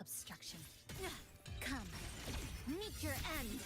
obstruction. Come, meet your end.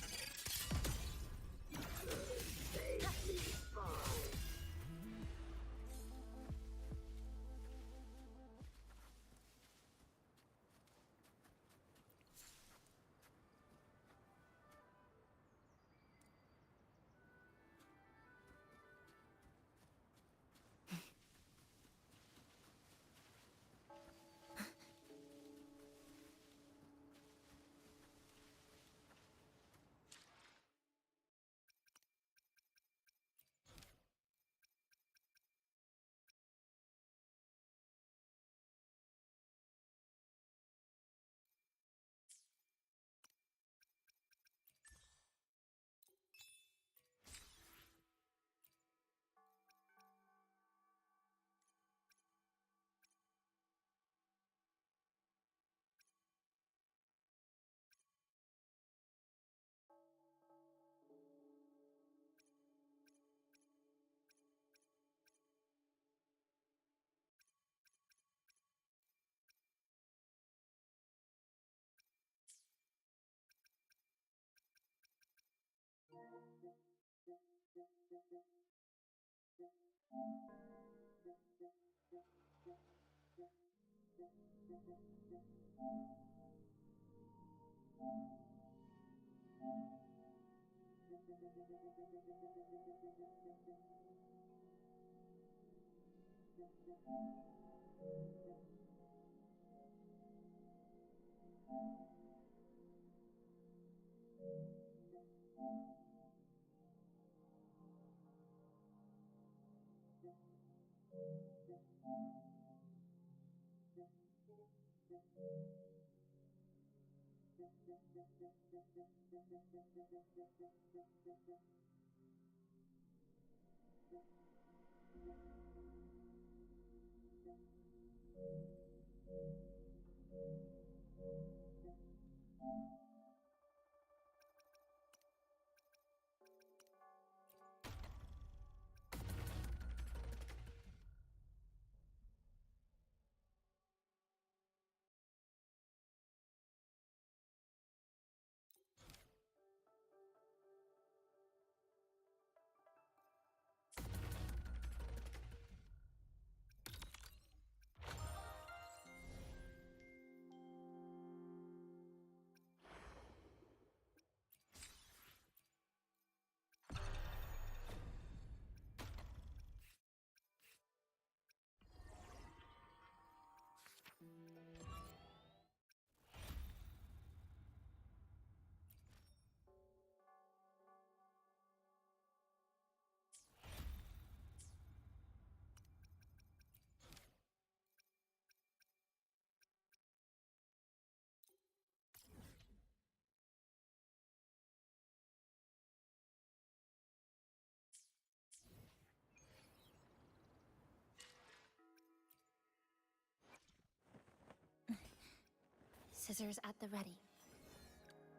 Scissors at the ready.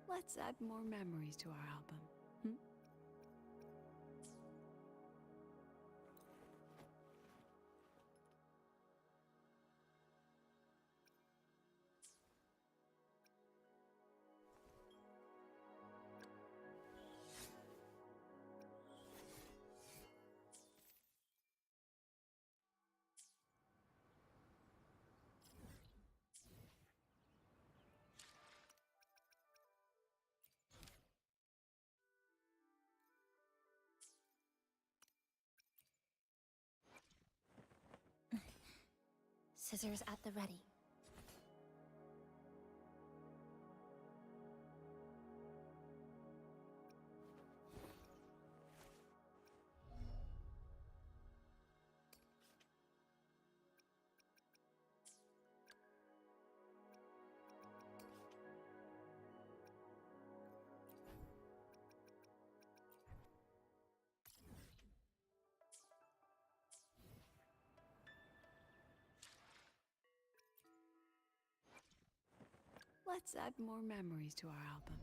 Let's add more memories to our album. Scissors at the ready. Let's add more memories to our album.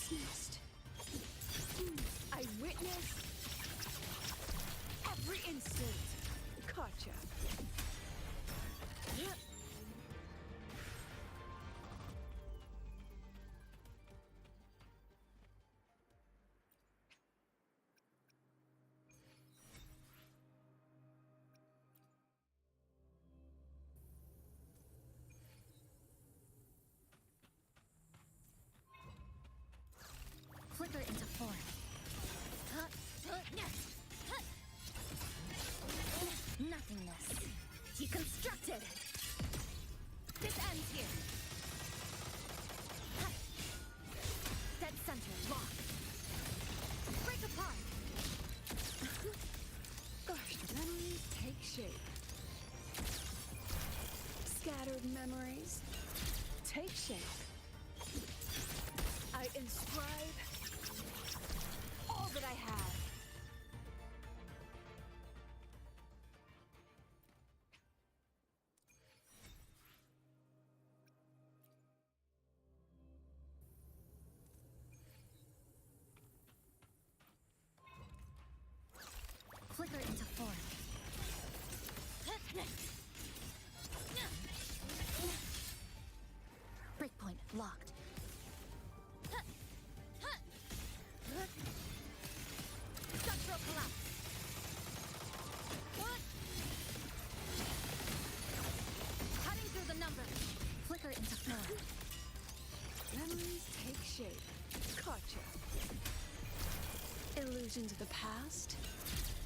this nest. I witnessed every instant. Gotcha. Flicker into form. Nothingness. Deconstructed. This ends here. Dead center locked. Break apart. Gosh, memories take shape. Scattered memories take shape. I inscribe all that I have. Flicker into form. Breakpoint locked. Structural collapse. What? Cutting through the number. Flicker into form. Memories take shape. Gotcha. Illusions of the past.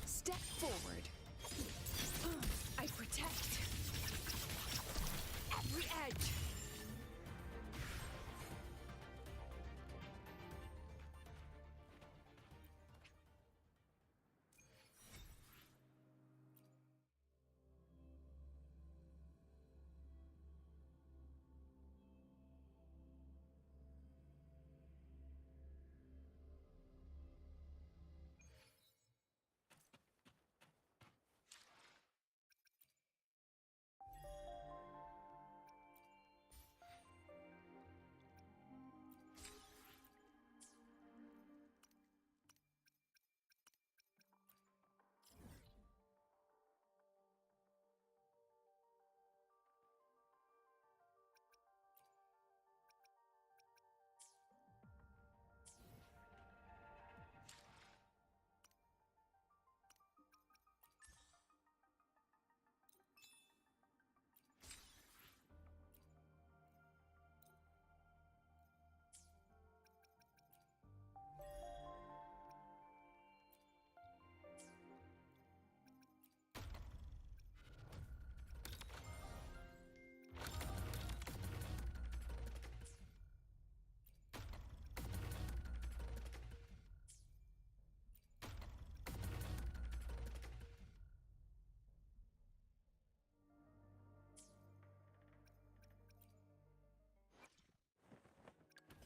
Step forward. I protect every edge.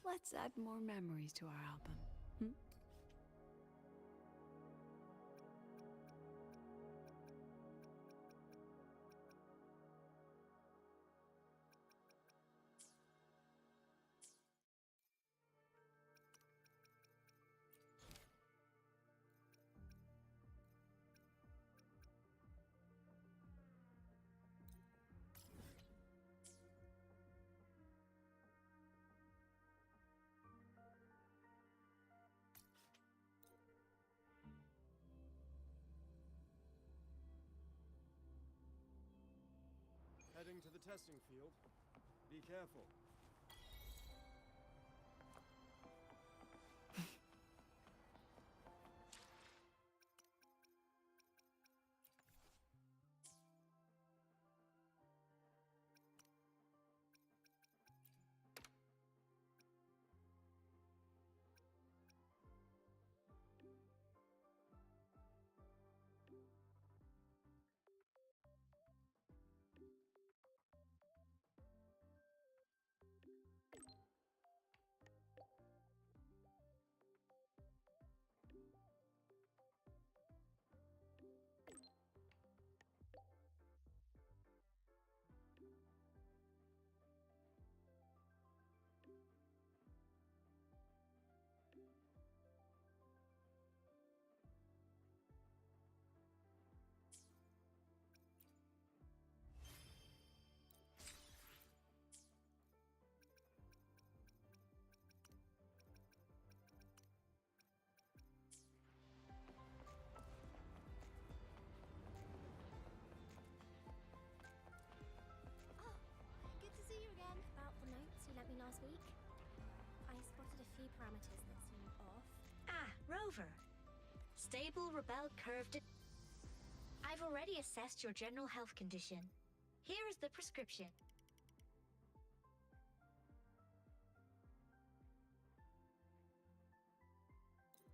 Let's add more memories to our album. Heading to the testing field. Be careful. any parameters that seem off. Ah, Rover. Stable, rebel, curved. I've already assessed your general health condition. Here is the prescription.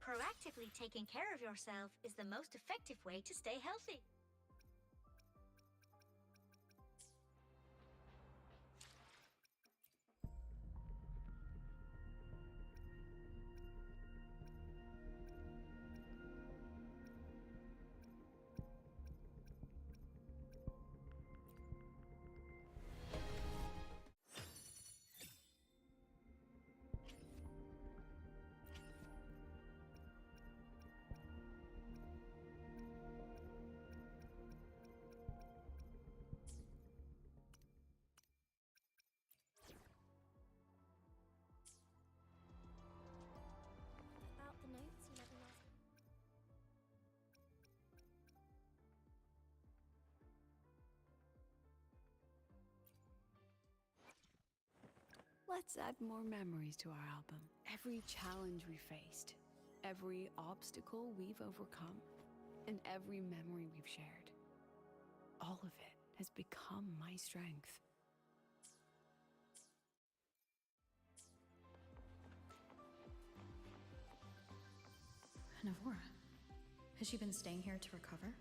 Proactively taking care of yourself is the most effective way to stay healthy. About the notes you never lost. Let's add more memories to our album. Every challenge we faced, every obstacle we've overcome, and every memory we've shared. All of it has become my strength. Navora, has she been staying here to recover?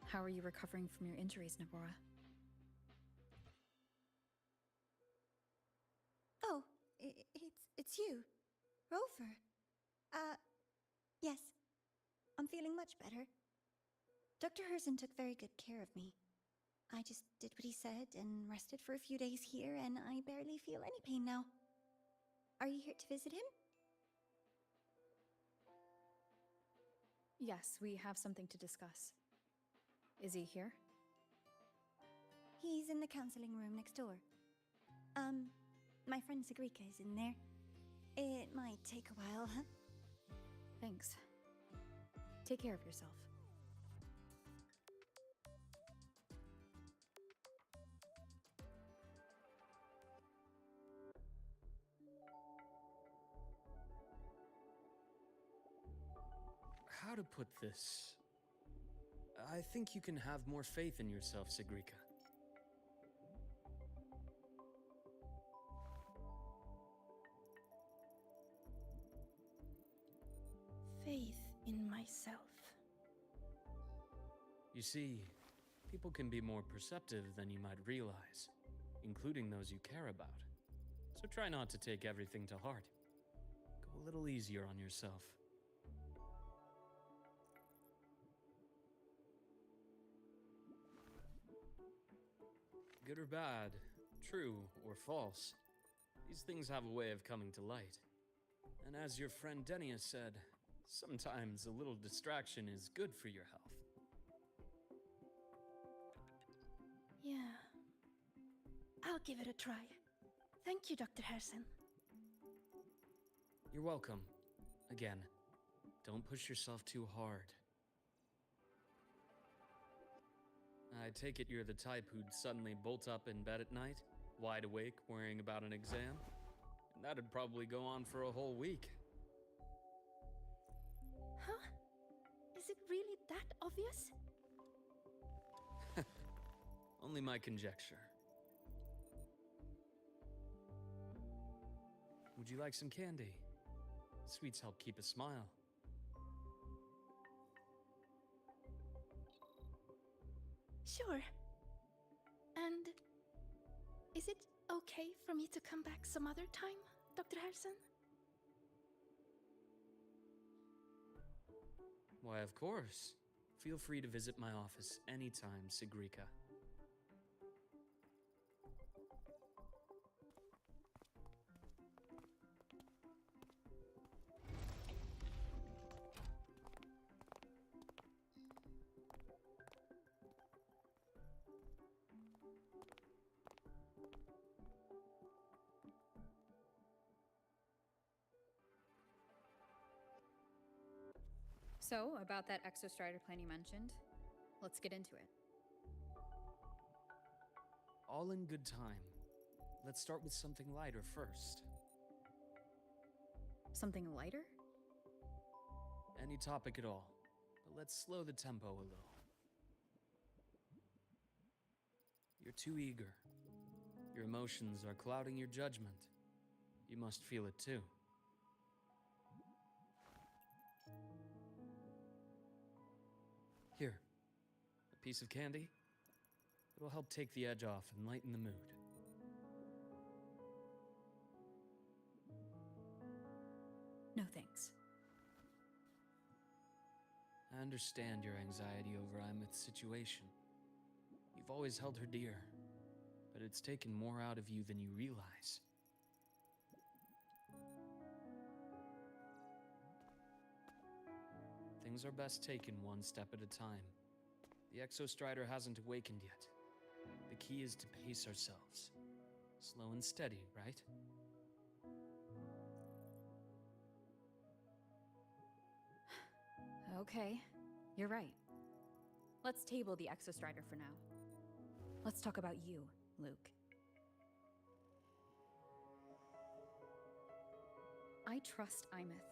How are you recovering from your injuries, Navora? Oh, it's you, Rover. Yes. I'm feeling much better. Dr. Herzen took very good care of me. I just did what he said and rested for a few days here, and I barely feel any pain now. Are you here to visit him? Yes, we have something to discuss. Is he here? He's in the counseling room next door. My friend Sigrika is in there. It might take a while, huh? Thanks. Take care of yourself. How to put this? I think you can have more faith in yourself, Sigrika. Faith in myself. You see, people can be more perceptive than you might realize, including those you care about. So try not to take everything to heart. Go a little easier on yourself. Good or bad, true or false, these things have a way of coming to light. And as your friend Denia said, sometimes a little distraction is good for your health. Yeah. I'll give it a try. Thank you, Dr. Herzen. You're welcome. Again, don't push yourself too hard. I take it you're the type who'd suddenly bolt up in bed at night, wide awake, worrying about an exam? And that'd probably go on for a whole week. Huh? Is it really that obvious? Only my conjecture. Would you like some candy? Sweets help keep a smile. Sure. And is it okay for me to come back some other time, Dr. Herzen? Why, of course. Feel free to visit my office anytime, Sigrika. So, about that exostrider plan you mentioned, let's get into it. All in good time. Let's start with something lighter first. Something lighter? Any topic at all, but let's slow the tempo a little. You're too eager. Your emotions are clouding your judgment. You must feel it too. Here, a piece of candy. It'll help take the edge off and lighten the mood. No thanks. I understand your anxiety over Imeth's situation. You've always held her dear, but it's taken more out of you than you realize. Things are best taken one step at a time. The Exostrider hasn't awakened yet. The key is to pace ourselves. Slow and steady, right? Okay, you're right. Let's table the Exostrider for now. Let's talk about you, Luke. I trust Imeth.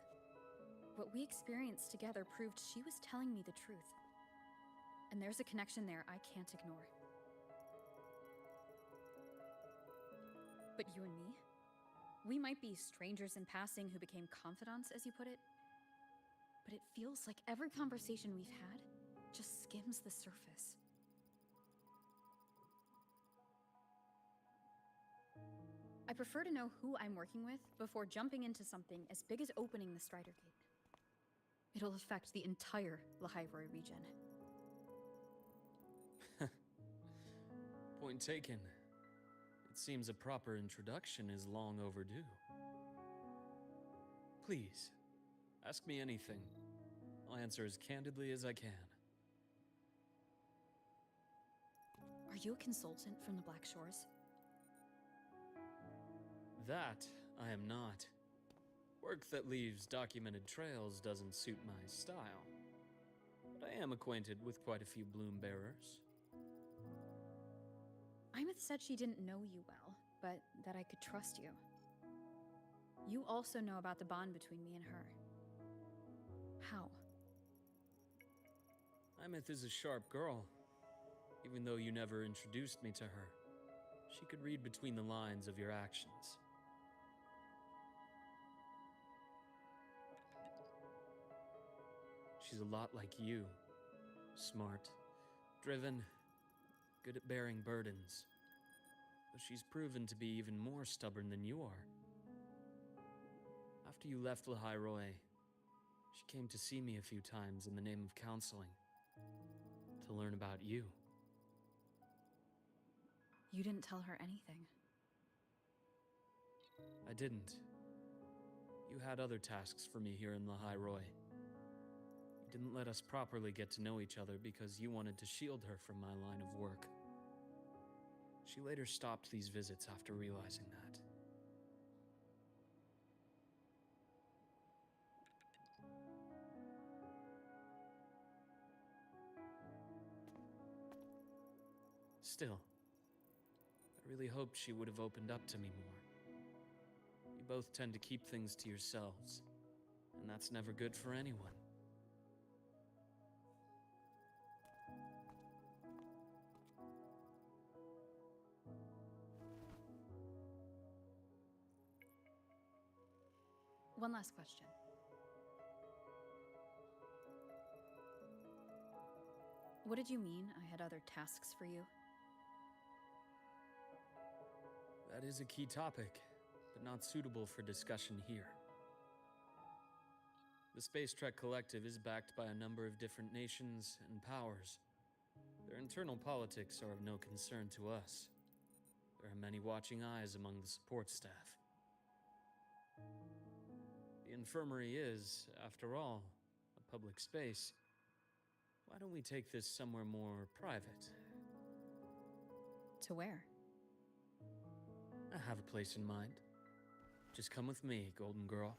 What we experienced together proved she was telling me the truth. And there's a connection there I can't ignore. But you and me? We might be strangers in passing who became confidants, as you put it. But it feels like every conversation we've had just skims the surface. I prefer to know who I'm working with before jumping into something as big as opening the Strider Gate. It'll affect the entire Lahai-Roi region. Point taken. It seems a proper introduction is long overdue. Please, ask me anything. I'll answer as candidly as I can. Are you a consultant from the Black Shores? That I am not. Work that leaves documented trails doesn't suit my style. But I am acquainted with quite a few bloom bearers. Imeth said she didn't know you well, but that I could trust you. You also know about the bond between me and her. How? Imeth is a sharp girl. Even though you never introduced me to her, she could read between the lines of your actions. She's a lot like you. Smart, driven, good at bearing burdens. But she's proven to be even more stubborn than you are. After you left Lahai-Roi, she came to see me a few times in the name of counseling, to learn about you. You didn't tell her anything. I didn't. You had other tasks for me here in Lahai-Roi. You didn't let us properly get to know each other because you wanted to shield her from my line of work. She later stopped these visits after realizing that. Still, I really hoped she would have opened up to me more. You both tend to keep things to yourselves, and that's never good for anyone. One last question. What did you mean I had other tasks for you? That is a key topic, but not suitable for discussion here. The Space Trek Collective is backed by a number of different nations and powers. Their internal politics are of no concern to us. There are many watching eyes among the support staff. The infirmary is, after all, a public space. Why don't we take this somewhere more private? To where? I have a place in mind. Just come with me, Golden Girl.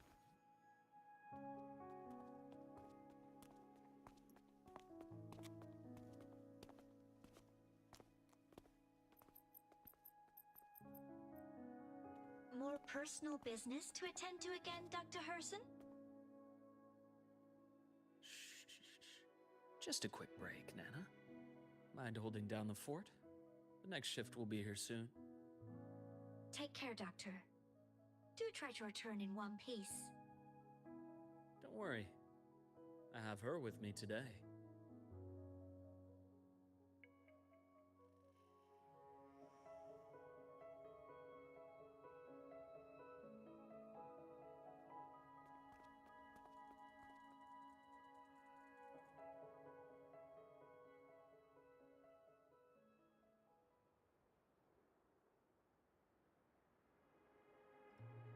personal business to attend to again, Dr. Herson? Shh. Just a quick break, Nana. Mind holding down the fort? The next shift will be here soon. Take care, Doctor. Do try to return in one piece. Don't worry. I have her with me today.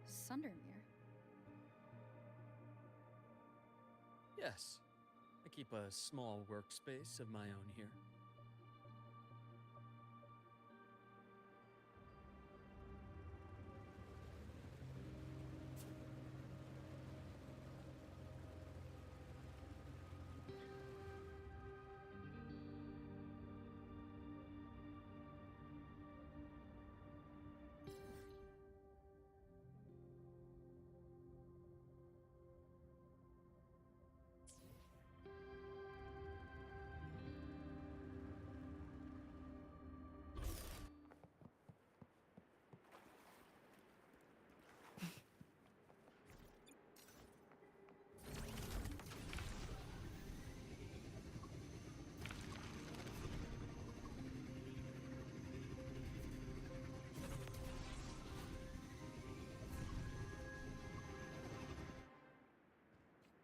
Sundermere? Yes. I keep a small workspace of my own here.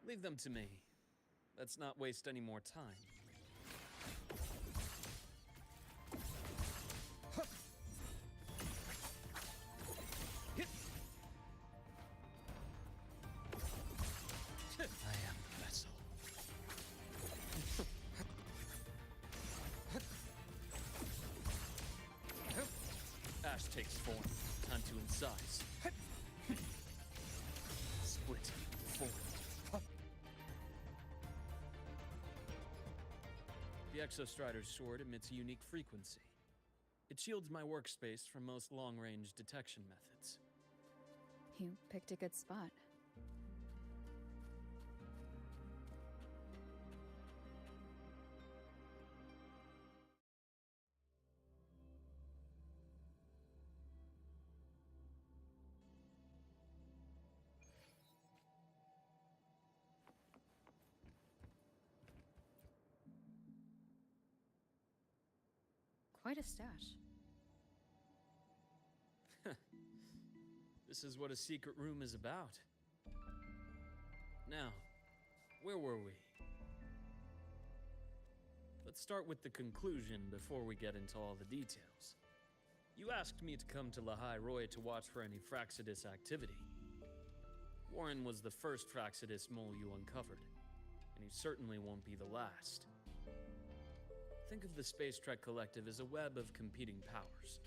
Leave them to me. Let's not waste any more time. I am the vessel. Ash takes form. Time to incise. Split. Form. The Exostrider's sword emits a unique frequency. It shields my workspace from most long-range detection methods. You picked a good spot. Quite a stash. This is what a secret room is about. Now, where were we? Let's start with the conclusion before we get into all the details. You asked me to come to Lahai-Roi to watch for any Fraxidus activity. Warren was the first Fraxidus mole you uncovered, and he certainly won't be the last. Think of the Space Trek Collective as a web of competing powers.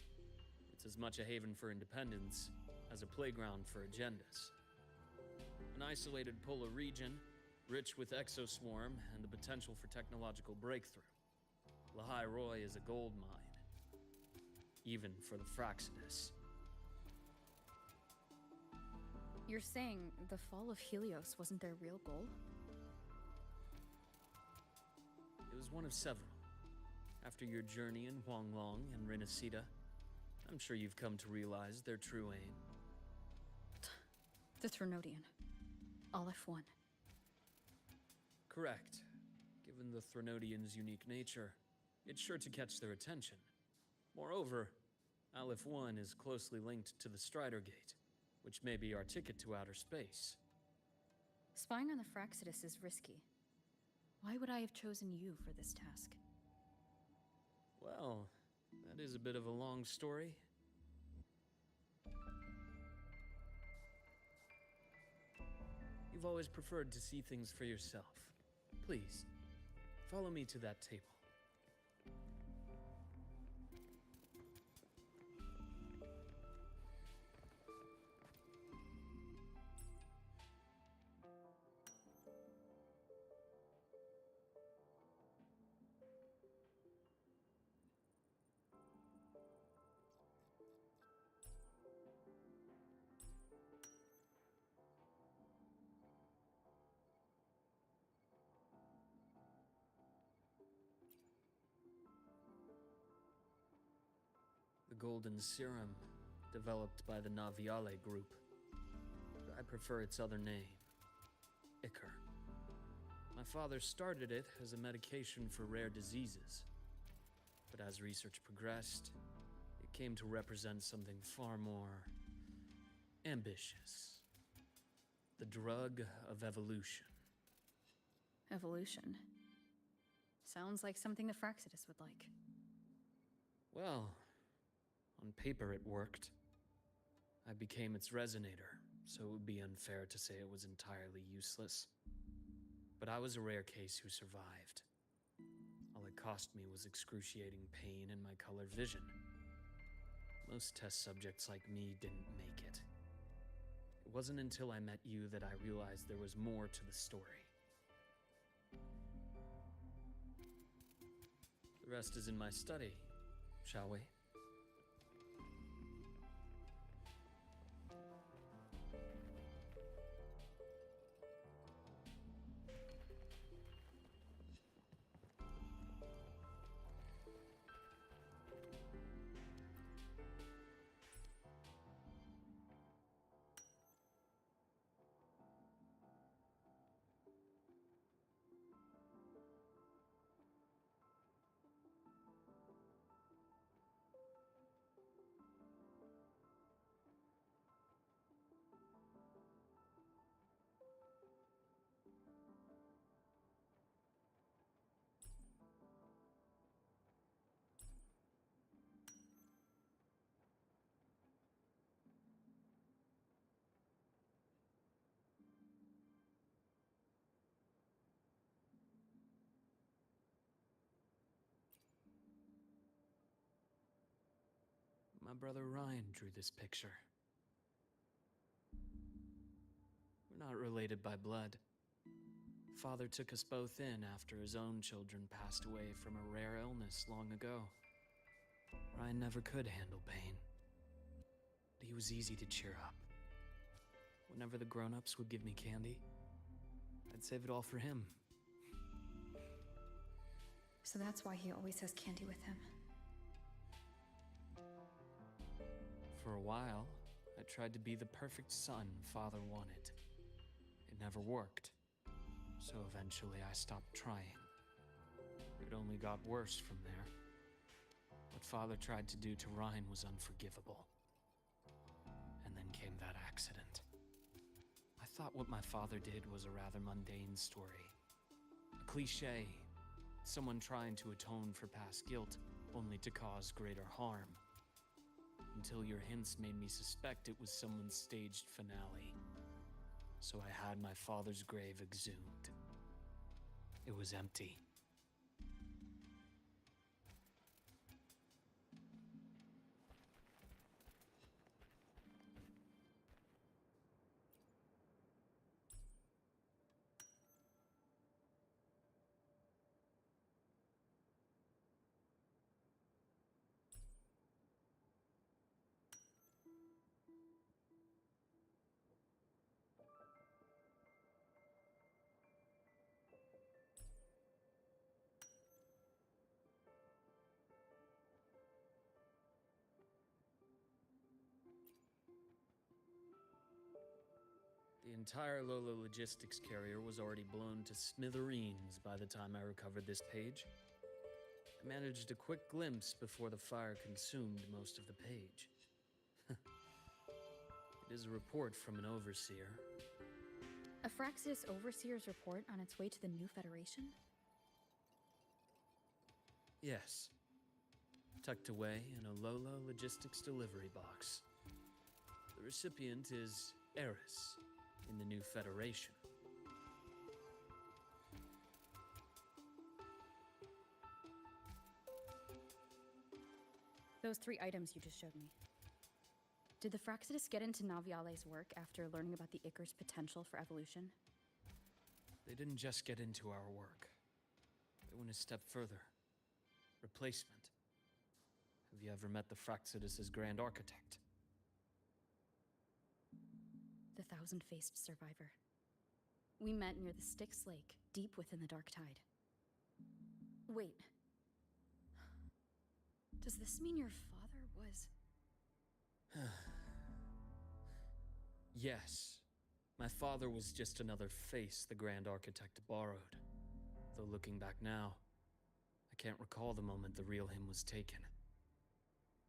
It's as much a haven for independence as a playground for agendas. An isolated polar region, rich with exoswarm and the potential for technological breakthrough. Lahai-Roi is a gold mine, even for the Fraxidus. You're saying the fall of Helios wasn't their real goal? It was one of several. After your journey in Huanglong and Renacida, I'm sure you've come to realize their true aim. The Threnodian. Aleph 1. Correct. Given the Threnodian's unique nature, it's sure to catch their attention. Moreover, Aleph 1 is closely linked to the Strider Gate, which may be our ticket to outer space. Spying on the Fraxidus is risky. Why would I have chosen you for this task? Well, that is a bit of a long story. You've always preferred to see things for yourself. Please, follow me to that table. golden serum developed by the Naviale group. But I prefer its other name, Ichor. My father started it as a medication for rare diseases. But as research progressed, it came to represent something far more ambitious. The drug of evolution. Evolution. Sounds like something the Fraxidus would like. Well, on paper it worked. I became its resonator, so it would be unfair to say it was entirely useless. But I was a rare case who survived. All it cost me was excruciating pain and my colored vision. Most test subjects like me didn't make it. It wasn't until I met you that I realized there was more to the story. The rest is in my study, shall we? My brother Ryan drew this picture. We're not related by blood. Father took us both in after his own children passed away from a rare illness long ago. Ryan never could handle pain, but he was easy to cheer up. Whenever the grown-ups would give me candy, I'd save it all for him. So that's why he always has candy with him. For a while, I tried to be the perfect son Father wanted. It never worked, so eventually I stopped trying. It only got worse from there. What Father tried to do to Ryan was unforgivable. And then came that accident. I thought what my father did was a rather mundane story. A cliché. Someone trying to atone for past guilt, only to cause greater harm. Until your hints made me suspect it was someone's staged finale. So I had my father's grave exhumed. It was empty. The entire Lolo logistics carrier was already blown to smithereens by the time I recovered this page. I managed a quick glimpse before the fire consumed most of the page. It is a report from an overseer. A Fraxidus Overseer's report on its way to the new Federation? Yes. Tucked away in a Lolo logistics delivery box. The recipient is Eris in the new Federation. Those 3 items you just showed me. Did the Fraxidus get into Naviale's work after learning about the Ichor's potential for evolution? They didn't just get into our work. They went a step further. Replacement. Have you ever met the Fraxidus' Grand Architect? The thousand-faced survivor. We met near the Styx Lake, deep within the Dark Tide. Wait. Does this mean your father was... Yes. My father was just another face the Grand Architect borrowed. Though looking back now, I can't recall the moment the real him was taken.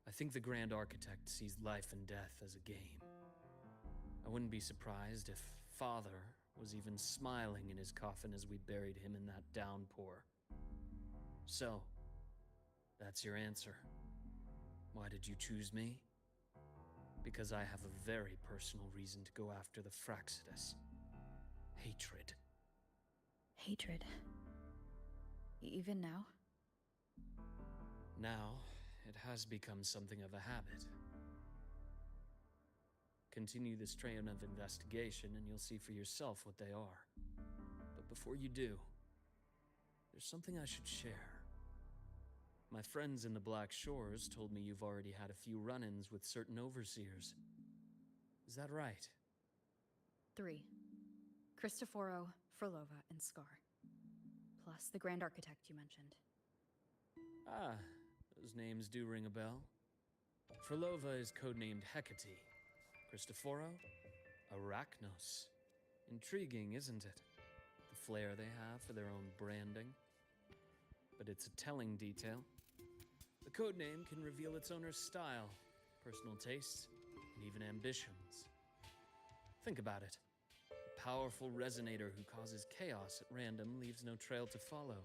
I think the Grand Architect sees life and death as a game. I wouldn't be surprised if Father was even smiling in his coffin as we buried him in that downpour. So, that's your answer. Why did you choose me? Because I have a very personal reason to go after the Fraccidus. Hatred. Hatred. Even now? Now, it has become something of a habit. Continue this train of investigation and you'll see for yourself what they are. But before you do, there's something I should share. My friends in the Black Shores told me you've already had a few run-ins with certain overseers. Is that right? 3. Cristoforo, Frolova, and Scar. Plus the Grand Architect you mentioned. Ah, those names do ring a bell. Frolova is codenamed Hecate. Cristoforo? Arachnos. Intriguing, isn't it? The flair they have for their own branding. But it's a telling detail. The codename can reveal its owner's style, personal tastes, and even ambitions. Think about it. A powerful resonator who causes chaos at random leaves no trail to follow.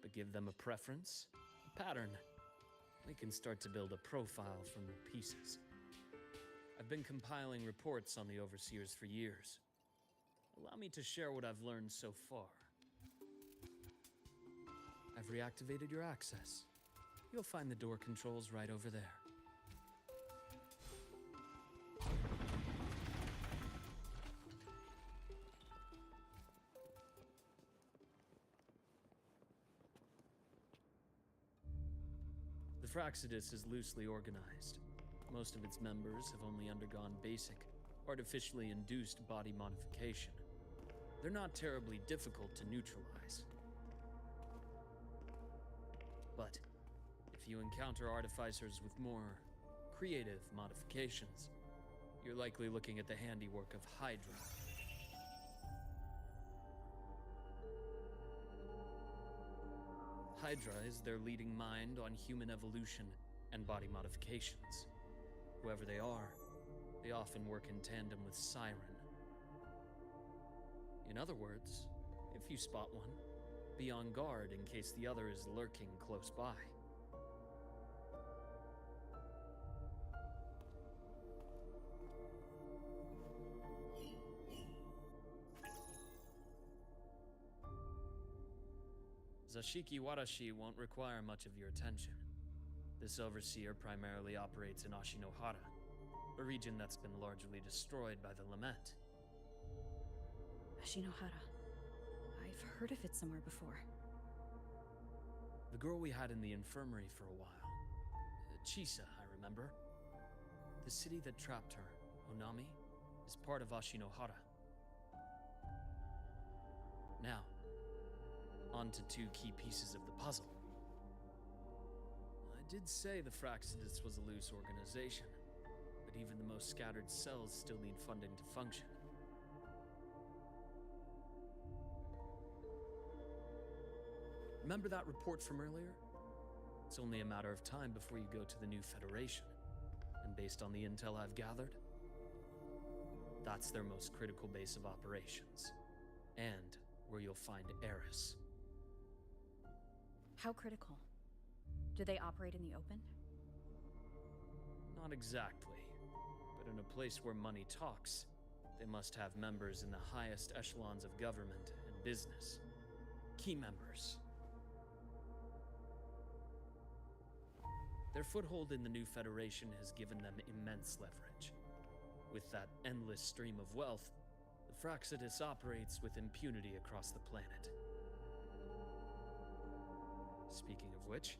But give them a preference, a pattern. We can start to build a profile from the pieces. I've been compiling reports on the Overseers for years. Allow me to share what I've learned so far. I've reactivated your access. You'll find the door controls right over there. The Fraccidus is loosely organized. Most of its members have only undergone basic, artificially induced body modification. They're not terribly difficult to neutralize. But if you encounter artificers with more creative modifications, you're likely looking at the handiwork of Hydra. Hydra is their leading mind on human evolution and body modifications. Whoever they are, they often work in tandem with Siren. In other words, if you spot one, be on guard in case the other is lurking close by. Zashiki Warashi won't require much of your attention. This overseer primarily operates in Ashinohara, a region that's been largely destroyed by the Lament. Ashinohara. I've heard of it somewhere before. The girl we had in the infirmary for a while. Chisa, I remember. The city that trapped her, Onami, is part of Ashinohara. Now, on to 2 key pieces of the puzzle. I did say the Fraccidus was a loose organization, but even the most scattered cells still need funding to function. Remember that report from earlier? It's only a matter of time before you go to the new Federation. And based on the intel I've gathered, that's their most critical base of operations. And where you'll find Eris. How critical? Do they operate in the open? Not exactly, but in a place where money talks, they must have members in the highest echelons of government and business. Key members. Their foothold in the new Federation has given them immense leverage. With that endless stream of wealth, the Fraccidus operates with impunity across the planet. Speaking of which,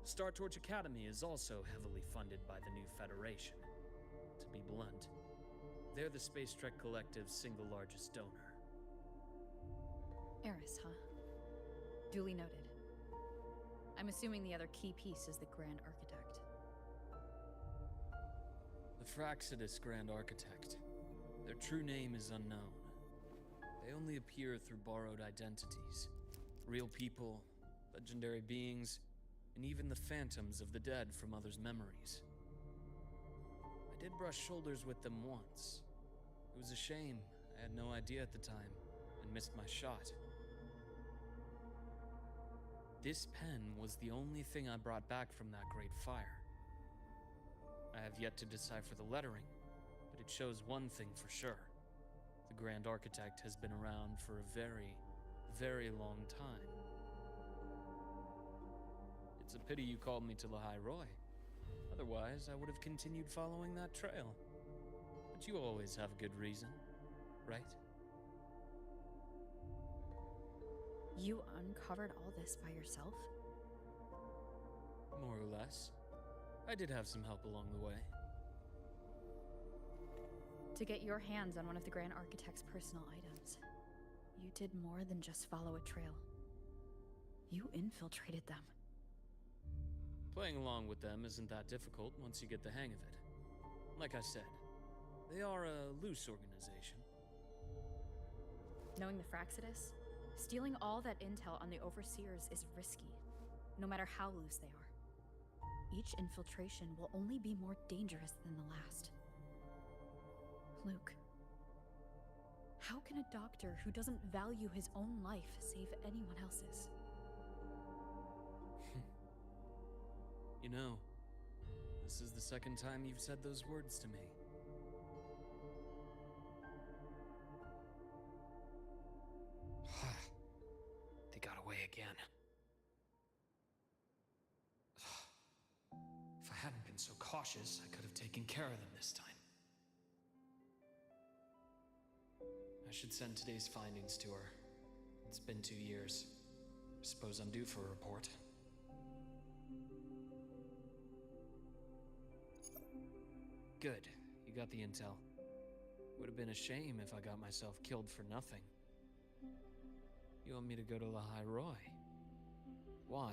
Star Torch Academy is also heavily funded by the new Federation. To be blunt, they're the Space Trek Collective's single largest donor. Eris, huh? Duly noted. I'm assuming the other key piece is the Grand Architect. Fraxidus Grand Architect. Their true name is unknown. They only appear through borrowed identities. Real people, legendary beings, and even the phantoms of the dead from others' memories. I did brush shoulders with them once. It was a shame. I had no idea at the time, and missed my shot. This pen was the only thing I brought back from that great fire. I have yet to decipher the lettering, but it shows one thing for sure. The Grand Architect has been around for a very, very long time. It's a pity you called me to Lahai-Roi. Otherwise, I would have continued following that trail. But you always have a good reason, right? You uncovered all this by yourself? More or less. I did have some help along the way. To get your hands on one of the Grand Architect's personal items, you did more than just follow a trail. You infiltrated them. Playing along with them isn't that difficult once you get the hang of it. Like I said, they are a loose organization. Knowing the Fraxidus, stealing all that intel on the Overseers is risky, no matter how loose they are. Each infiltration will only be more dangerous than the last. Luke, how can a doctor who doesn't value his own life save anyone else's? You know, this is the second time you've said those words to me. They got away again. If I hadn't been so cautious, I could have taken care of them this time. I should send today's findings to her. It's been 2 years. I suppose I'm due for a report. Good, you got the intel. Would have been a shame if I got myself killed for nothing. You want me to go to Lahai-Roi? Why?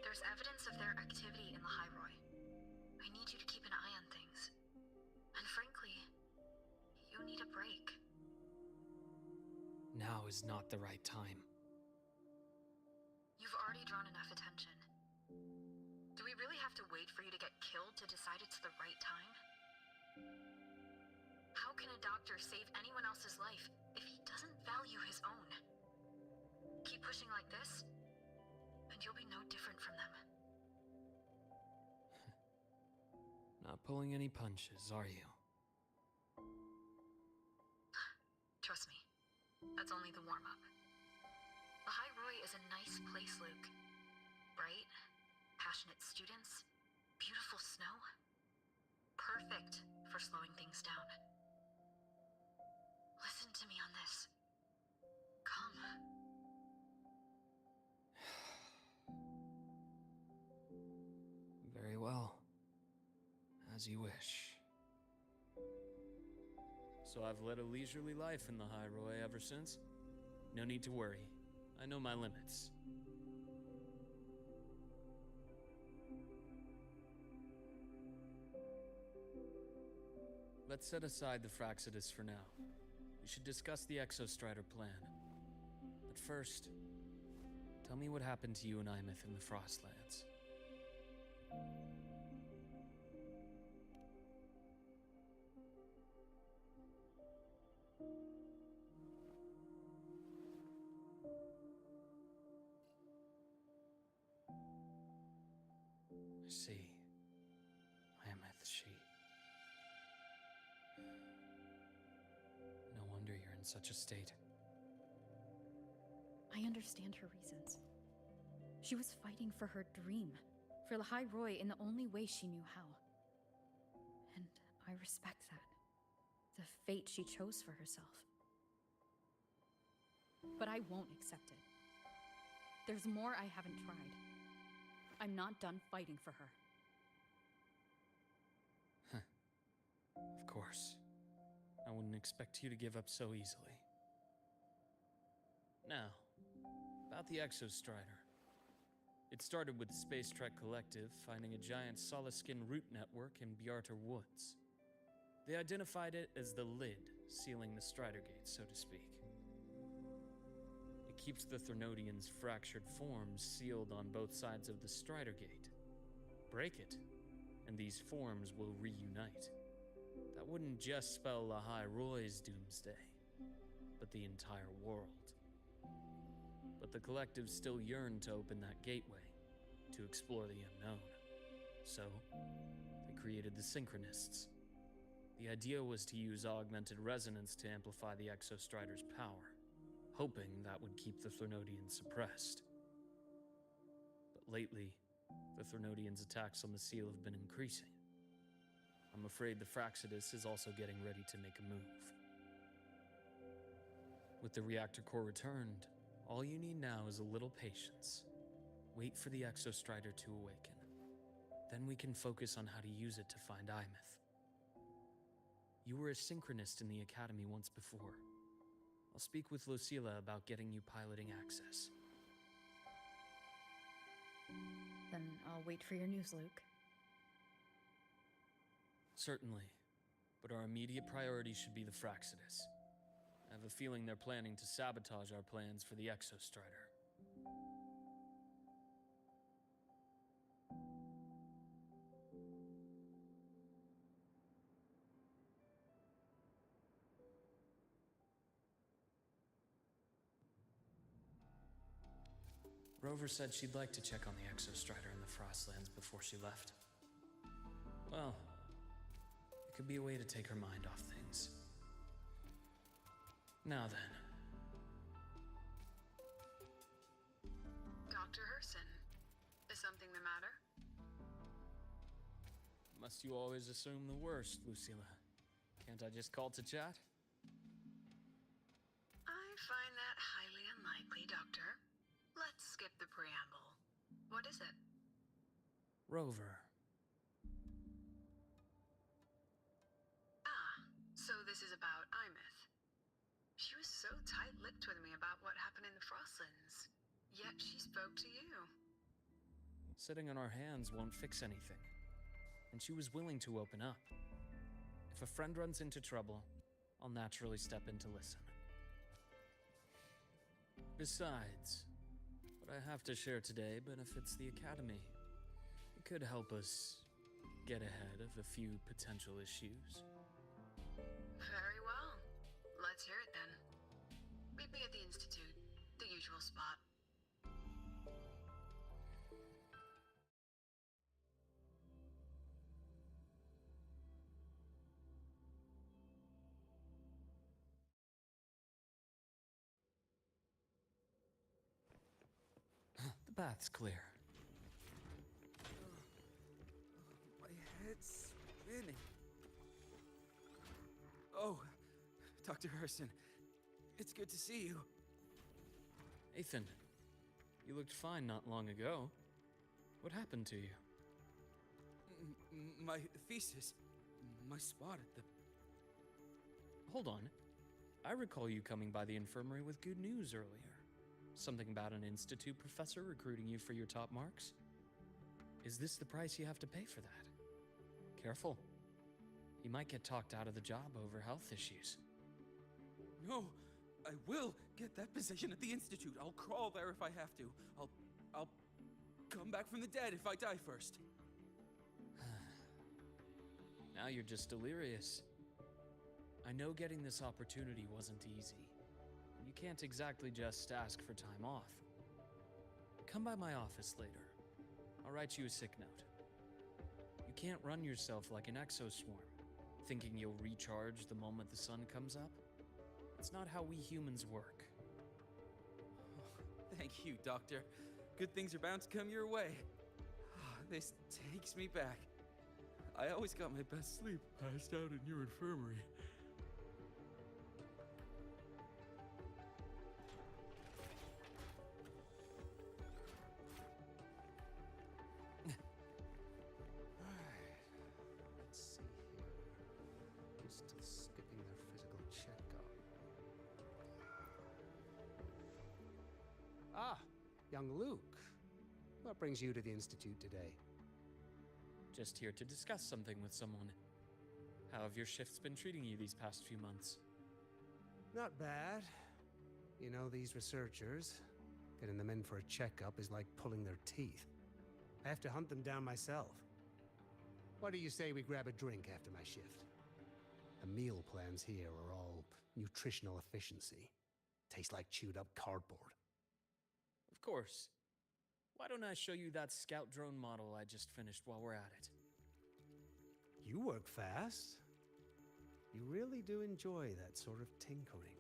There's evidence of their activity in Lahai-Roi. I need you to keep an eye on things. And frankly, you need a break. Now is not the right time. You've already drawn enough attention. Do we really have to wait for you to get killed to decide it's the right time? How can a doctor save anyone else's life if he doesn't value his own? Keep pushing like this, and you'll be no different from them. Not pulling any punches, are you? Trust me, that's only the warm-up. Lahai-Roi is a nice place, Luke. Bright, passionate students, beautiful snow. Perfect for slowing things down. Listen to me on this. Come. Very well. As you wish. So I've led a leisurely life in the Lahai-Roi ever since? No need to worry. I know my limits. Let's set aside the Fraxidus for now. We should discuss the Exostrider plan. But first, tell me what happened to you and Imeth in the Frostlands. I see. Imeth, she... No wonder you're in such a state. I understand her reasons. She was fighting for her dream, for Lahai-Roi in the only way she knew how. And I respect that. The fate she chose for herself. But I won't accept it. There's more I haven't tried. I'm not done fighting for her. Of course. I wouldn't expect you to give up so easily. Now, about the Exostrider. It started with the Space Trek Collective finding a giant solid-skin root network in Bjartar Woods. They identified it as the lid, sealing the Strider Gate, so to speak. It keeps the Threnodians' fractured forms sealed on both sides of the Strider Gate. Break it, and these forms will reunite. That wouldn't just spell Lahai-Roi's doomsday, but the entire world. But the Collective still yearned to open that gateway, to explore the unknown. So, they created the Synchronists. The idea was to use augmented resonance to amplify the Exostrider's power, hoping that would keep the Threnodians suppressed. But lately, the Threnodians' attacks on the seal have been increasing. I'm afraid the Fraxidus is also getting ready to make a move. With the reactor core returned, all you need now is a little patience. Wait for the Exostrider to awaken. Then we can focus on how to use it to find Imeth. You were a synchronist in the Academy once before. I'll speak with Lucilla about getting you piloting access. Then I'll wait for your news, Luke. Certainly, but our immediate priority should be the Fraxidus. I have a feeling they're planning to sabotage our plans for the Exostrider. Rover said she'd like to check on the Exostrider in the Frostlands before she left. Well, it could be a way to take her mind off things. Now then. Dr. Herson, is something the matter? Must you always assume the worst, Lucilla? Can't I just call to chat? I find that highly unlikely, Doctor. Let's skip the preamble. What is it? Rover. Ah, so this is about Imeth. She was so tight-lipped with me about what happened in the Frostlands, yet she spoke to you. Sitting on our hands won't fix anything. And she was willing to open up. If a friend runs into trouble, I'll naturally step in to listen. Besides, what I have to share today benefits the Academy. It could help us get ahead of a few potential issues. Very well. Let's hear it then. Meet me at the Institute, the usual spot. The bath's clear. My head's spinning. Oh, Dr. Herson, it's good to see you. Ethan, you looked fine not long ago. What happened to you? My thesis, my spot at the... Hold on. I recall you coming by the infirmary with good news earlier. Something about an institute professor recruiting you for your top marks? Is this the price you have to pay for that? Careful. You might get talked out of the job over health issues. No, I will get that position at the Institute. I'll crawl there if I have to. I'll come back from the dead if I die first. Now you're just delirious. I know getting this opportunity wasn't easy. You can't exactly just ask for time off. Come by my office later. I'll write you a sick note. You can't run yourself like an exoswarm, thinking you'll recharge the moment the sun comes up. It's not how we humans work. Oh, thank you, Doctor. Good things are bound to come your way. This takes me back. I always got my best sleep passed out in your infirmary. Let's see here. Still skipping their physical checkup. Ah, young Luke. What brings you to the Institute today? Just here to discuss something with someone. How have your shifts been treating you these past few months? Not bad. You know, these researchers, getting them in for a checkup is like pulling their teeth. I have to hunt them down myself. What do you say we grab a drink after my shift? The meal plans here are all nutritional efficiency. Taste like chewed up cardboard. Of course. Why don't I show you that scout drone model I just finished while we're at it? You work fast. You really do enjoy that sort of tinkering.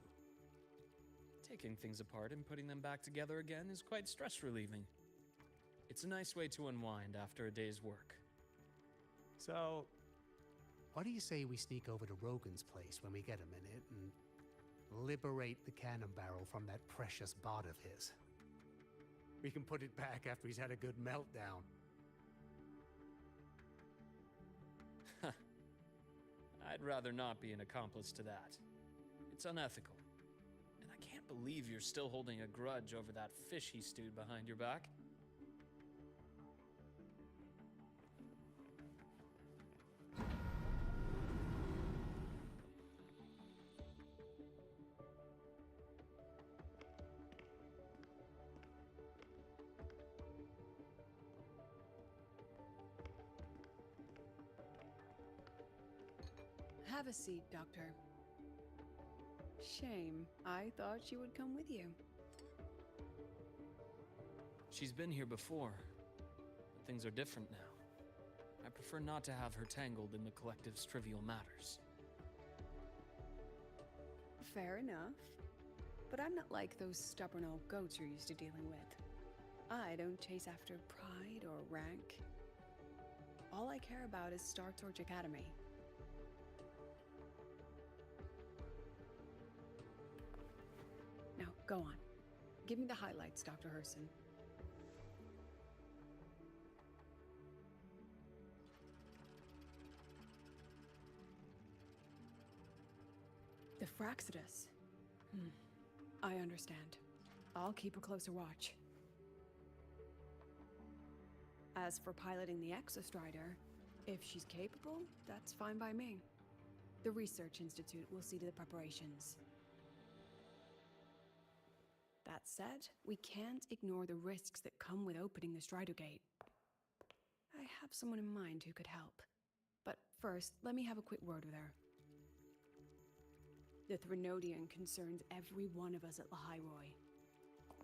Taking things apart and putting them back together again is quite stress-relieving. It's a nice way to unwind after a day's work. So, what do you say we sneak over to Rogan's place when we get a minute and liberate the cannon barrel from that precious bot of his? We can put it back after he's had a good meltdown. I'd rather not be an accomplice to that. It's unethical. And I can't believe you're still holding a grudge over that fish he stewed behind your back. Have a seat, Doctor. Shame. I thought she would come with you. She's been here before, but things are different now. I prefer not to have her tangled in the collective's trivial matters. Fair enough. But I'm not like those stubborn old goats you're used to dealing with. I don't chase after pride or rank. All I care about is Star Torch Academy. Now, go on. Give me the highlights, Dr. Herson. The Fraxidus. I understand. I'll keep a closer watch. As for piloting the Exostrider, if she's capable, that's fine by me. The Research Institute will see to the preparations. That said, we can't ignore the risks that come with opening the Strider Gate. I have someone in mind who could help. But first, let me have a quick word with her. The Threnodian concerns every one of us at Lahai-Roi.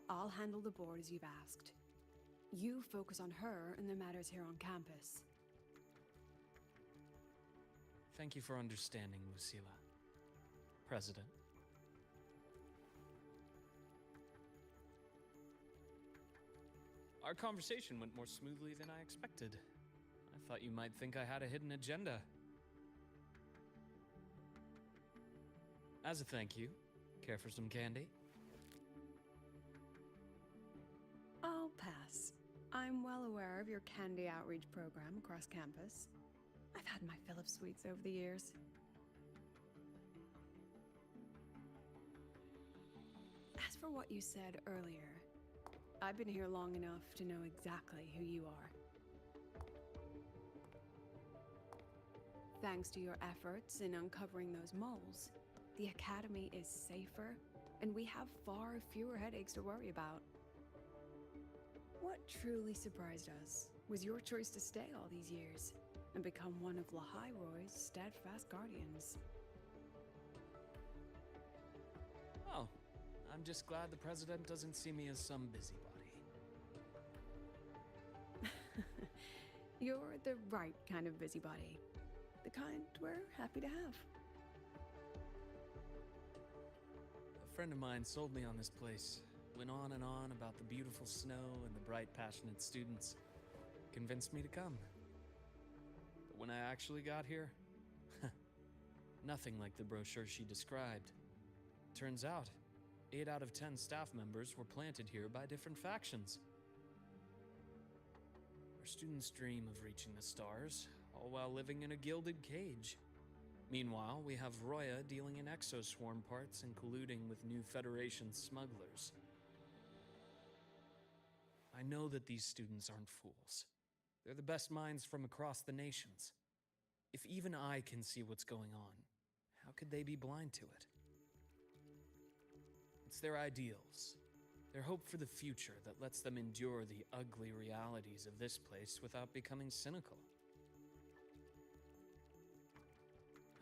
I'll handle the board as you've asked. You focus on her and the matters here on campus. Thank you for understanding, Lucilla. President. Our conversation went more smoothly than I expected. I thought you might think I had a hidden agenda. As a thank you, care for some candy? I'll pass. I'm well aware of your candy outreach program across campus. I've had my fill of sweets over the years. As for what you said earlier, I've been here long enough to know exactly who you are. Thanks to your efforts in uncovering those moles, the Academy is safer, and we have far fewer headaches to worry about. What truly surprised us was your choice to stay all these years and become one of Lahai-Roi's steadfast guardians. Oh, I'm just glad the President doesn't see me as some busybody. You're the right kind of busybody. The kind we're happy to have. A friend of mine sold me on this place. Went on and on about the beautiful snow and the bright, passionate students. Convinced me to come. But when I actually got here, nothing like the brochure she described. Turns out, 8 out of 10 staff members were planted here by different factions. Our students dream of reaching the stars, all while living in a gilded cage. Meanwhile, we have Roya dealing in exoswarm parts and colluding with new Federation smugglers. I I know that these students aren't fools. They're the best minds from across the nations. If even I can see what's going on, how could they be blind to it? It's their ideals, their hope for the future that lets them endure the ugly realities of this place without becoming cynical.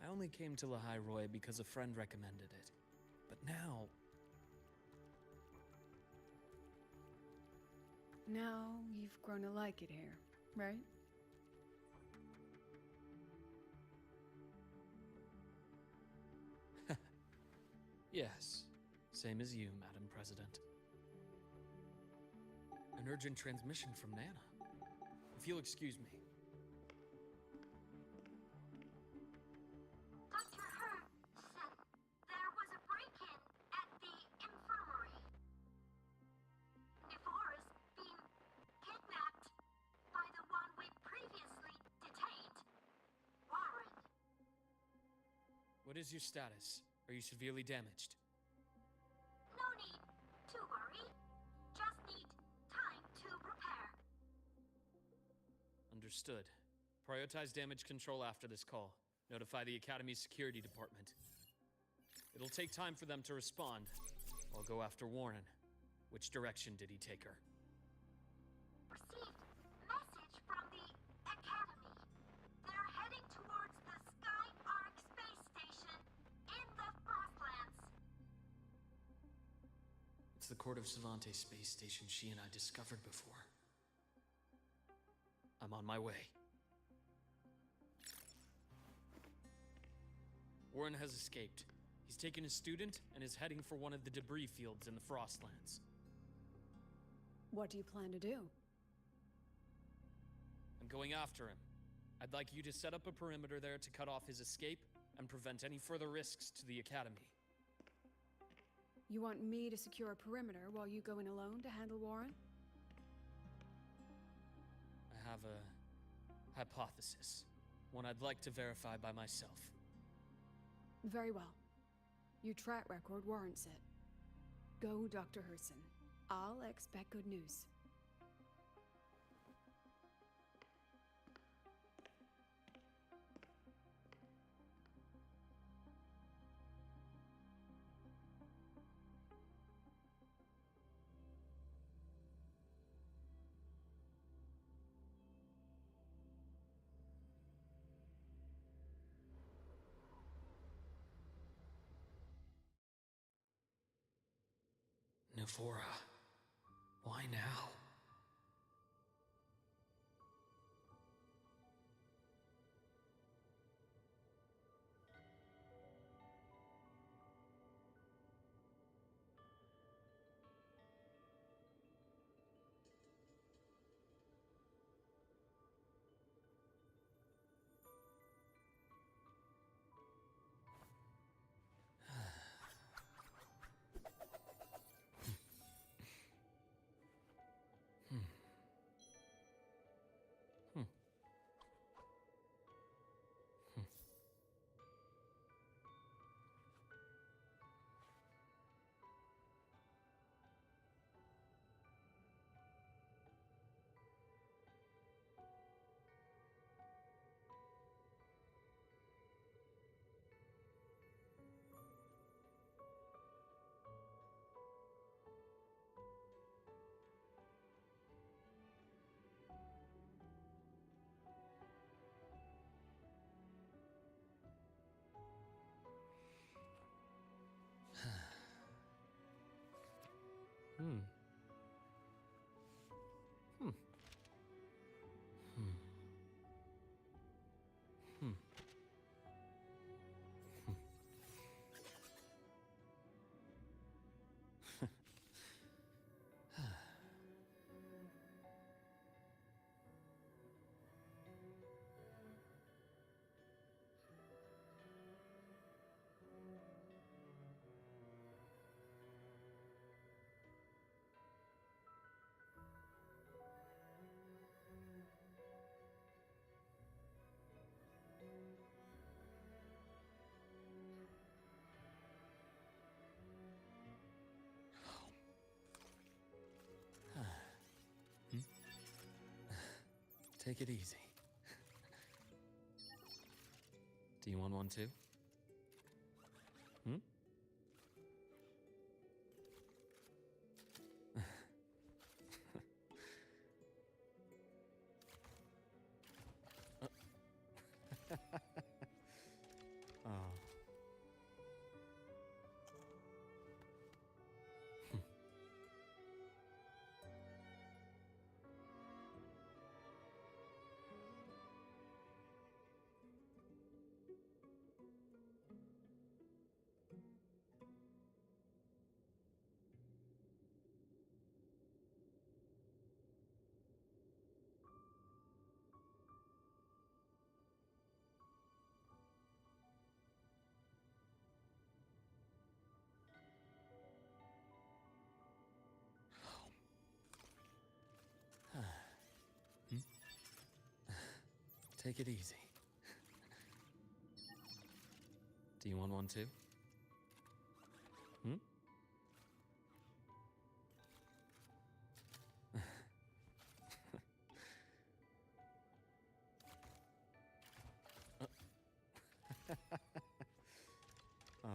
I only came to Lahai-Roi because a friend recommended it. But now... Now you've grown to like it here, right? Yes, same as you, Madam President. An urgent transmission from Nana. If you'll excuse me. Dr. Hurd said there was a break-in at the infirmary. Nevora's been kidnapped by the one we previously detained, Warren. What is your status? Are you severely damaged? No need to worry. Just need time to repair. Understood. Prioritize damage control after this call. Notify the Academy's security department. It'll take time for them to respond. I'll go after Warren. Which direction did he take her? Received message from the Academy. They're heading towards the Sky Arc space station in the Frostlands. It's the Court of Savante space station she and I discovered before. I'm on my way. Warren has escaped. He's taken a student and is heading for one of the debris fields in the Frostlands. What do you plan to do? I'm going after him. I'd like you to set up a perimeter there to cut off his escape and prevent any further risks to the Academy. You want me to secure a perimeter while you go in alone to handle Warren? I have a hypothesis. One I'd like to verify by myself. Very well. Your track record warrants it. Go, Dr. Herson. I'll expect good news. Nevora, why now? Take it easy. Do you want one too? Hmm? Oh. Take it easy. Do you want one too? Hmm? Oh.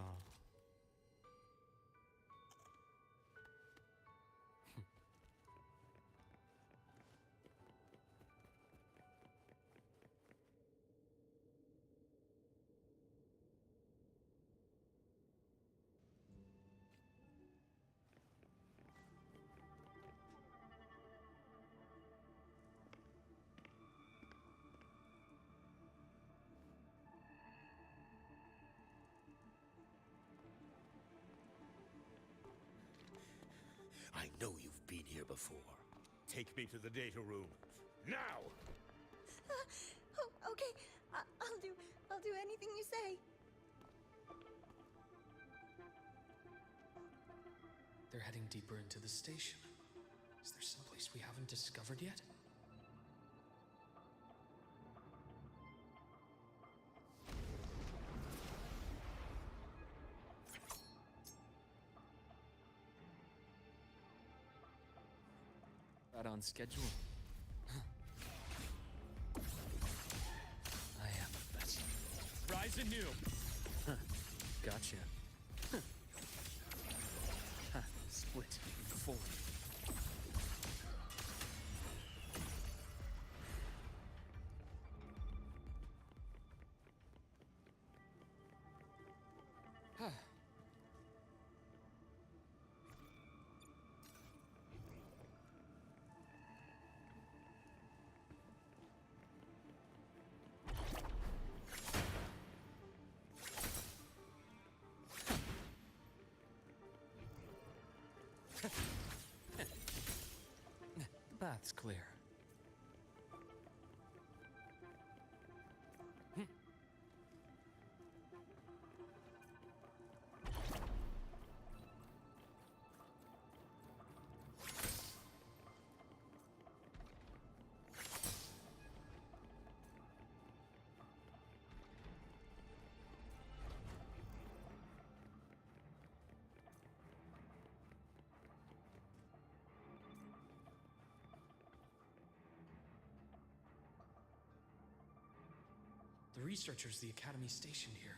I know you've been here before. Take me to the data room. Now! Oh, okay. I'll do anything you say. They're heading deeper into the station. Is there someplace we haven't discovered yet? Right on schedule. I am the best. Rise anew! Gotcha. Split in four. The path's clear. The researchers the Academy stationed here.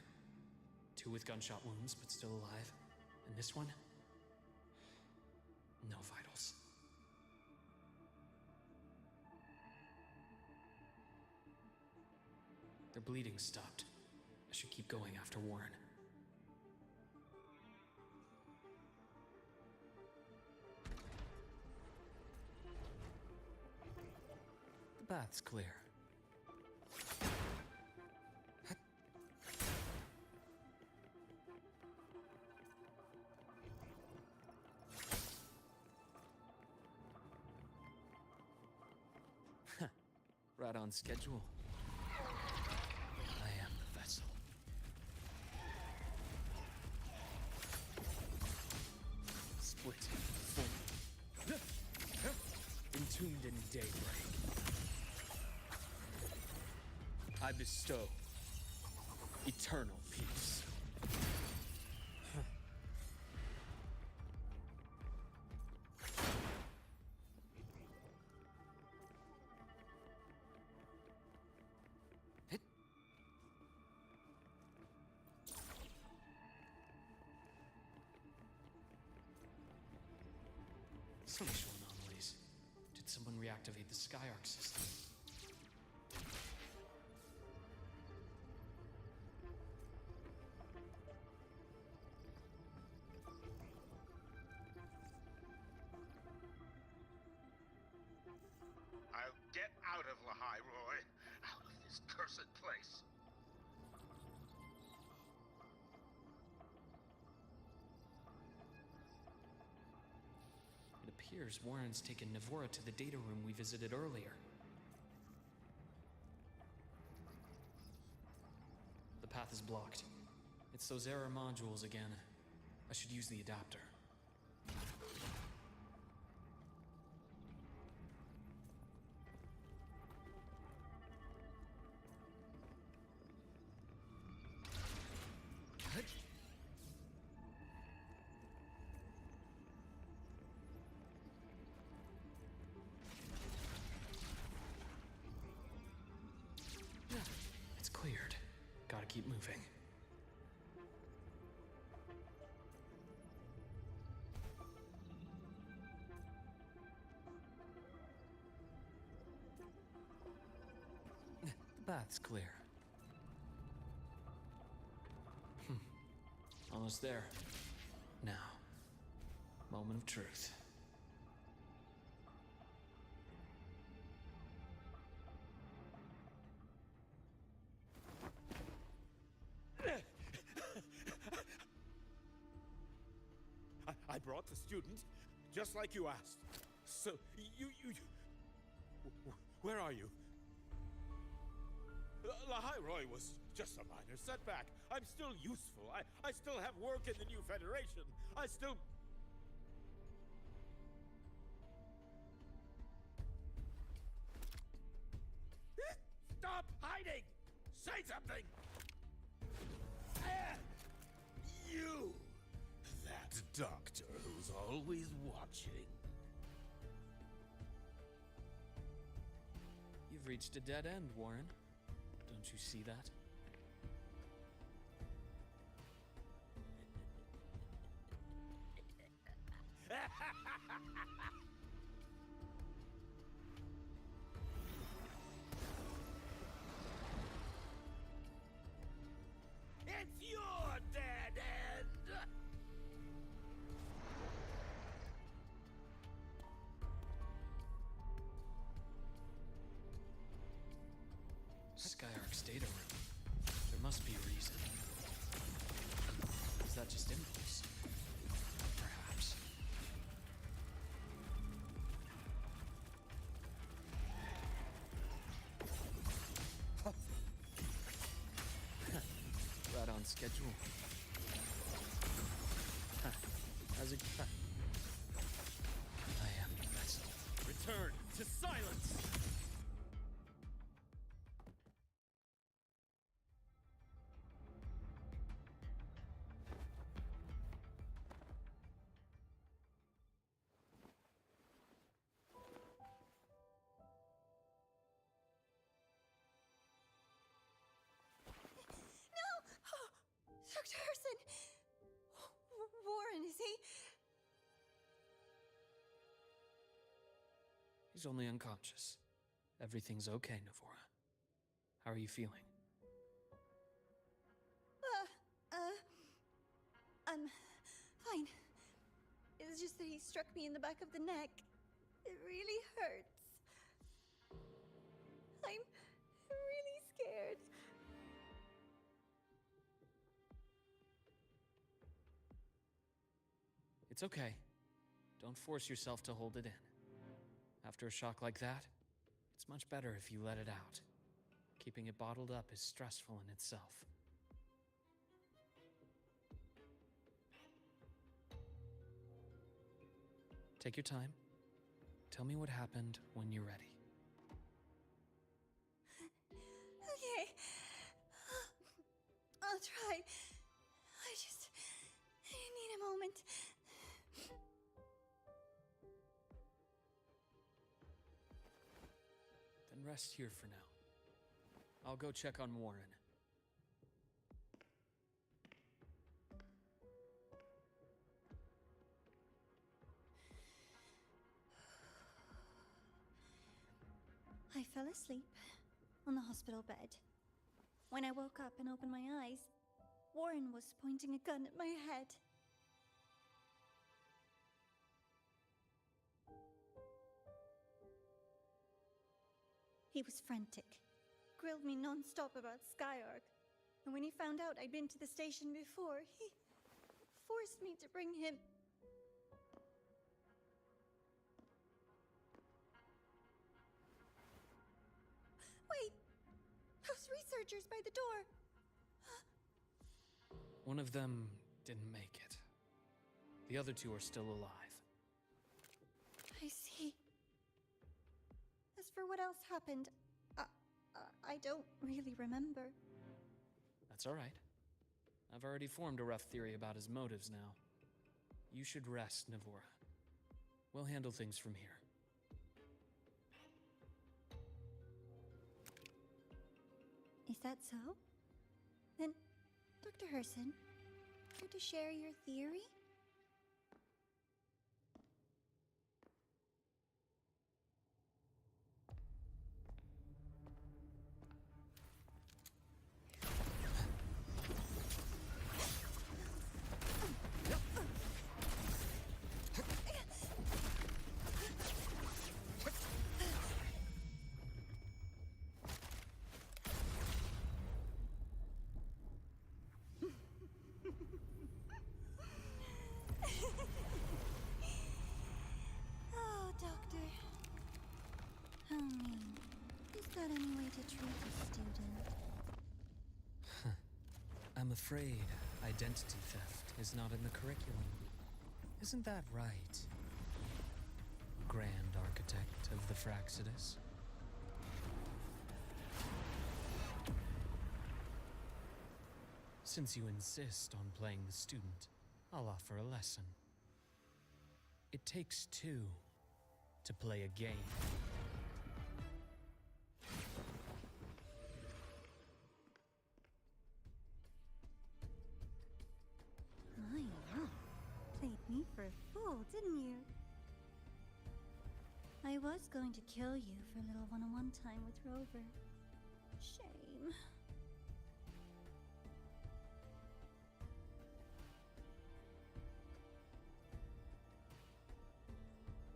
2 with gunshot wounds, but still alive. And this one? No vitals. Their bleeding stopped. I should keep going after Warren. The path's clear. Right on schedule. I am the vessel. Split full. Entombed in daybreak. I bestow eternal peace. Spatial anomalies. Did someone reactivate the Skyark system? I'll get out of Lahai-Roi. Out of this cursed place. It appears Warren's taken Navora to the data room we visited earlier. The path is blocked. It's those error modules again. I should use the adapter. It's cleared. Gotta keep moving. The path's clear. Almost there. Now, moment of truth. I brought the student, just like you asked. So, where are you? Lahai-Roi was just a minor setback. I'm still useful. I still have work in the new Federation. I still... Stop hiding! Say something! You! That doctor who's always watching. You've reached a dead end, Warren. Don't you see that? It's your dead end! Skyark's data room. There must be a reason. Is that just impulse? Perhaps. Right on schedule. How's it? I am the vessel. Return to silence! Dr. Herson! Warren, is he? He's only unconscious. Everything's okay, Navora. How are you feeling? I'm fine. It's just that he struck me in the back of the neck. It really hurts. I'm really scared. It's okay. Don't force yourself to hold it in. After a shock like that, it's much better if you let it out. Keeping it bottled up is stressful in itself. Take your time. Tell me what happened when you're ready. Okay. I'll try. I need a moment. Then rest here for now. I'll go check on Warren. I fell asleep on the hospital bed. When I woke up and opened my eyes, Warren was pointing a gun at my head. He was frantic, grilled me non-stop about Skyark, and when he found out I'd been to the station before, he forced me to bring him. Wait! Those researchers by the door! One of them didn't make it. The other two are still alive. I see. As for what else happened, I don't really remember. That's all right. I've already formed a rough theory about his motives now. You should rest, Navora. We'll handle things from here. Is that so? Then, Dr. Herson, care to share your theory? Oh, Doctor. How mean. Is that any way to treat a student? I'm afraid identity theft is not in the curriculum. Isn't that right, Grand Architect of the Fraxidus? Since you insist on playing the student, I'll offer a lesson. It takes two to play a game. My, wow. Played me for a fool, didn't you? I was going to kill you for a little one-on-one time with Rover. Shame.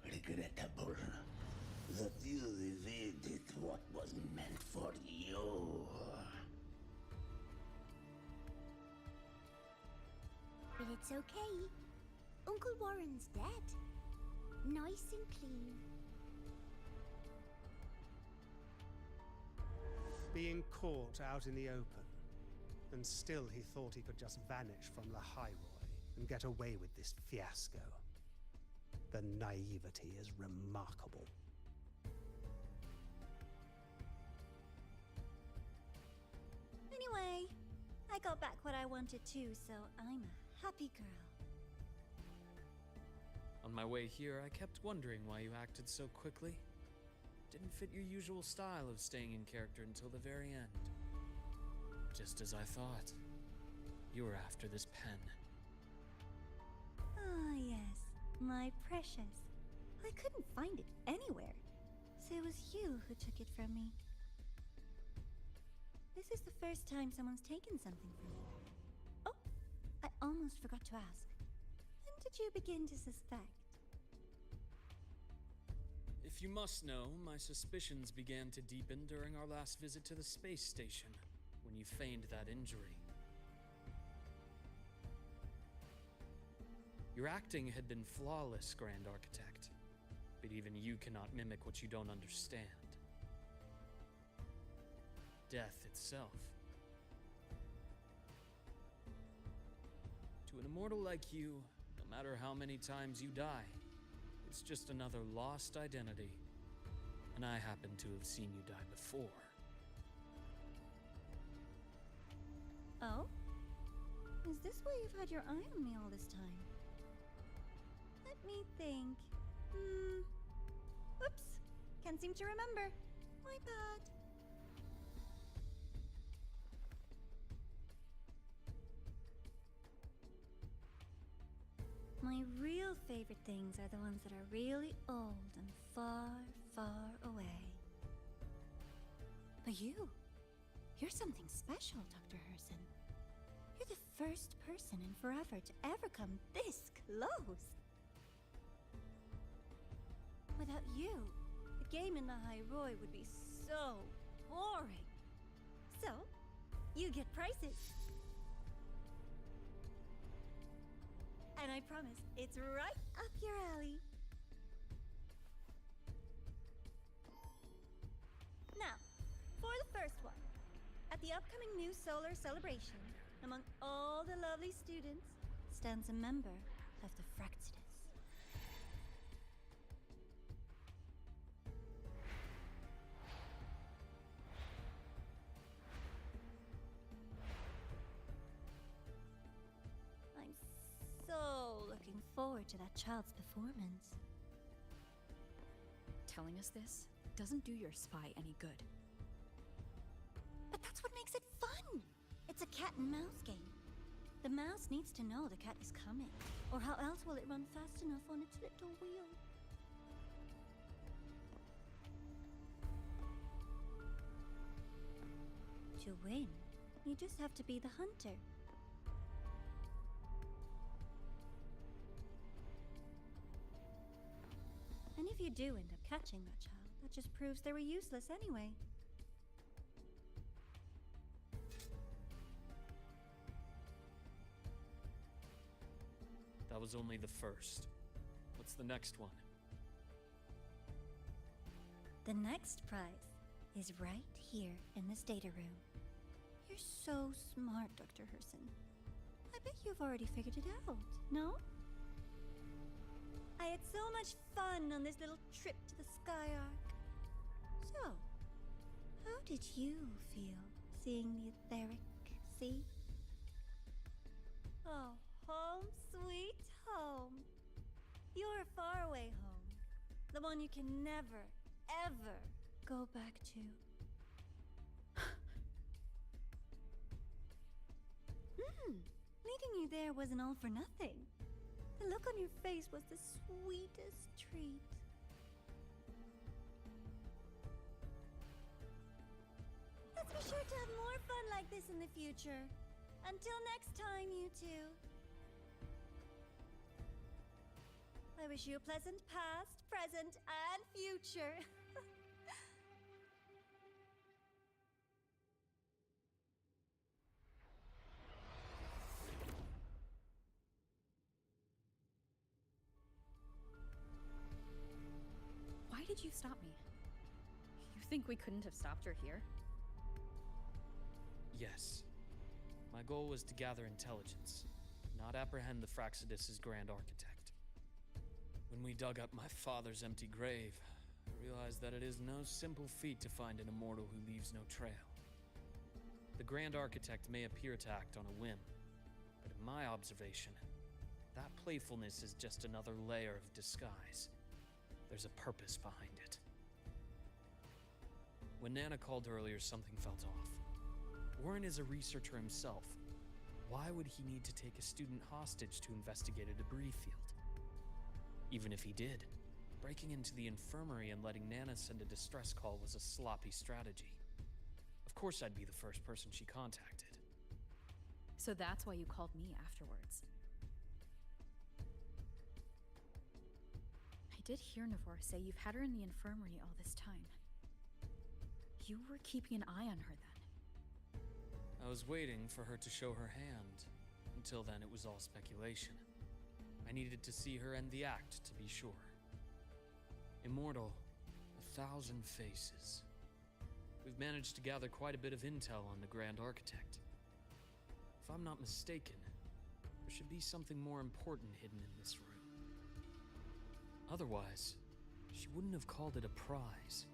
Regrettable that you evaded what was meant for you. But it's okay. Uncle Warren's dead. Nice and clean. Being caught out in the open, and still he thought he could just vanish from Lahai-Roi and get away with this fiasco. The naivety is remarkable. Anyway, I got back what I wanted too, so I'm a happy girl. On my way here, I kept wondering why you acted so quickly. Didn't fit your usual style of staying in character until the very end. Just as I thought. You were after this pen. Ah, yes. My precious. I couldn't find it anywhere. So it was you who took it from me. This is the first time someone's taken something from me. Oh, I almost forgot to ask. When did you begin to suspect? If you must know, my suspicions began to deepen during our last visit to the space station, when you feigned that injury. Your acting had been flawless, Grand Architect, but even you cannot mimic what you don't understand. Death itself. To an immortal like you, no matter how many times you die, it's just another lost identity. And I happen to have seen you die before. Oh? Is this why you've had your eye on me all this time? Let me think. Oops. Can't seem to remember. My bad. My real favorite things are the ones that are really old and far, far away. But you're something special, Dr. Herson. You're the first person in forever to ever come this close. Without you, the game in Lahai-Roi would be so boring. So, you get prizes. And I promise, it's right up your alley. Now, for the first one. At the upcoming new solar celebration, among all the lovely students, stands a member of the Fraxidus. I'm so looking forward to that child's performance. Telling us this doesn't do your spy any good. But that's what makes it fun! It's a cat and mouse game. The mouse needs to know the cat is coming, or how else will it run fast enough on its little wheel? To win, you just have to be the hunter. And if you do end up catching that child, that just proves they were useless anyway. That was only the first. What's the next one? The next prize is right here in this data room. You're so smart, Dr. Herson. I bet you've already figured it out, no? I had so much fun on this little trip to the Sky Arc. So, how did you feel seeing the etheric sea? Oh, home sweet home. Your faraway home. The one you can never, ever go back to. Leading you there wasn't all for nothing. The look on your face was the sweetest treat. Let's be sure to have more fun like this in the future. Until next time, you two. I wish you a pleasant past, present, and future. Why did you stop me? You think we couldn't have stopped her here? Yes. My goal was to gather intelligence, not apprehend the Fraxidus' grand architect. When we dug up my father's empty grave, I realized that it is no simple feat to find an immortal who leaves no trail. The grand architect may appear to act on a whim, but in my observation, that playfulness is just another layer of disguise. There's a purpose behind it. When Nana called earlier, something felt off. Warren is a researcher himself. Why would he need to take a student hostage to investigate a debris field? Even if he did, breaking into the infirmary and letting Nana send a distress call was a sloppy strategy. Of course I'd be the first person she contacted. So that's why you called me afterwards. I did hear Navor say you've had her in the infirmary all this time. You were keeping an eye on her then. I was waiting for her to show her hand. Until then, it was all speculation. I needed to see her end the act to be sure. Immortal, 1,000 faces. We've managed to gather quite a bit of intel on the Grand Architect. If I'm not mistaken, there should be something more important hidden in this room. Otherwise, she wouldn't have called it a prize.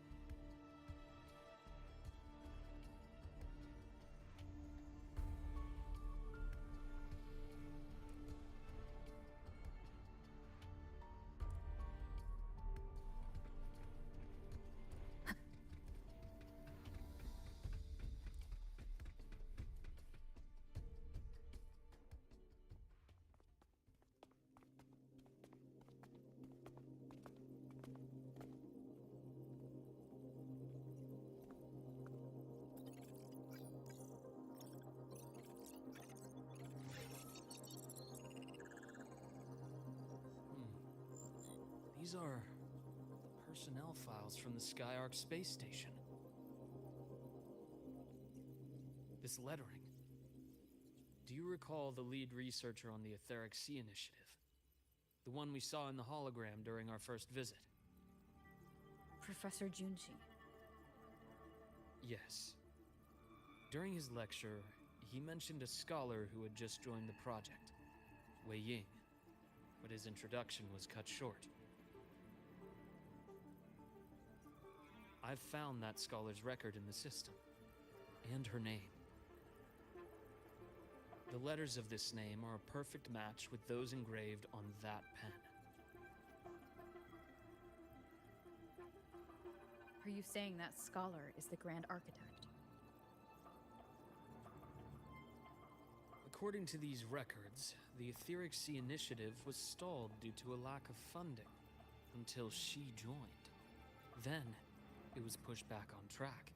These are the personnel files from the Skyark space station. This lettering. Do you recall the lead researcher on the Etheric Sea Initiative? The one we saw in the hologram during our first visit? Professor Junshi. Yes. During his lecture, he mentioned a scholar who had just joined the project, Wei Ying, but his introduction was cut short. I've found that scholar's record in the system, and her name. The letters of this name are a perfect match with those engraved on that pen. Are you saying that scholar is the Grand Architect? According to these records, the Etheric Sea Initiative was stalled due to a lack of funding until she joined. Then, it was pushed back on track.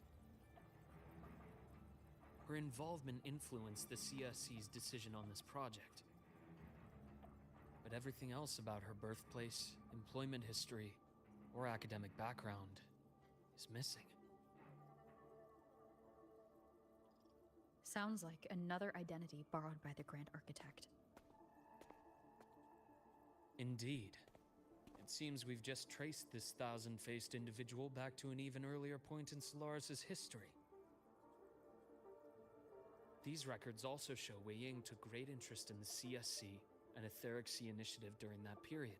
Her involvement influenced the CSC's decision on this project. But everything else about her birthplace, employment history, or academic background is missing. Sounds like another identity borrowed by the Grand Architect. Indeed. It seems we've just traced this thousand-faced individual back to an even earlier point in Solaris' history. These records also show Wei Ying took great interest in the CSC and Etheric Sea Initiative during that period.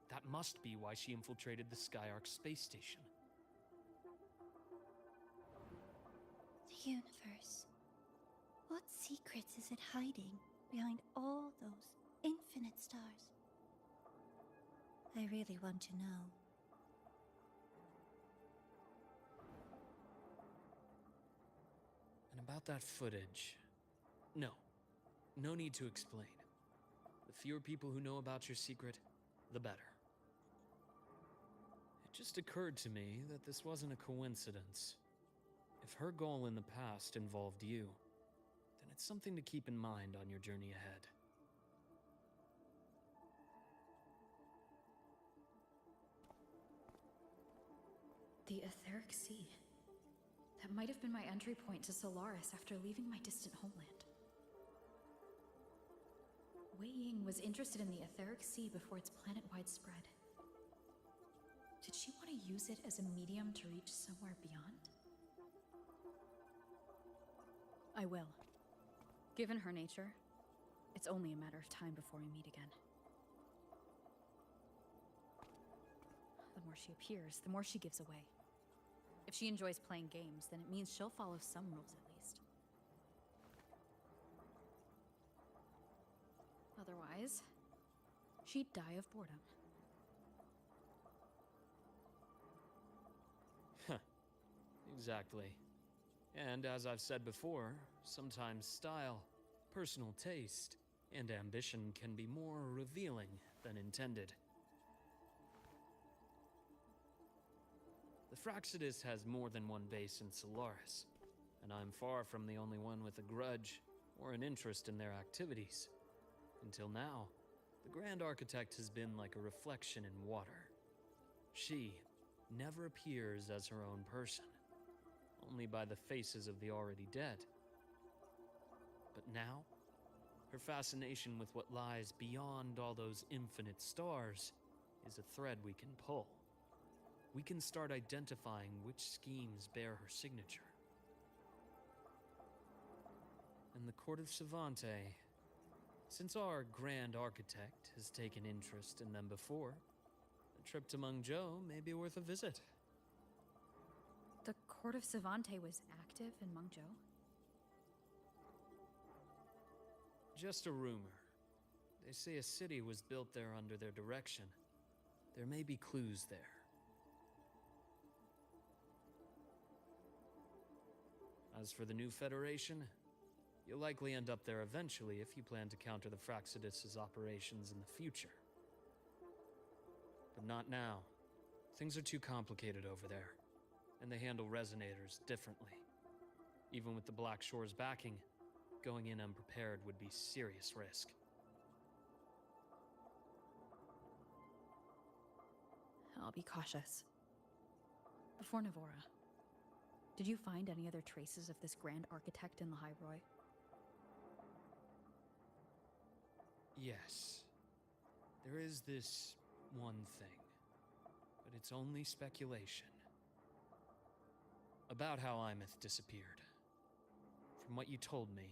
That must be why she infiltrated the Skyark space station. The universe. What secrets is it hiding behind all those infinite stars? I really want to know. And about that footage... No need to explain. The fewer people who know about your secret, the better. It just occurred to me that this wasn't a coincidence. If her goal in the past involved you, then it's something to keep in mind on your journey ahead. The Etheric Sea. That might have been my entry point to Solaris after leaving my distant homeland. Wei Ying was interested in the Etheric Sea before its planet-wide spread. Did she want to use it as a medium to reach somewhere beyond? I will. Given her nature, it's only a matter of time before we meet again. The more she appears, the more she gives away. If she enjoys playing games, then it means she'll follow some rules at least. Otherwise, she'd die of boredom. Exactly. And as I've said before, sometimes style, personal taste, and ambition can be more revealing than intended. The Fraxidus has more than one base in Solaris, and I'm far from the only one with a grudge or an interest in their activities. Until now, the Grand Architect has been like a reflection in water. She never appears as her own person, only by the faces of the already dead. But now, her fascination with what lies beyond all those infinite stars is a thread we can pull. We can start identifying which schemes bear her signature. And the Court of Savante, since our Grand Architect has taken interest in them before, a trip to Mengzhou may be worth a visit. The Court of Savante was active in Mengzhou? Just a rumor. They say a city was built there under their direction. There may be clues there. As for the new Federation, you'll likely end up there eventually if you plan to counter the Fraxidus' operations in the future. But not now. Things are too complicated over there, and they handle resonators differently. Even with the Black Shore's backing, going in unprepared would be serious risk. I'll be cautious. Before Navora, did you find any other traces of this grand architect in Lahai-Roi? Yes. There is this one thing, but it's only speculation. About how Imeth disappeared. From what you told me,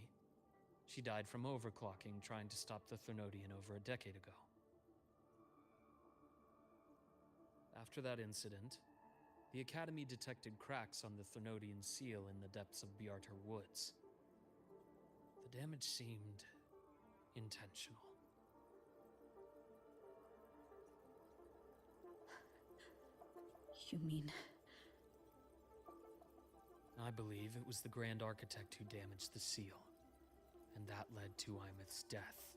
she died from overclocking trying to stop the Threnodian over a decade ago. After that incident, the Academy detected cracks on the Threnodian seal in the depths of Biarter Woods. The damage seemed intentional. You mean... I believe it was the Grand Architect who damaged the seal, and that led to Imeth's death.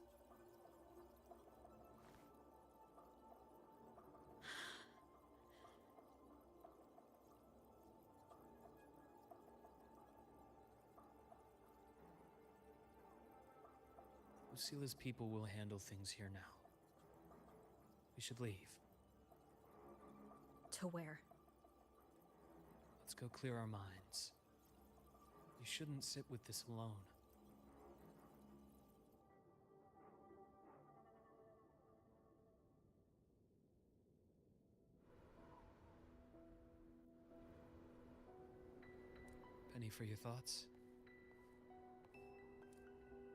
Lucila's people will handle things here now. We should leave. To where? Let's go clear our minds. You shouldn't sit with this alone. Penny for your thoughts?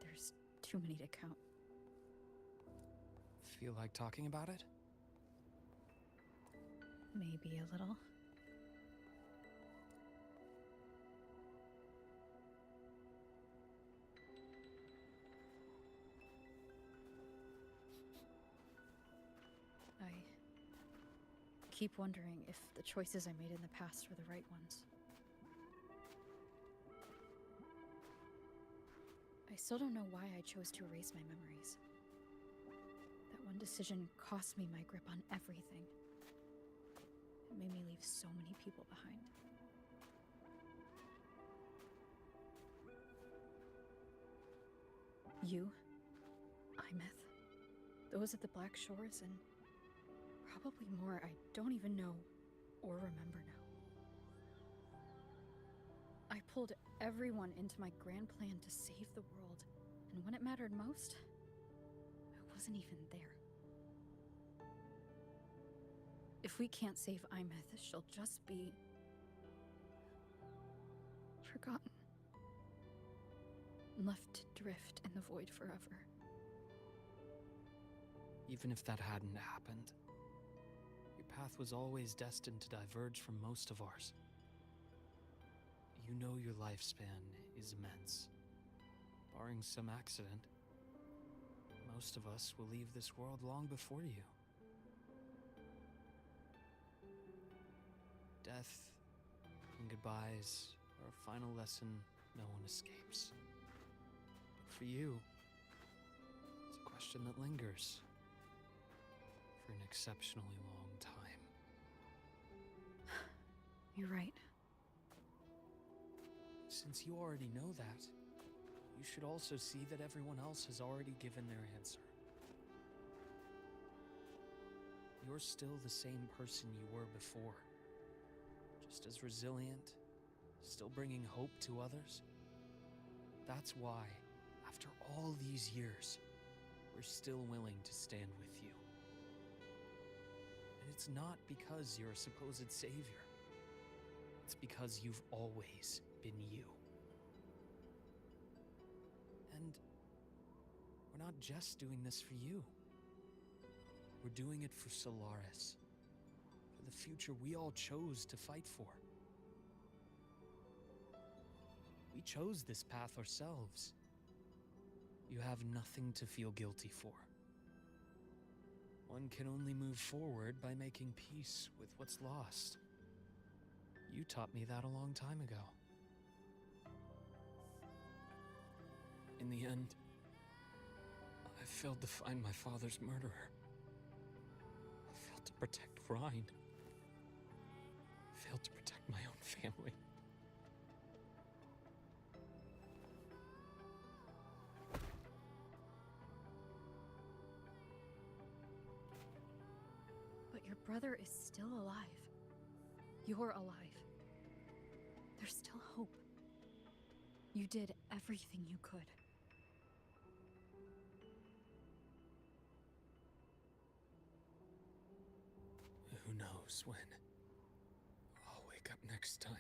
There's too many to count. Feel like talking about it? Maybe a little. I keep wondering if the choices I made in the past were the right ones. I still don't know why I chose to erase my memories. That one decision cost me my grip on everything. It made me leave so many people behind. You, Imeth, those at the Black Shores, and probably more I don't even know or remember now. I pulled everyone into my grand plan to save the world, and when it mattered most, I wasn't even there. If we can't save Imeth, she'll just be... forgotten. Left to drift in the void forever. Even if that hadn't happened, your path was always destined to diverge from most of ours. You know your lifespan is immense. Barring some accident, most of us will leave this world long before you. Death and goodbyes are a final lesson no one escapes. But for you, it's a question that lingers for an exceptionally long time. You're right. Since you already know that, you should also see that everyone else has already given their answer. You're still the same person you were before. Just as resilient, still bringing hope to others. That's why, after all these years, we're still willing to stand with you. And it's not because you're a supposed savior. It's because you've always been you. And we're not just doing this for you. We're doing it for Solaris. For the future we all chose to fight for. We chose this path ourselves. You have nothing to feel guilty for. One can only move forward by making peace with what's lost. You taught me that a long time ago. In the end, I failed to find my father's murderer. I failed to protect Rhine. I failed to protect my own family. But your brother is still alive. You're alive. There's still hope. You did everything you could. Who knows when I'll wake up next time.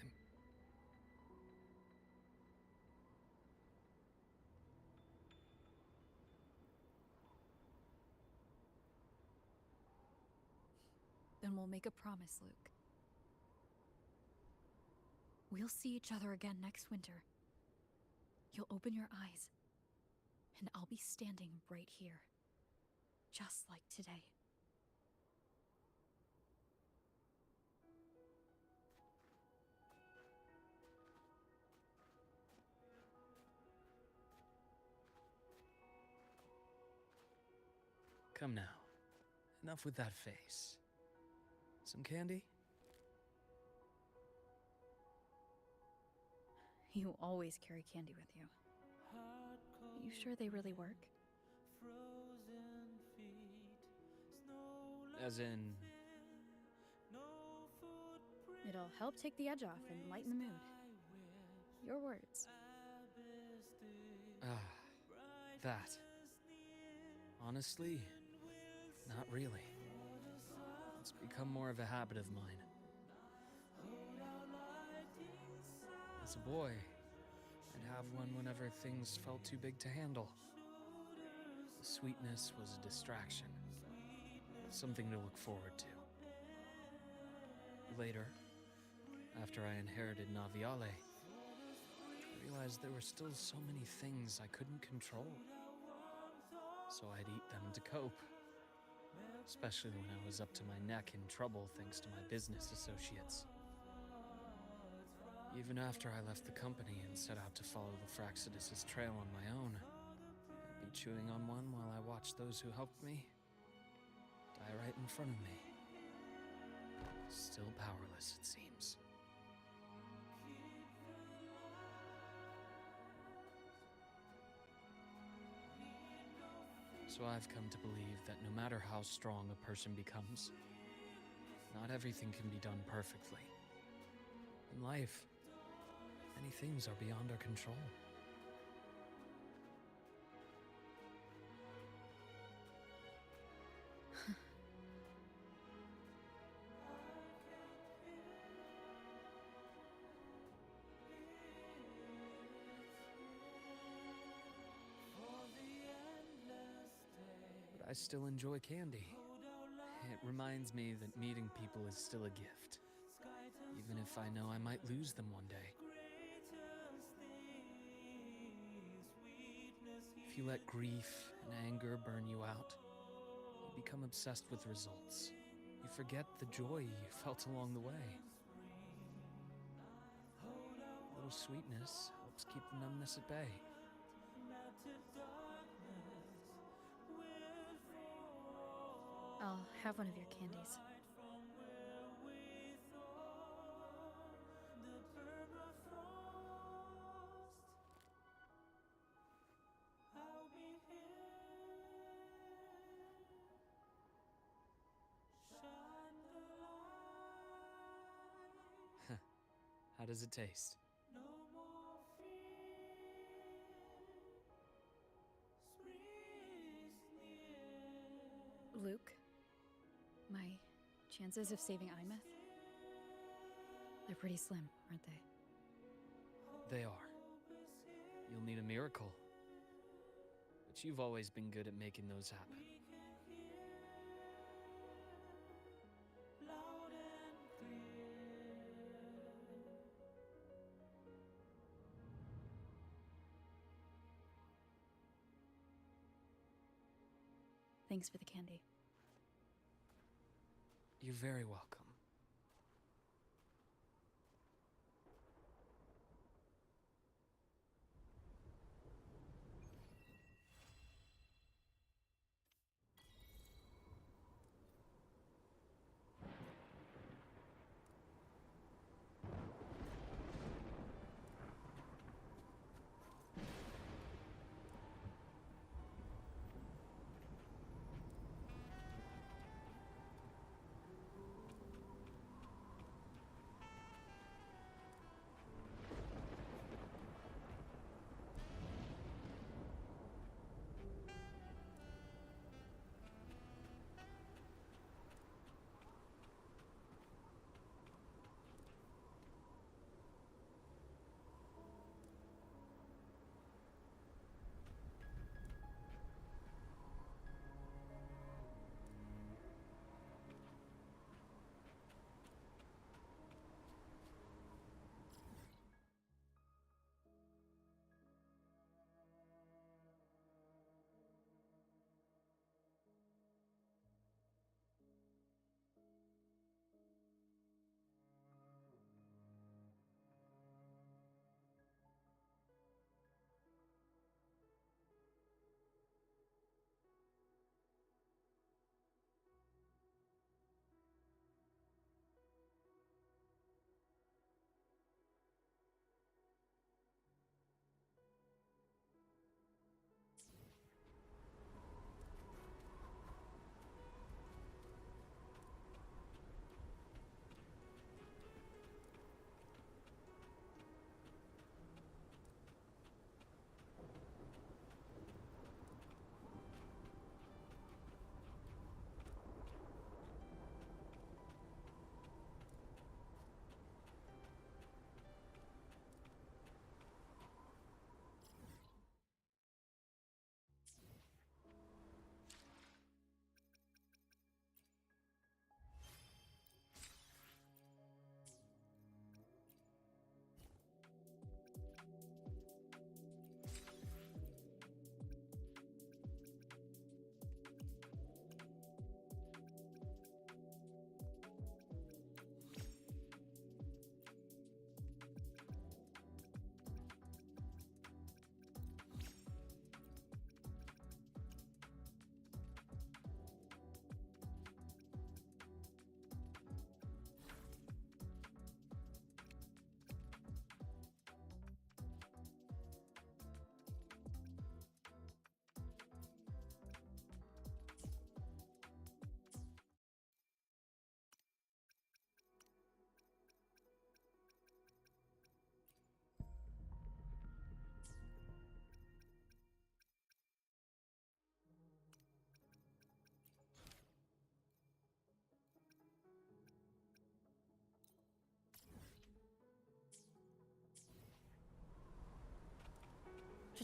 Then we'll make a promise, Luke. We'll see each other again next winter. You'll open your eyes, and I'll be standing right here. Just like today. Come now. Enough with that face. Some candy? You always carry candy with you. You sure they really work? As in... It'll help take the edge off and lighten the mood. Your words. Ah, that. Honestly, not really. It's become more of a habit of mine. As a boy, I'd have one whenever things felt too big to handle. The sweetness was a distraction, something to look forward to. Later, after I inherited Naviale, I realized there were still so many things I couldn't control. So I'd eat them to cope, especially when I was up to my neck in trouble thanks to my business associates. Even after I left the company and set out to follow the Fraxidus' trail on my own, I'd be chewing on one while I watched those who helped me die right in front of me. Still powerless, it seems. So I've come to believe that no matter how strong a person becomes, not everything can be done perfectly. In life, many things are beyond our control. But I still enjoy candy. It reminds me that meeting people is still a gift, even if I know I might lose them one day. If you let grief and anger burn you out, you become obsessed with results. You forget the joy you felt along the way. A little sweetness helps keep the numbness at bay. I'll have one of your candies. How does it taste? Luke, my chances of saving Imeth? They're pretty slim, aren't they? They are. You'll need a miracle. But you've always been good at making those happen. Thanks for the candy. You're very welcome.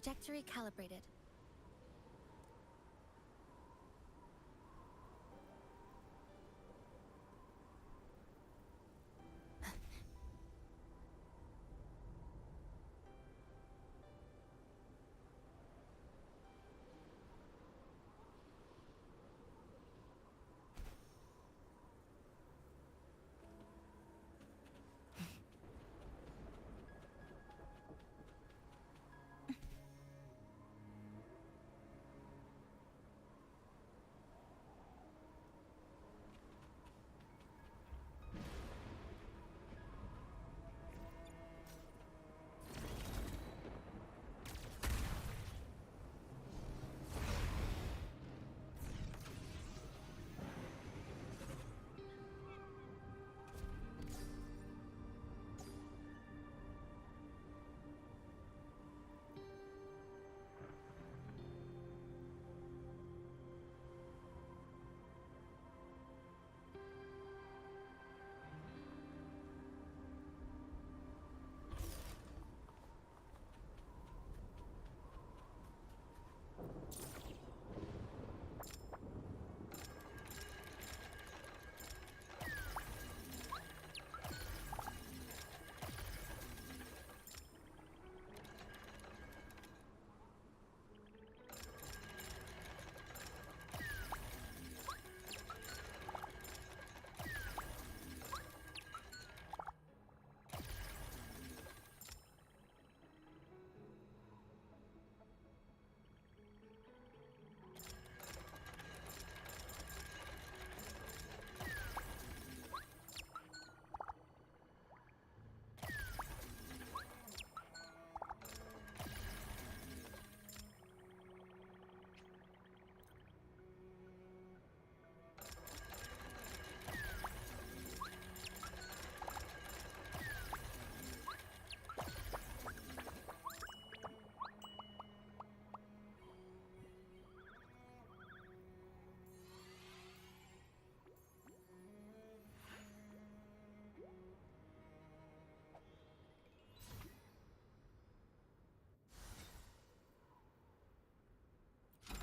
Trajectory calibrated.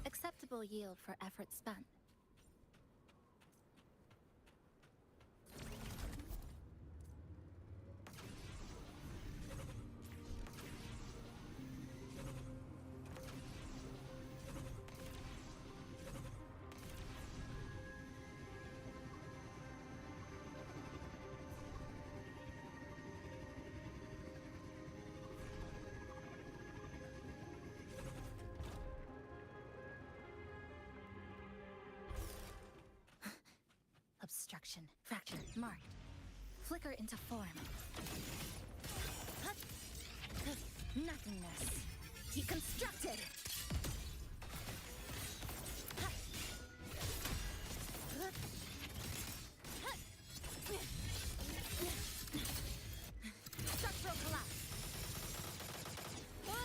Acceptable yield for effort spent. Obstruction. Fracture. Marked. Flicker into form. Nothingness. Deconstructed! Structural collapse.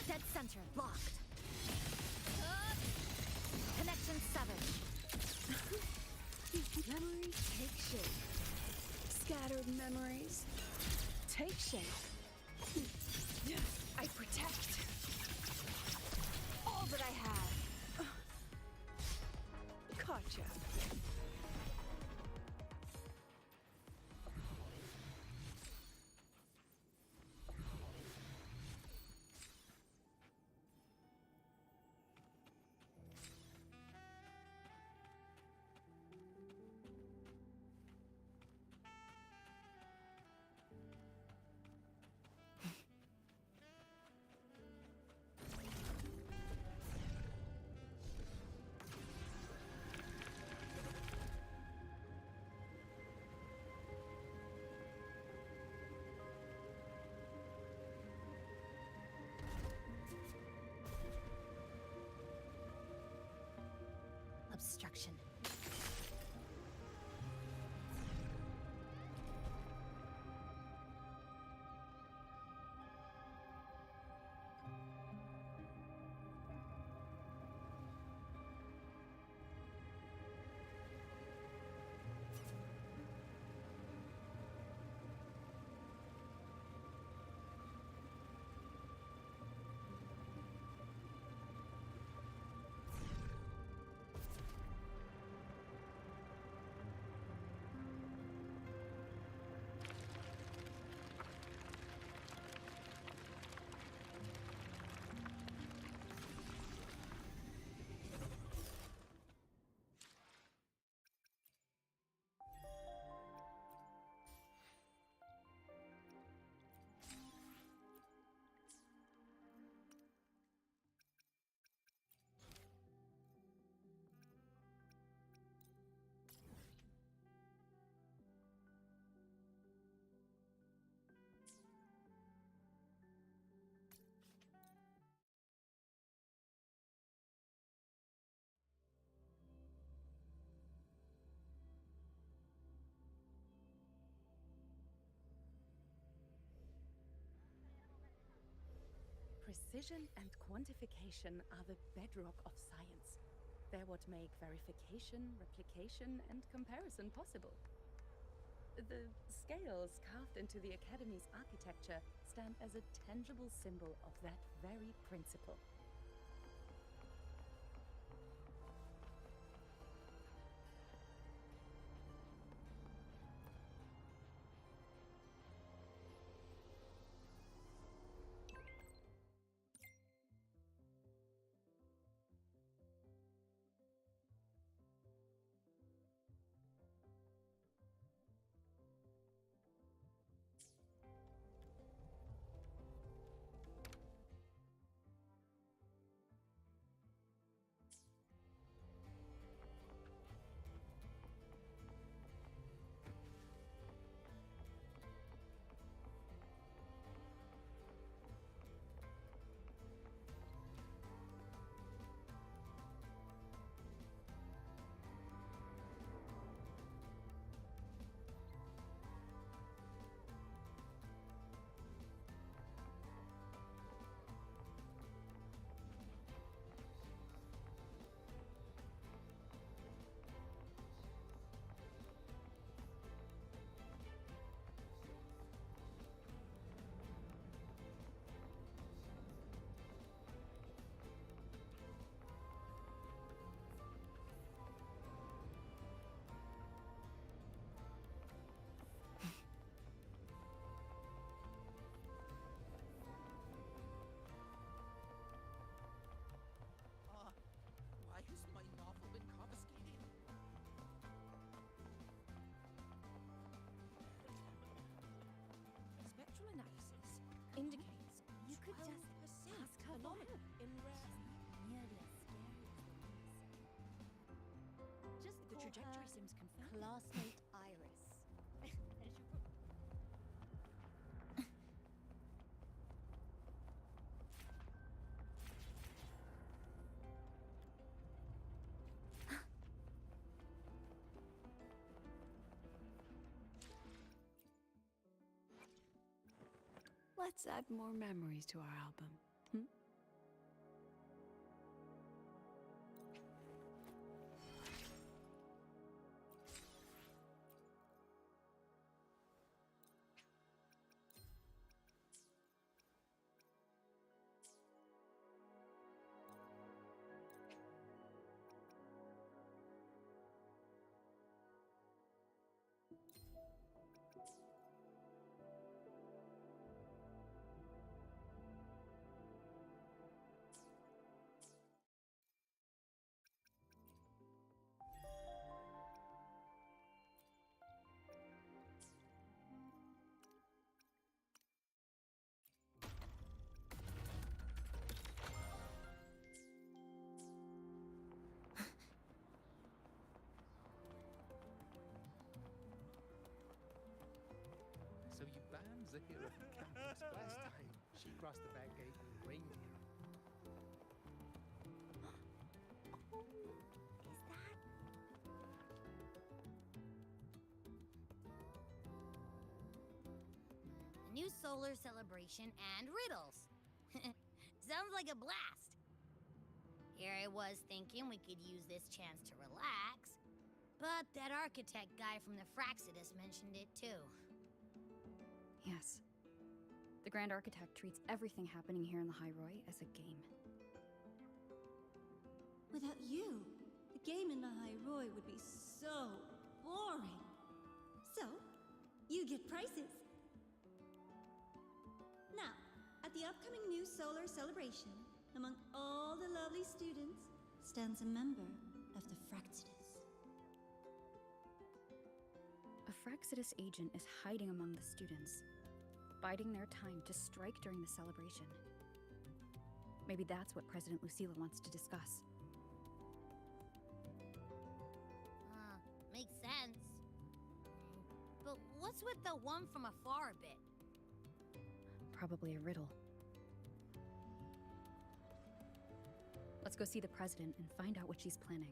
Dead center locked. Connection severed. Memories take shape. Scattered memories take shape. I protect all that I have. Gotcha. Obstruction. Precision and quantification are the bedrock of science. They're what make verification, replication, and comparison possible. The scales carved into the Academy's architecture stand as a tangible symbol of that very principle. Why has my novel been confiscated? Spectral analysis indicates you could just ask her for help. In rare. Nearly as scary as Just The trajectory seems confirmed. classmate Iris. Let's add more memories to our album. So you banned Zahira from campus last time. She crossed the back gate with reindeer. Is that? A new solar celebration and riddles. Sounds like a blast. Here I was thinking we could use this chance to relax, but that architect guy from the Fraxidus mentioned it too. Yes. The Grand Architect treats everything happening here in Lahai-Roi as a game. Without you, the game in Lahai-Roi would be so boring. So, you get prizes. Now, at the upcoming new solar celebration, among all the lovely students, stands a member of the Fraxidus. A Fraxidus agent is hiding among the students, biding their time to strike during the celebration. Maybe that's what President Lucila wants to discuss. Makes sense. But what's with the one from afar a bit? Probably a riddle. Let's go see the president and find out what she's planning.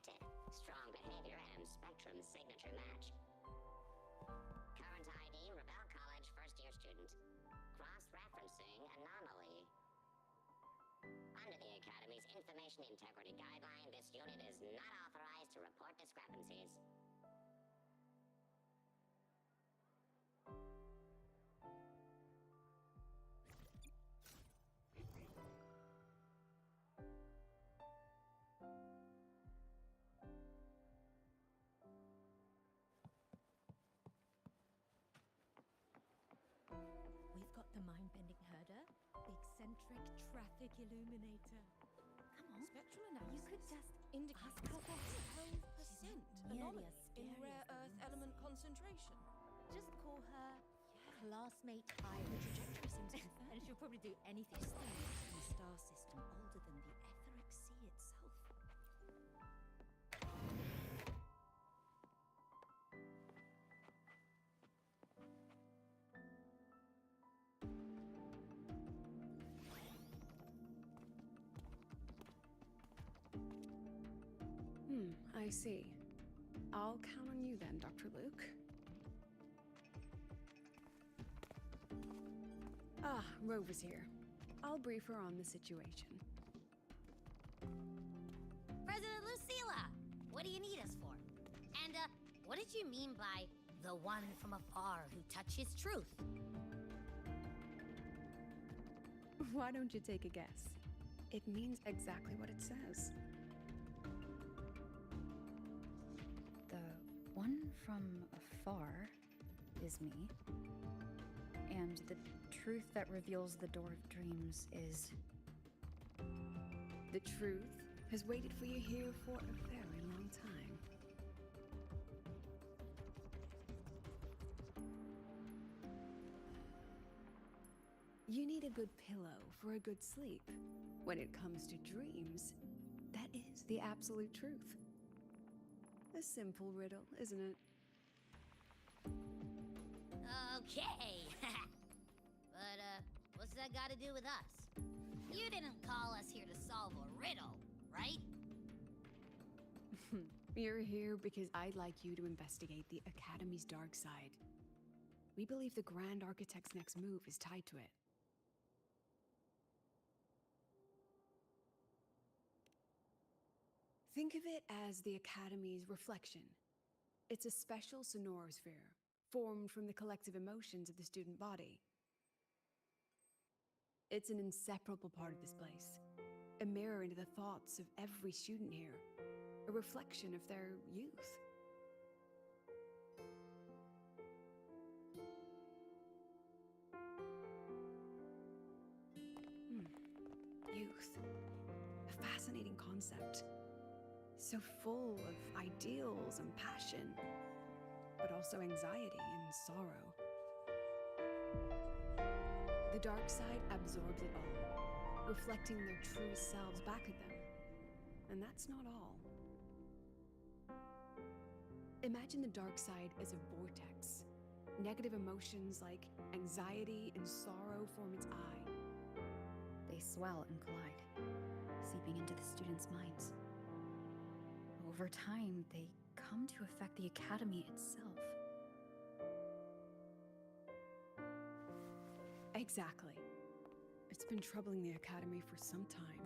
detected. Strong behavior and spectrum signature match. Current ID, Rebel College first-year student. Cross-referencing anomaly. Under the Academy's Information Integrity Guideline, this unit is not authorized to report discrepancies. We've got the mind-bending herder, the eccentric traffic illuminator. Come on, spectral analysis. You could just indicate Ask her for 12% nearly anomaly as in scary rare as the earth ones. element concentration. Just call her classmate Iris. The trajectory seems confirmed. And she'll probably do anything. This thing is in a star system older than the etheric sea itself. I see. I'll count on you then, Dr. Luke. Ah, Rova's here. I'll brief her on the situation. President Lucilla, what do you need us for? And, what did you mean by the one from afar who touches truth? Why don't you take a guess? It means exactly what it says. The one from afar is me. And the truth that reveals the door of dreams is... The truth has waited for you here for a very long time. You need a good pillow for a good sleep. When it comes to dreams, that is the absolute truth. A simple riddle, isn't it? Okay. But, what's that got to do with us? You didn't call us here to solve a riddle, right? You're here because I'd like you to investigate the Academy's dark side. We believe the Grand Architect's next move is tied to it. Think of it as the Academy's reflection. It's a special sonorosphere, formed from the collective emotions of the student body. It's an inseparable part of this place, a mirror into the thoughts of every student here, a reflection of their youth. Youth. A fascinating concept. So full of ideals and passion, but also anxiety and sorrow. The dark side absorbs it all, reflecting their true selves back at them. And that's not all. Imagine the dark side as a vortex. Negative emotions like anxiety and sorrow form its eye. They swell and collide, seeping into the students' minds. Over time, they come to affect the Academy itself. Exactly. It's been troubling the Academy for some time.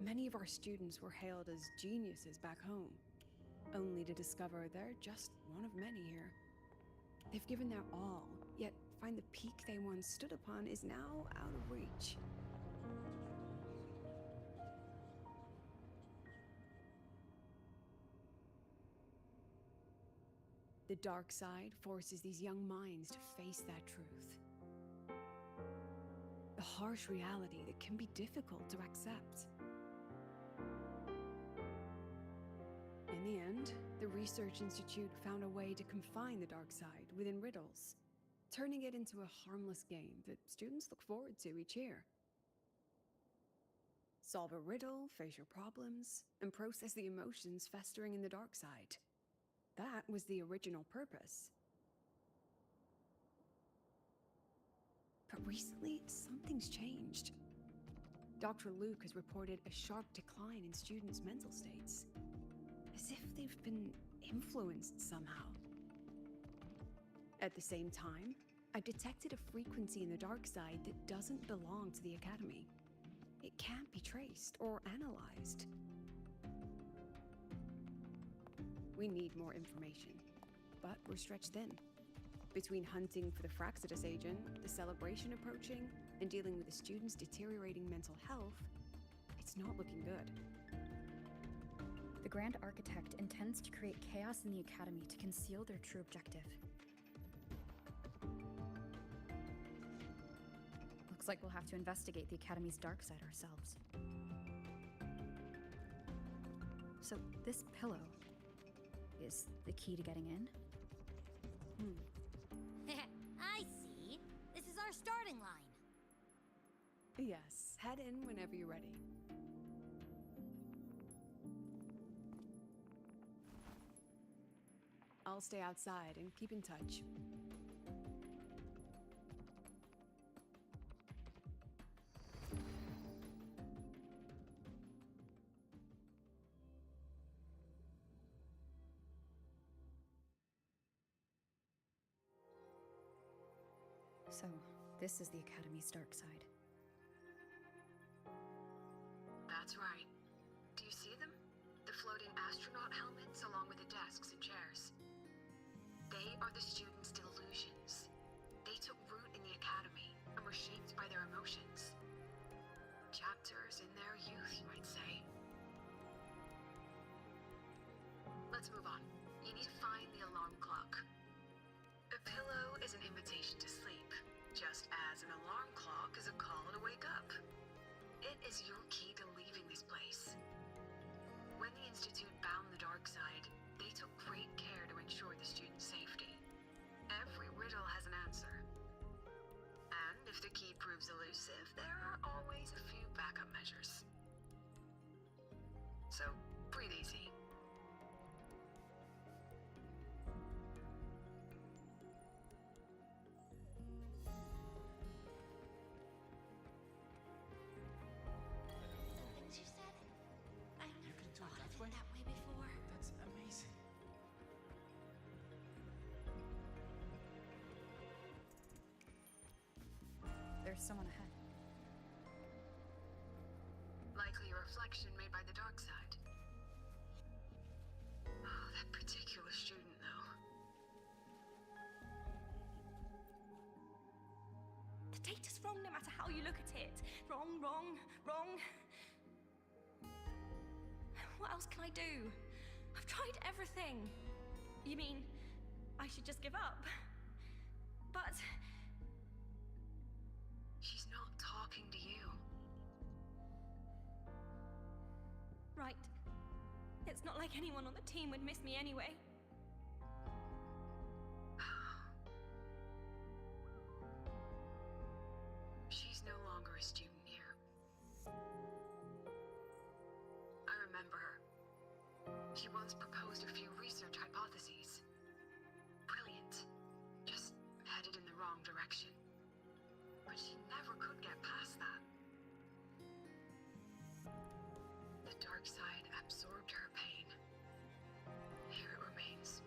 Many of our students were hailed as geniuses back home, only to discover they're just one of many here. They've given their all, yet find the peak they once stood upon is now out of reach. The dark side forces these young minds to face that truth. A harsh reality that can be difficult to accept. In the end, the Research Institute found a way to confine the dark side within riddles, turning it into a harmless game that students look forward to each year. Solve a riddle, face your problems, and process the emotions festering in the dark side. That was the original purpose. But recently, something's changed. Dr. Luke has reported a sharp decline in students' mental states, as if they've been influenced somehow. At the same time, I've detected a frequency in the dark side that doesn't belong to the Academy. It can't be traced or analyzed. We need more information, but we're stretched thin. Between hunting for the Fraxidus agent, the celebration approaching, and dealing with the students' deteriorating mental health, it's not looking good. The Grand Architect intends to create chaos in the Academy to conceal their true objective. Looks like we'll have to investigate the Academy's dark side ourselves. So, this pillow is the key to getting in? I see. This is our starting line. Yes, head in whenever you're ready. I'll stay outside and keep in touch. So, this is the Academy's dark side. That's right. Do you see them? The floating astronaut helmets along with the desks and chairs. They are the students' delusions. They took root in the Academy and were shaped by their emotions. Chapters in their youth, you might say. Let's move on. You need to find the alarm clock. A pillow is an invitation to sleep, just as an alarm clock is a call to wake up. It is your key to leaving this place. When the Institute bound the dark side, they took great care to ensure the students' safety. Every riddle has an answer. And if the key proves elusive, there are always a few backup measures. So, breathe easy. Things you said, I You never can do it thought that of way? it that way before. That's amazing. There's someone ahead. Likely a reflection made by the dark side. Oh, that particular student, though. The data's wrong no matter how you look at it. Wrong, wrong, wrong. What else can I do? I've tried everything. You mean I should just give up? But She's not talking to you. right. It's not like anyone on the team would miss me anyway. She's no longer a student here. I remember her. She once proposed a few research hypotheses. Brilliant. Just headed in the wrong direction. But she never could get past that. The dark side absorbed her pain. Here it remains.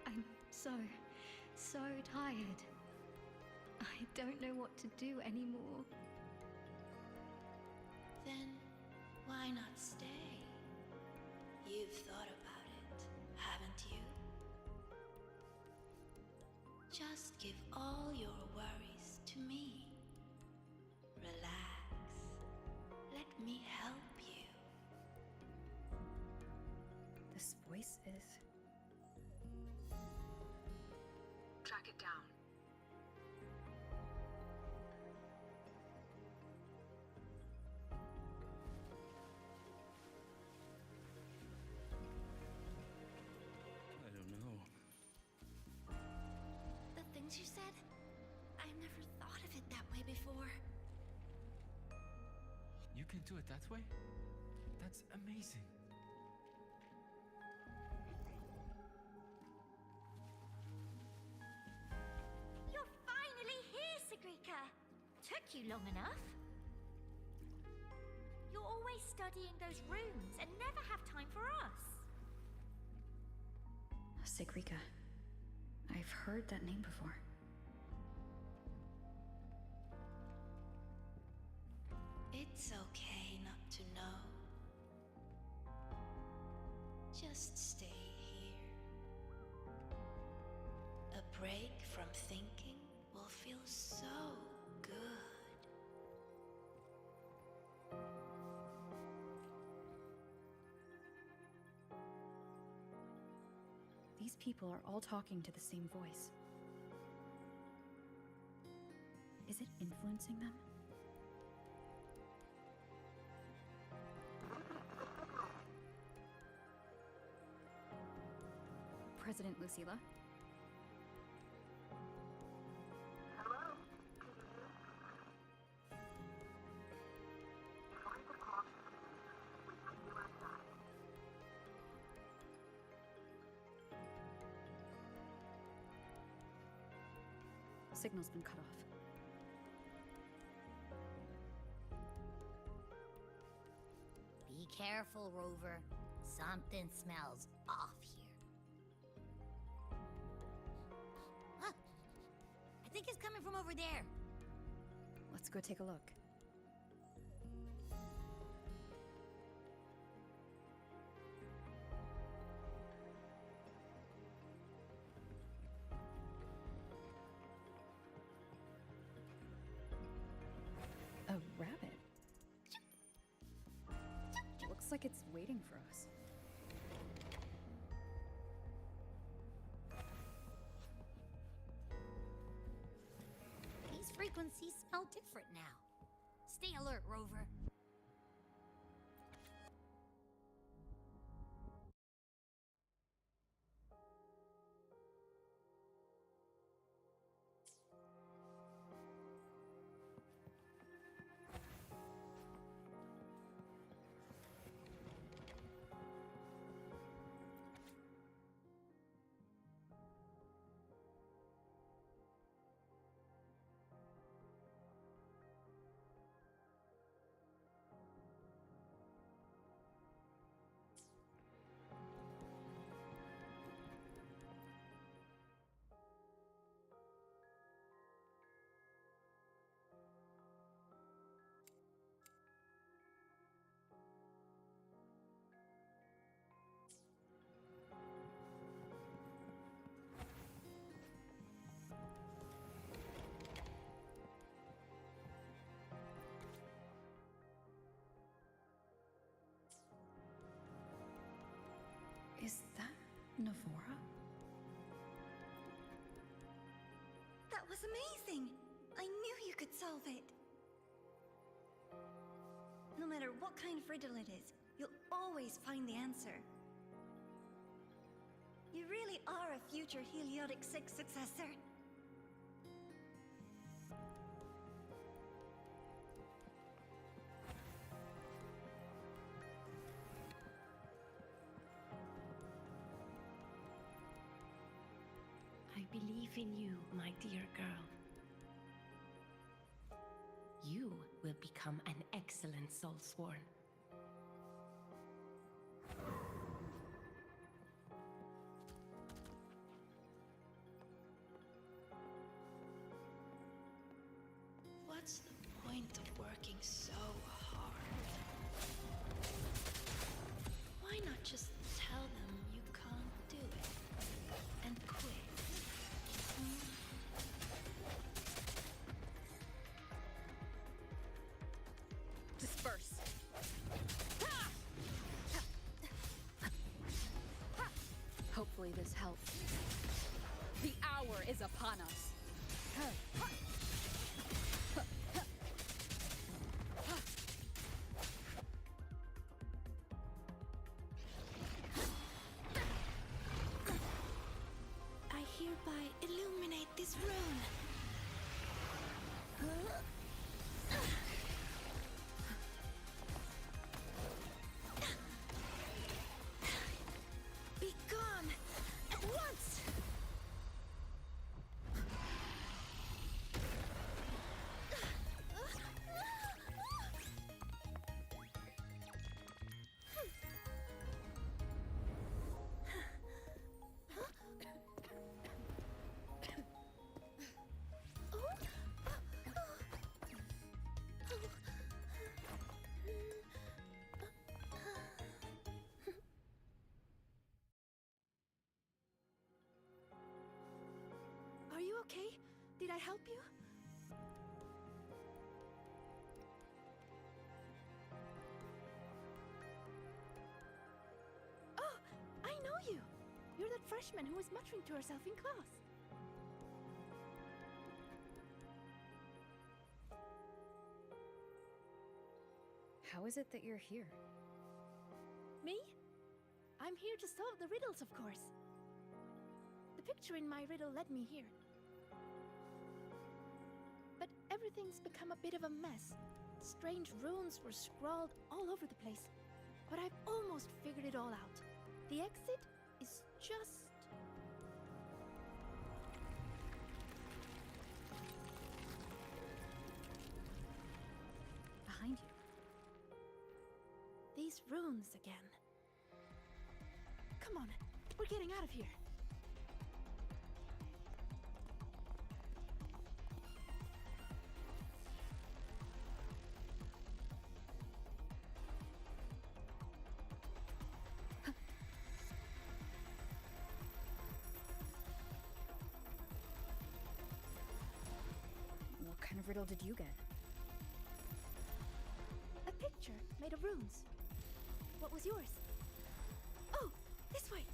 I'm so tired. I don't know what to do anymore. Then why not stay? You've thought about it, haven't you? Just give all your worries to me. Relax. Let me help you. This voice is... Track it down. I don't know. The things you said, I never thought of it that way before. You can do it that way? That's amazing. You're finally here, Sigrika. Took you long enough. You're always studying those runes and never have time for us. Sigrika. I've heard that name before. It's okay not to know. Just stay here. A break from thinking will feel so good. These people are all talking to the same voice. Is it influencing them? President Lucilla? Signal's been cut off. Be careful, Rover. Something smells off here. Huh. I think it's coming from over there. Let's go take a look. A rabbit. Looks like it's waiting for us. These frequencies smell different now. Stay alert, Rover. Is that Navora? That was amazing! I knew you could solve it! No matter what kind of riddle it is, you'll always find the answer. You really are a future Heliotic 6 successor. I believe in you, my dear girl. You will become an excellent Soulsworn. What's the point of working so hard? Why not just tell them you can't do it and quit? Disperse. Hopefully this helps. The hour is upon us. I hereby illuminate this rune. Need I help you? Oh, I know you! You're that freshman who was muttering to herself in class. How is it that you're here? Me? I'm here to solve the riddles, of course. The picture in my riddle led me here. But everything's become a bit of a mess. Strange runes were scrawled all over the place. But I've almost figured it all out. The exit is just... behind you. These runes again. Come on, we're getting out of here. What kind of riddle did you get? A picture made of runes. What was yours? Oh, this way!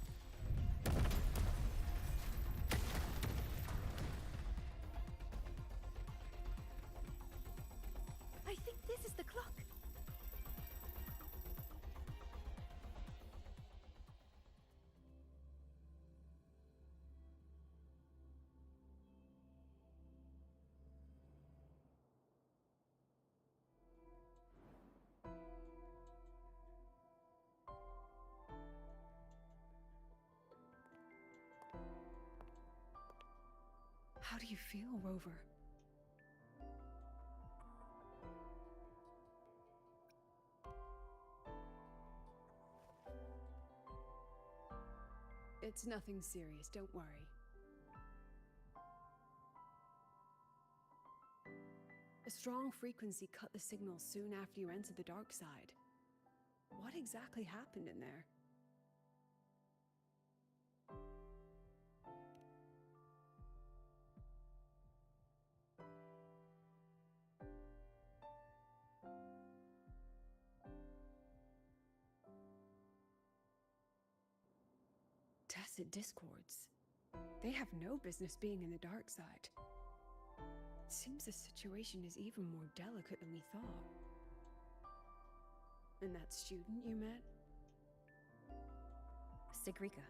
I think this is the clock. How do you feel, Rover? It's nothing serious, don't worry. A strong frequency cut the signal soon after you entered the dark side. What exactly happened in there? Tacit discords. They have no business being in the dark side. Seems the situation is even more delicate than we thought. And that student you met? Sigrika.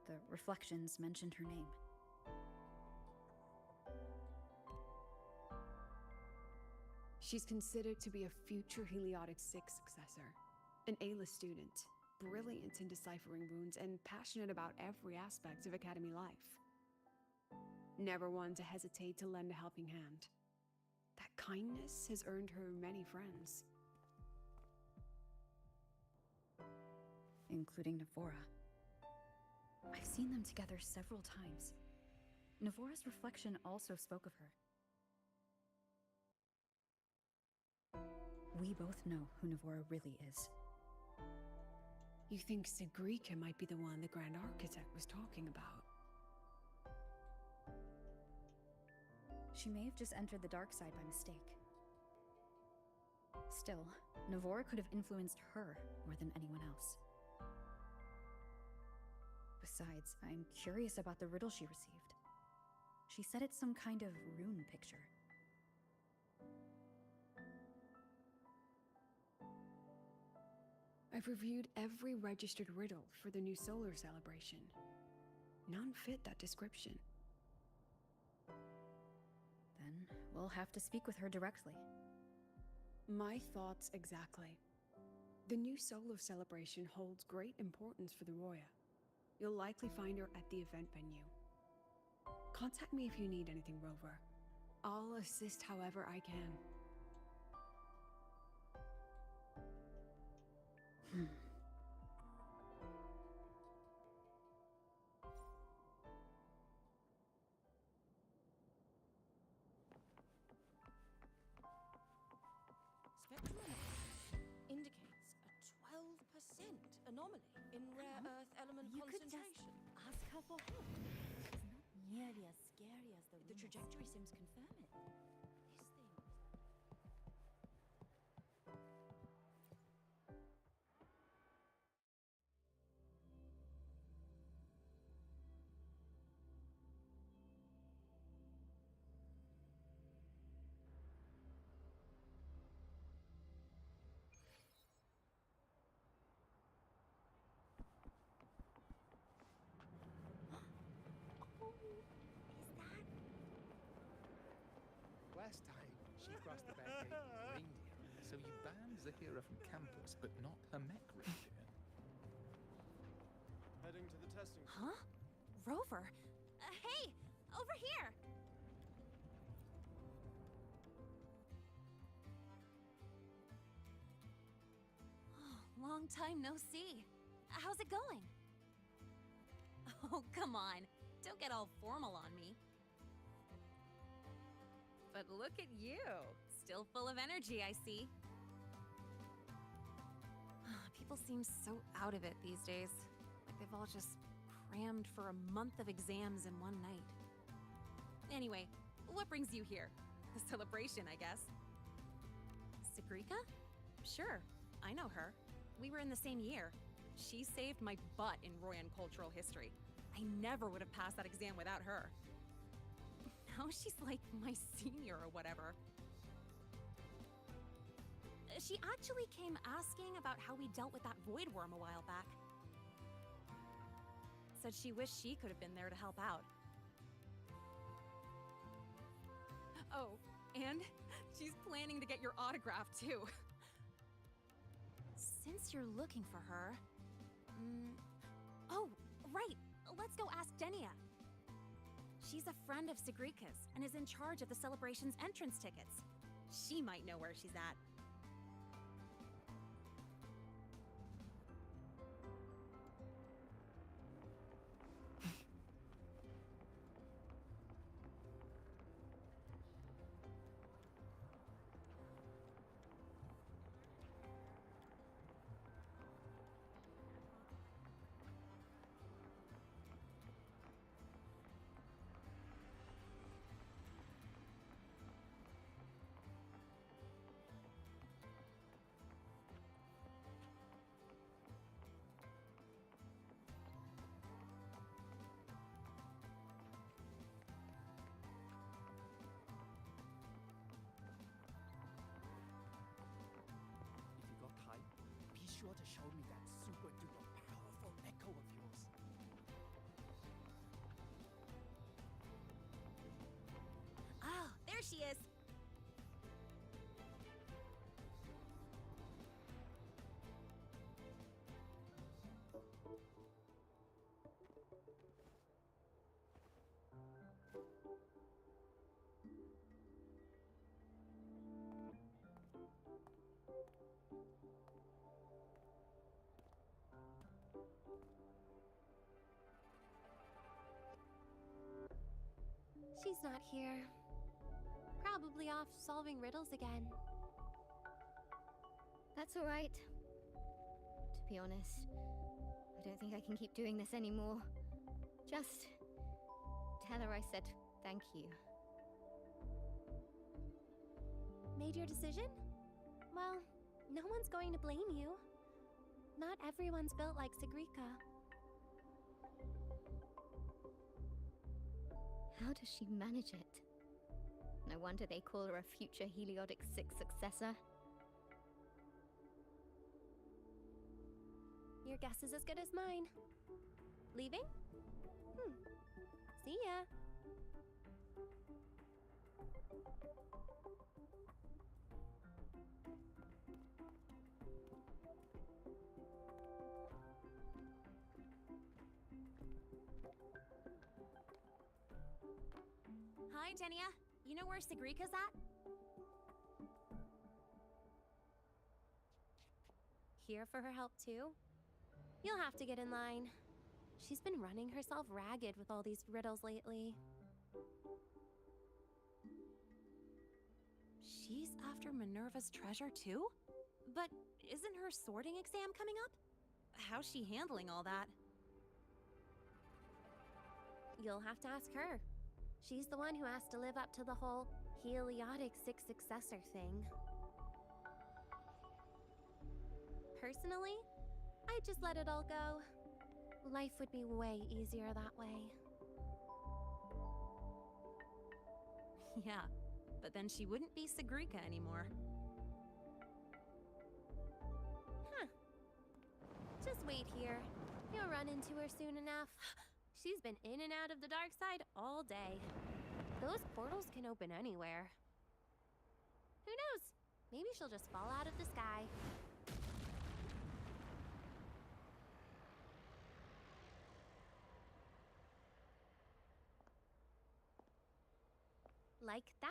The reflections mentioned her name. She's considered to be a future Heliotic 6 successor. An A-list student, brilliant in deciphering runes and passionate about every aspect of Academy life. Never one to hesitate to lend a helping hand. That kindness has earned her many friends. Including Navora. I've seen them together several times. Navora's reflection also spoke of her. We both know who Navora really is. You think Sigrika might be the one the Grand Architect was talking about? She may have just entered the dark side by mistake. Still, Navora could have influenced her more than anyone else. Besides, I'm curious about the riddle she received. She said it's some kind of rune picture. I've reviewed every registered riddle for the new solar celebration. None fit that description. Then we'll have to speak with her directly. My thoughts exactly. The new solar celebration holds great importance for the Roya. You'll likely find her at the event venue. Contact me if you need anything, Rover. I'll assist however I can. Spectral indicates a 12% anomaly in rare earth element You could concentration. just ask her for help. It's not nearly as scary as the The trajectory sims confirm it. This thing. Last time, she crossed the back gate with reindeer. So you banned Zahira from campus, but not her mech reindeer. Heading to the testing. Huh? Rover? Hey! Over here! Long time no see. How's it going? Oh, come on. Don't get all formal on me. But look at you. Still full of energy, I see. People seem so out of it these days. Like they've all just crammed for a month of exams in one night. Anyway, what brings you here? The celebration, I guess. Sigrika? Sure, I know her. We were in the same year. She saved my butt in Royan cultural history. I never would have passed that exam without her. Now she's like my senior or whatever. She actually came asking about how we dealt with that void worm a while back. Said she wished she could have been there to help out. Oh, and she's planning to get your autograph too. Since you're looking for her... Oh, right! Let's go ask Denia. She's a friend of Sigrika's and is in charge of the celebration's entrance tickets. She might know where she's at. Sure to show me that super duper powerful echo of yours. Oh, there she is. She's not here. Probably off solving riddles again. That's all right. To be honest, I don't think I can keep doing this anymore. Just tell her I said thank you. Made your decision? Well, no one's going to blame you. Not everyone's built like Sigrika. How does she manage it? No wonder they call her a future Heliotic 6 successor. Your guess is as good as mine. Leaving? See ya. Hi, Denia. You know where Sigrika's at? Here for her help too? You'll have to get in line. She's been running herself ragged with all these riddles lately. She's after Minerva's treasure too? But isn't her sorting exam coming up? How's she handling all that? You'll have to ask her. She's the one who has to live up to the whole Heliotic Six Successor thing. Personally, I'd just let it all go. Life would be way easier that way. Yeah, but then she wouldn't be Sigrika anymore. Huh. Just wait here. You'll run into her soon enough. She's been in and out of the dark side all day. Those portals can open anywhere. Who knows? Maybe she'll just fall out of the sky. Like that.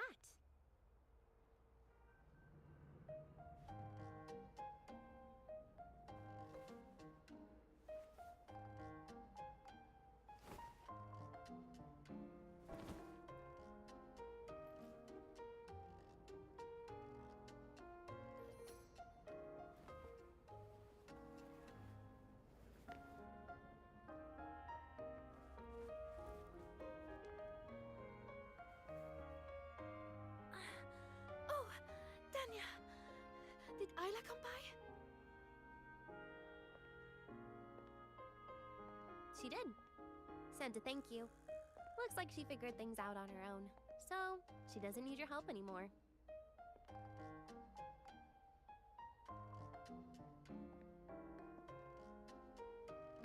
Did Isla come by? She did. Sent a thank you. Looks like she figured things out on her own. So, she doesn't need your help anymore.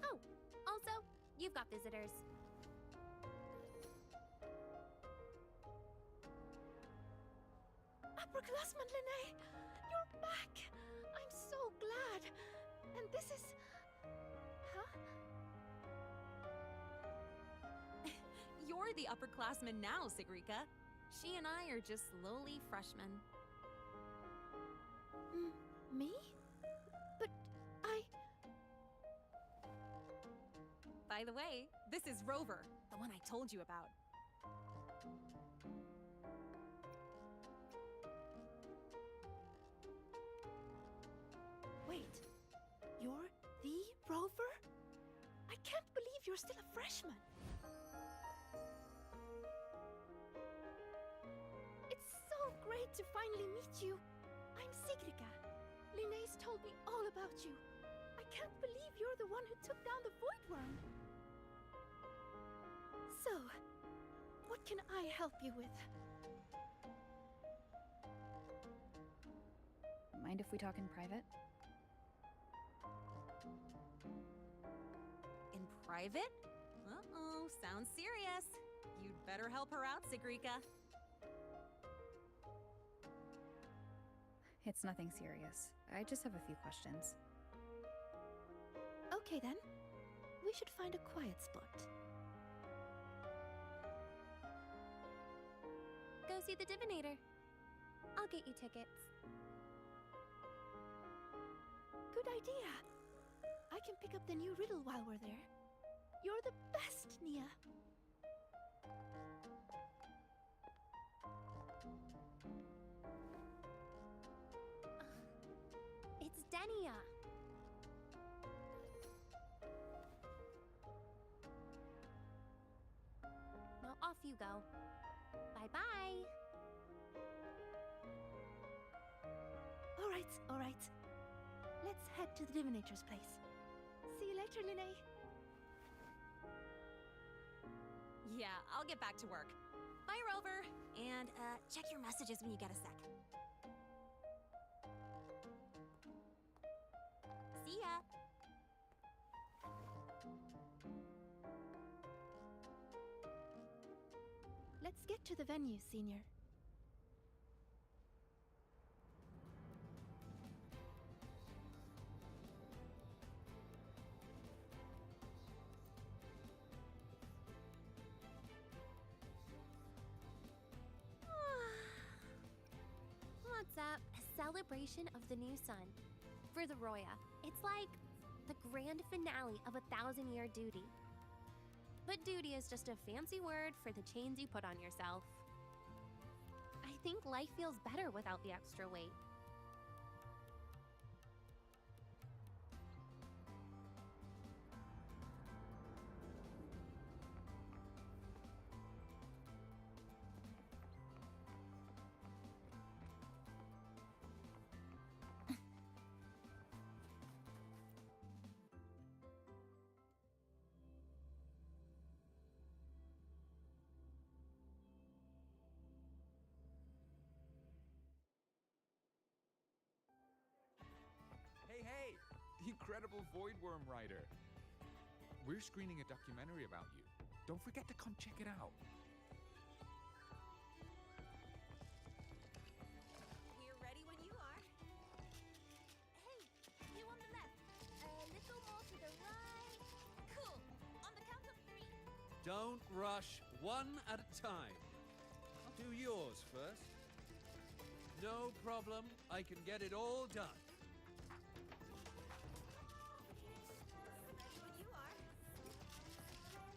Oh, also, you've got visitors. Upperclassman Linnae! You're back! I'm so glad! And this is... Huh? You're the upperclassman now, Sigrika. She and I are just lowly freshmen. Me? But By the way, this is Rover, the one I told you about. Wait, you're the Rover? I can't believe you're still a freshman. It's so great to finally meet you. I'm Sigrika. Linnaeus told me all about you. I can't believe you're the one who took down the Void Worm. So, what can I help you with? Mind if we talk in private? In private? Uh-oh, sounds serious. You'd better help her out, Sigrika. It's nothing serious. I just have a few questions. Okay then. We should find a quiet spot. Go see the Divinator. I'll get you tickets. Good idea. I can pick up the new riddle while we're there. You're the best, Nia. It's Denia. Now off you go. Bye-bye. All right. Let's head to the Divinator's place. See you later, Linnae. Yeah, I'll get back to work. Bye, Rover. And, check your messages when you get a sec. See ya. Let's get to the venue, Senior. What's up? A celebration of the new sun. For the Roya, it's like the grand finale of a 1,000-year duty. But duty is just a fancy word for the chains you put on yourself. I think life feels better without the extra weight. rebel voidworm rider. We're screening a documentary about you. Don't forget to come check it out. We're ready when you are. Hey, you on the left. A little more to the right. Cool. On the count of 3. Don't rush, one at a time. Do yours first. No problem, I can get it all done. Ready when you are.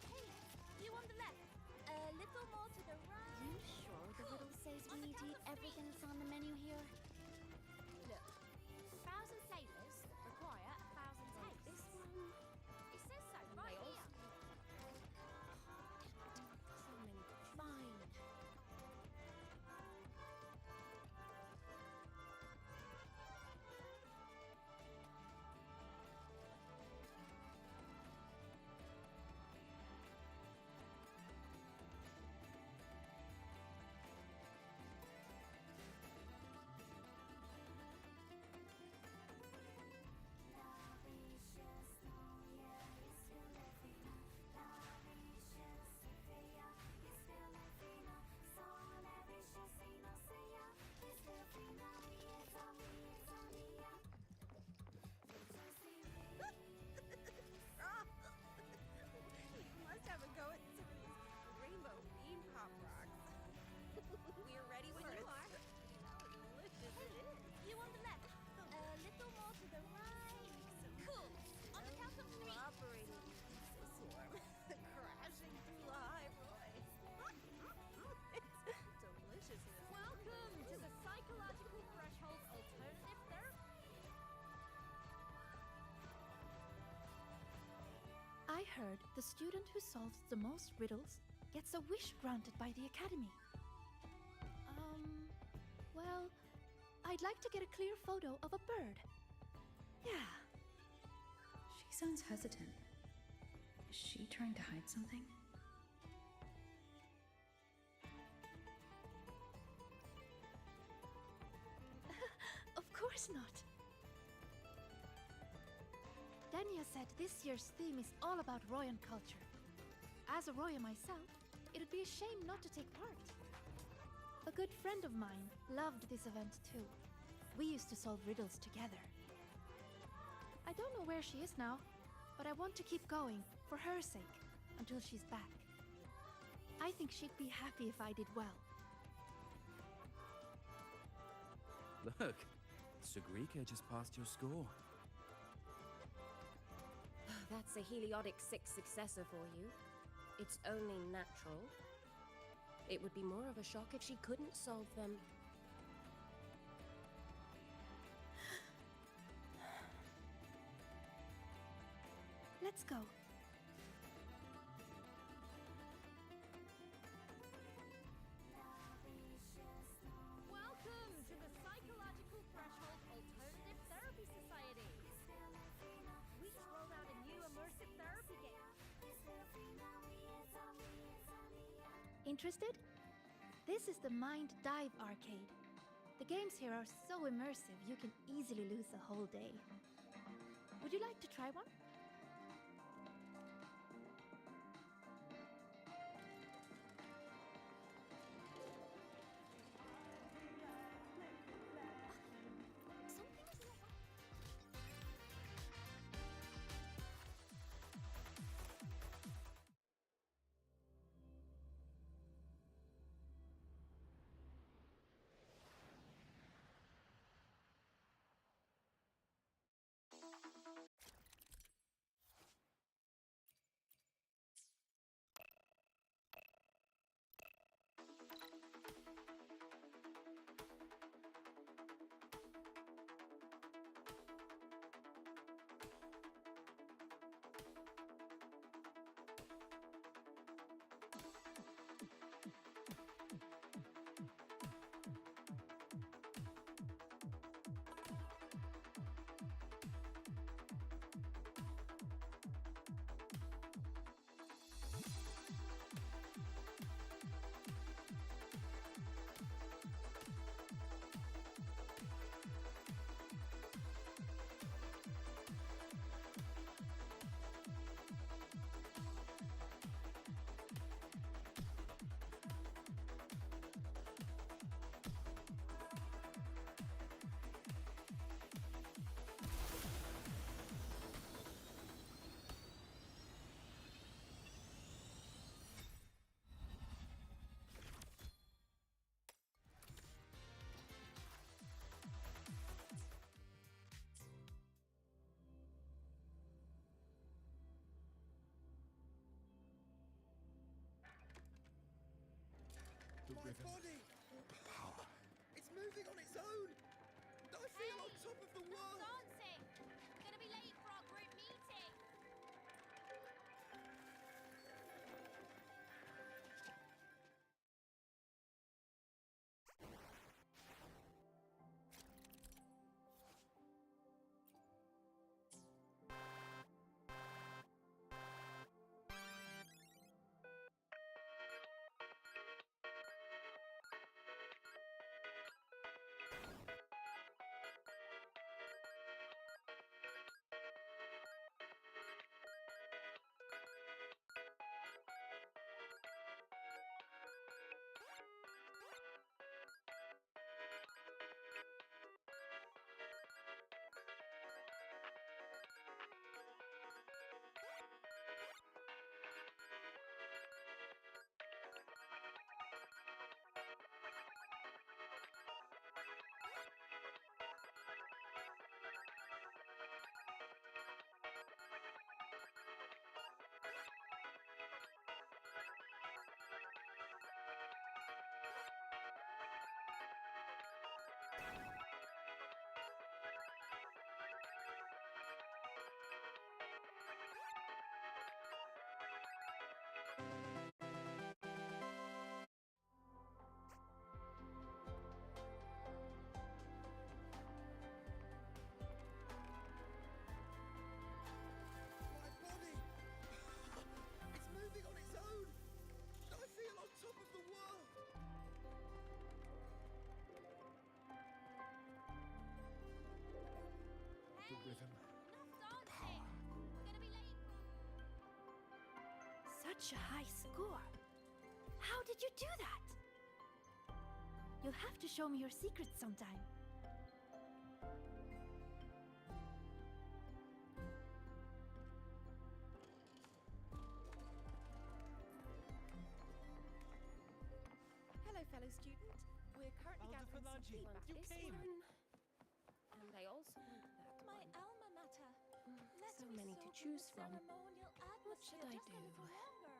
Hey, you on the left. A little more to the right. You sure the riddle says we need to eat everything that's on the menu here? Look, 1,000 sailors require 1,000 takes. This one? It says so right here. So many. Fine. You must have a go at some of these rainbow bean pop rocks. We're ready when you are. Delicious it is. You on the left. A little more to the right. Cool. On the count of 3. Operating a swarm. Crashing through Lahai-Roi. It's delicious. Welcome to the Psychological Threshold Alternative Therapy. I heard the student who solves the most riddles gets a wish granted by the Academy. Well, I'd like to get a clear photo of a bird. Yeah. She sounds hesitant. Is she trying to hide something? Of course not. Dania said this year's theme is all about Royan culture. As a Roya myself, it'd be a shame not to take part. A good friend of mine loved this event too. We used to solve riddles together. I don't know where she is now, but I want to keep going, for her sake, until she's back. I think she'd be happy if I did well. Look, Sagrika just passed your score. That's a heliotic 6 successor for you. It's only natural. It would be more of a shock if she couldn't solve them. Let's go. Welcome to the Psychological Threshold Alternative Therapy Society. We just rolled out a new immersive therapy game. Interested? This is the Mind Dive Arcade. The games here are so immersive you can easily lose a whole day. Would you like to try one? body! Power. It's moving on its own! I feel on top of the world! Dancing! Gonna be late for our group meeting! My body! It's moving on its own! I feel on top of the world! The rhythm. Enough dancing! Gonna be late for... Such a high score. How did you do that? You'll have to show me your secrets sometime. Hello, fellow student. We're currently gathering some feedback. You This came. one- And I also want that My one. alma mater. Let So me many to soak in choose the from. ceremonial What should atmosphere I just a do? little longer.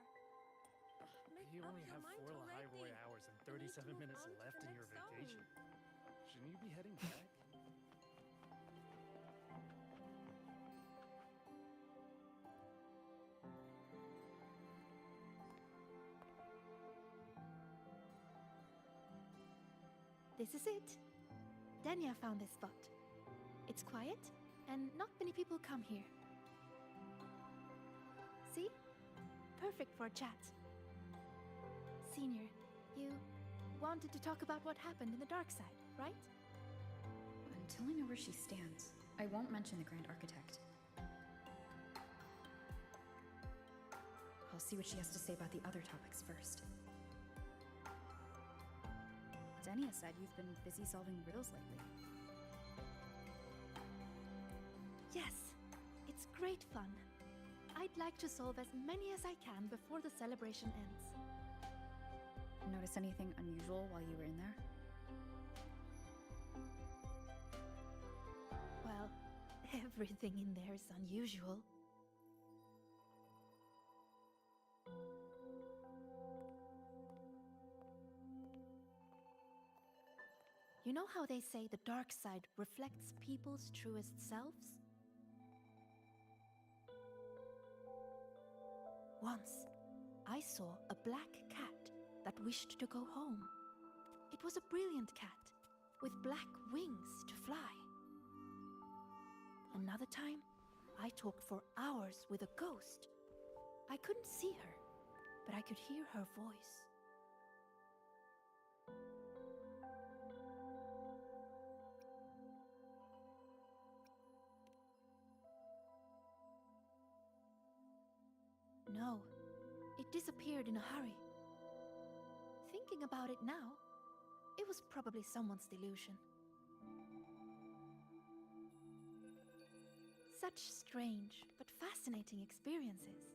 Make You up only your have mind 4 Lahai-Roi already. hours and We need to 37 move minutes on to left the in your next song. vacation. Shouldn't you be heading back? This is it. Dania found this spot. It's quiet, and not many people come here. See? Perfect for a chat. Senior, you wanted to talk about what happened in the dark side, right? Until I know where she stands, I won't mention the Grand Architect. I'll see what she has to say about the other topics first. Denia said you've been busy solving riddles lately. Yes, it's great fun. I'd like to solve as many as I can before the celebration ends. Notice anything unusual while you were in there? Well, everything in there is unusual. You know how they say the dark side reflects people's truest selves? Once, I saw a black cat that wished to go home. It was a brilliant cat with black wings to fly. Another time, I talked for hours with a ghost. I couldn't see her, but I could hear her voice. No, it disappeared in a hurry. Thinking about it now, it was probably someone's delusion. Such strange but fascinating experiences.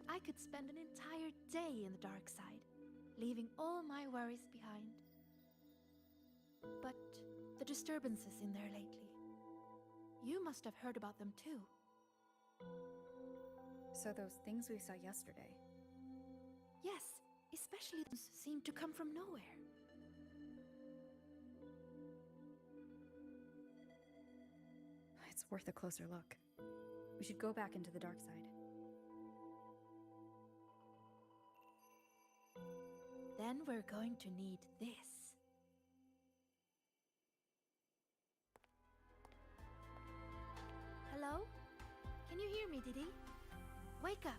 I could spend an entire day in the dark side, leaving all my worries behind. But the disturbances in there lately, you must have heard about them too. So those things we saw yesterday. Yes, especially especially those seem to come from nowhere. It's worth a closer look. We should go back into the dark side. Then we're going to need this. Hello? Can you hear me, Didi? Wake up.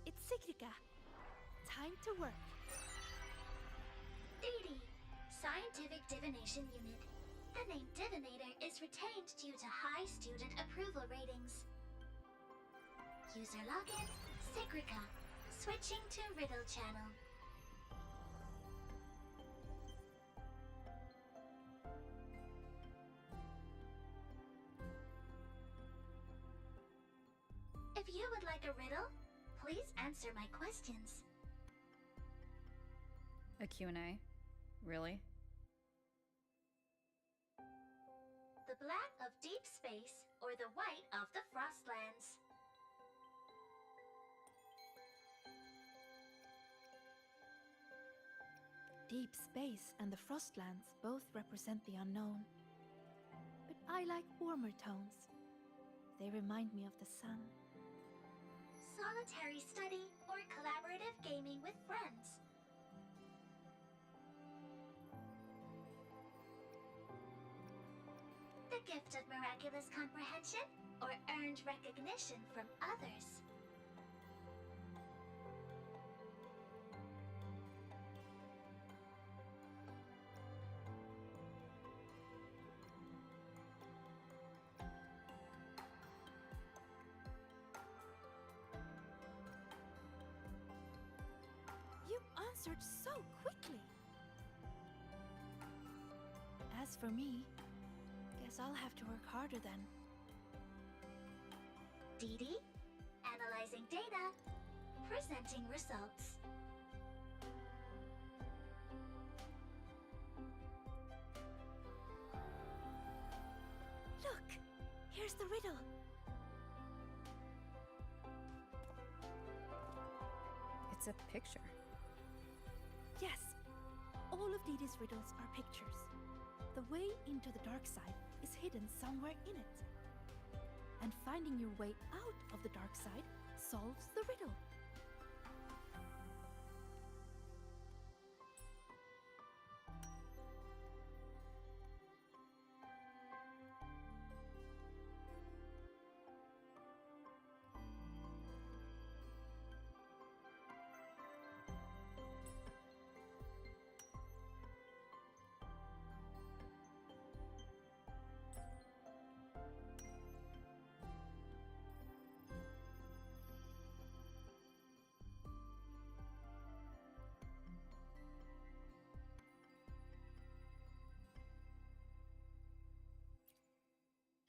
It's Sigrika. Time to work. DD, Scientific Divination Unit. The name Divinator is retained due to high student approval ratings. User login, Sigrika. Switching to Riddle Channel. If you would like a riddle, please answer my questions. A Q&A? Really? The black of deep space or the white of the Frostlands? Deep space and the Frostlands both represent the unknown. But I like warmer tones. They remind me of the sun. Solitary study or collaborative gaming with friends? The gift of miraculous comprehension or earned recognition from others? You answered so quickly. As for me, guess I'll have to work harder then. DD, analyzing data, presenting results. Look, here's the riddle. It's a picture. Yes, all of Didi's riddles are pictures. The way into the dark side is hidden somewhere in it. And finding your way out of the dark side solves the riddle.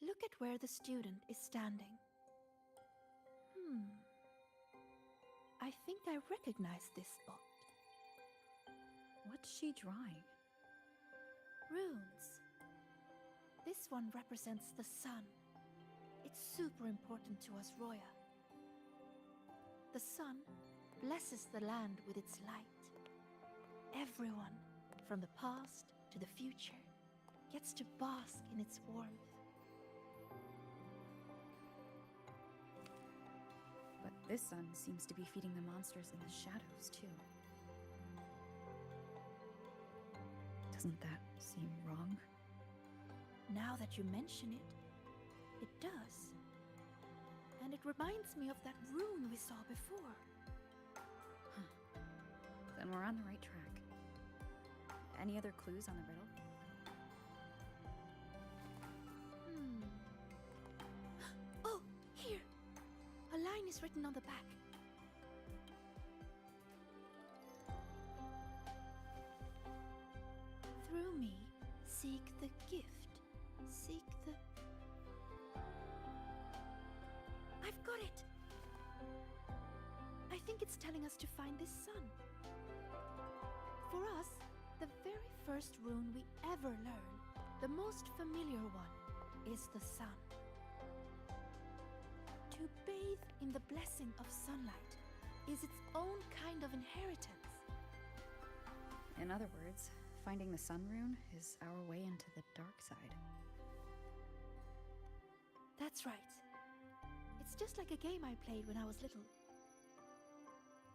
Look at where the student is standing. I think I recognize this spot. What's she drawing? Runes. This one represents the sun. It's super important to us, Roya. The sun blesses the land with its light. Everyone, from the past to the future, gets to bask in its warmth. But this sun seems to be feeding the monsters in the shadows, too. Doesn't that seem wrong? Now that you mention it, it does. And it reminds me of that rune we saw before. Then we're on the right track. Any other clues on the riddle? Oh, here! A line is written on the back. Through me, seek the gift. Seek the... I've got it! I think it's telling us to find this sun. For us, the very first rune we ever learn, the most familiar one, is the sun. To bathe in the blessing of sunlight is its own kind of inheritance. In other words, finding the sun rune is our way into the dark side. That's right. It's just like a game I played when I was little.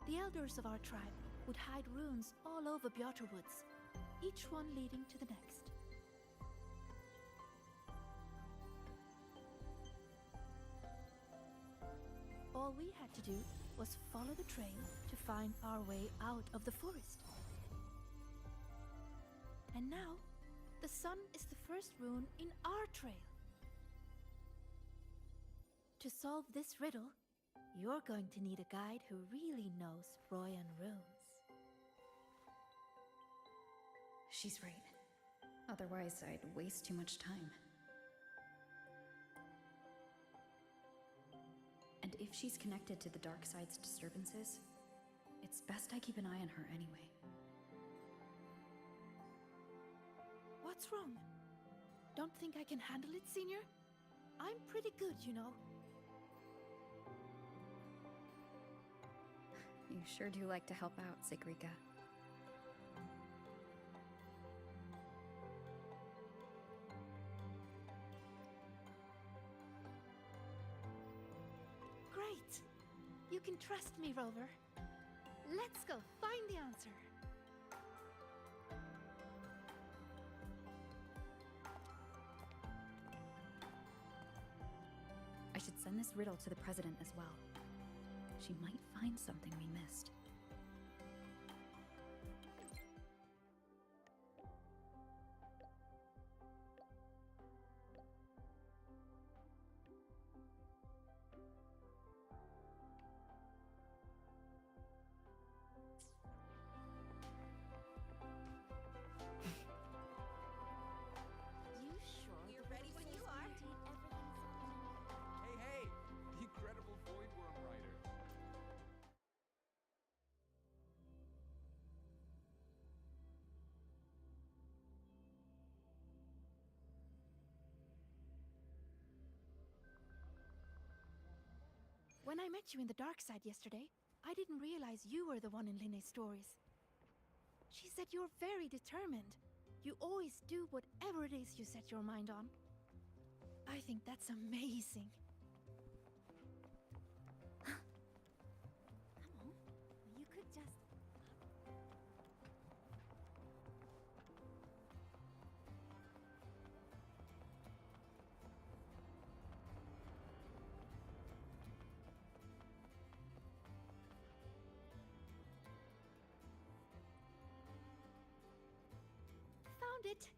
The elders of our tribe would hide runes all over Bjorter Woods, each one leading to the next. All we had to do was follow the trail to find our way out of the forest. And now, the sun is the first rune in our trail. To solve this riddle, you're going to need a guide who really knows Royan runes. She's right. Otherwise, I'd waste too much time. And if she's connected to the dark side's disturbances, it's best I keep an eye on her anyway. What's wrong? Don't think I can handle it, Senior? I'm pretty good, you know. You sure do like to help out, Sigrika. Great! You can trust me, Rover. Let's go find the answer. I should send this riddle to the president as well. She might find something we missed. You sure? We're ready when you are. Hey! The incredible Voidworm Rider. When I met you in the dark side yesterday, I didn't realize you were the one in Linne's stories. She said you're very determined. You always do whatever it is you set your mind on. I think that's amazing. Come on. You could just... Found it.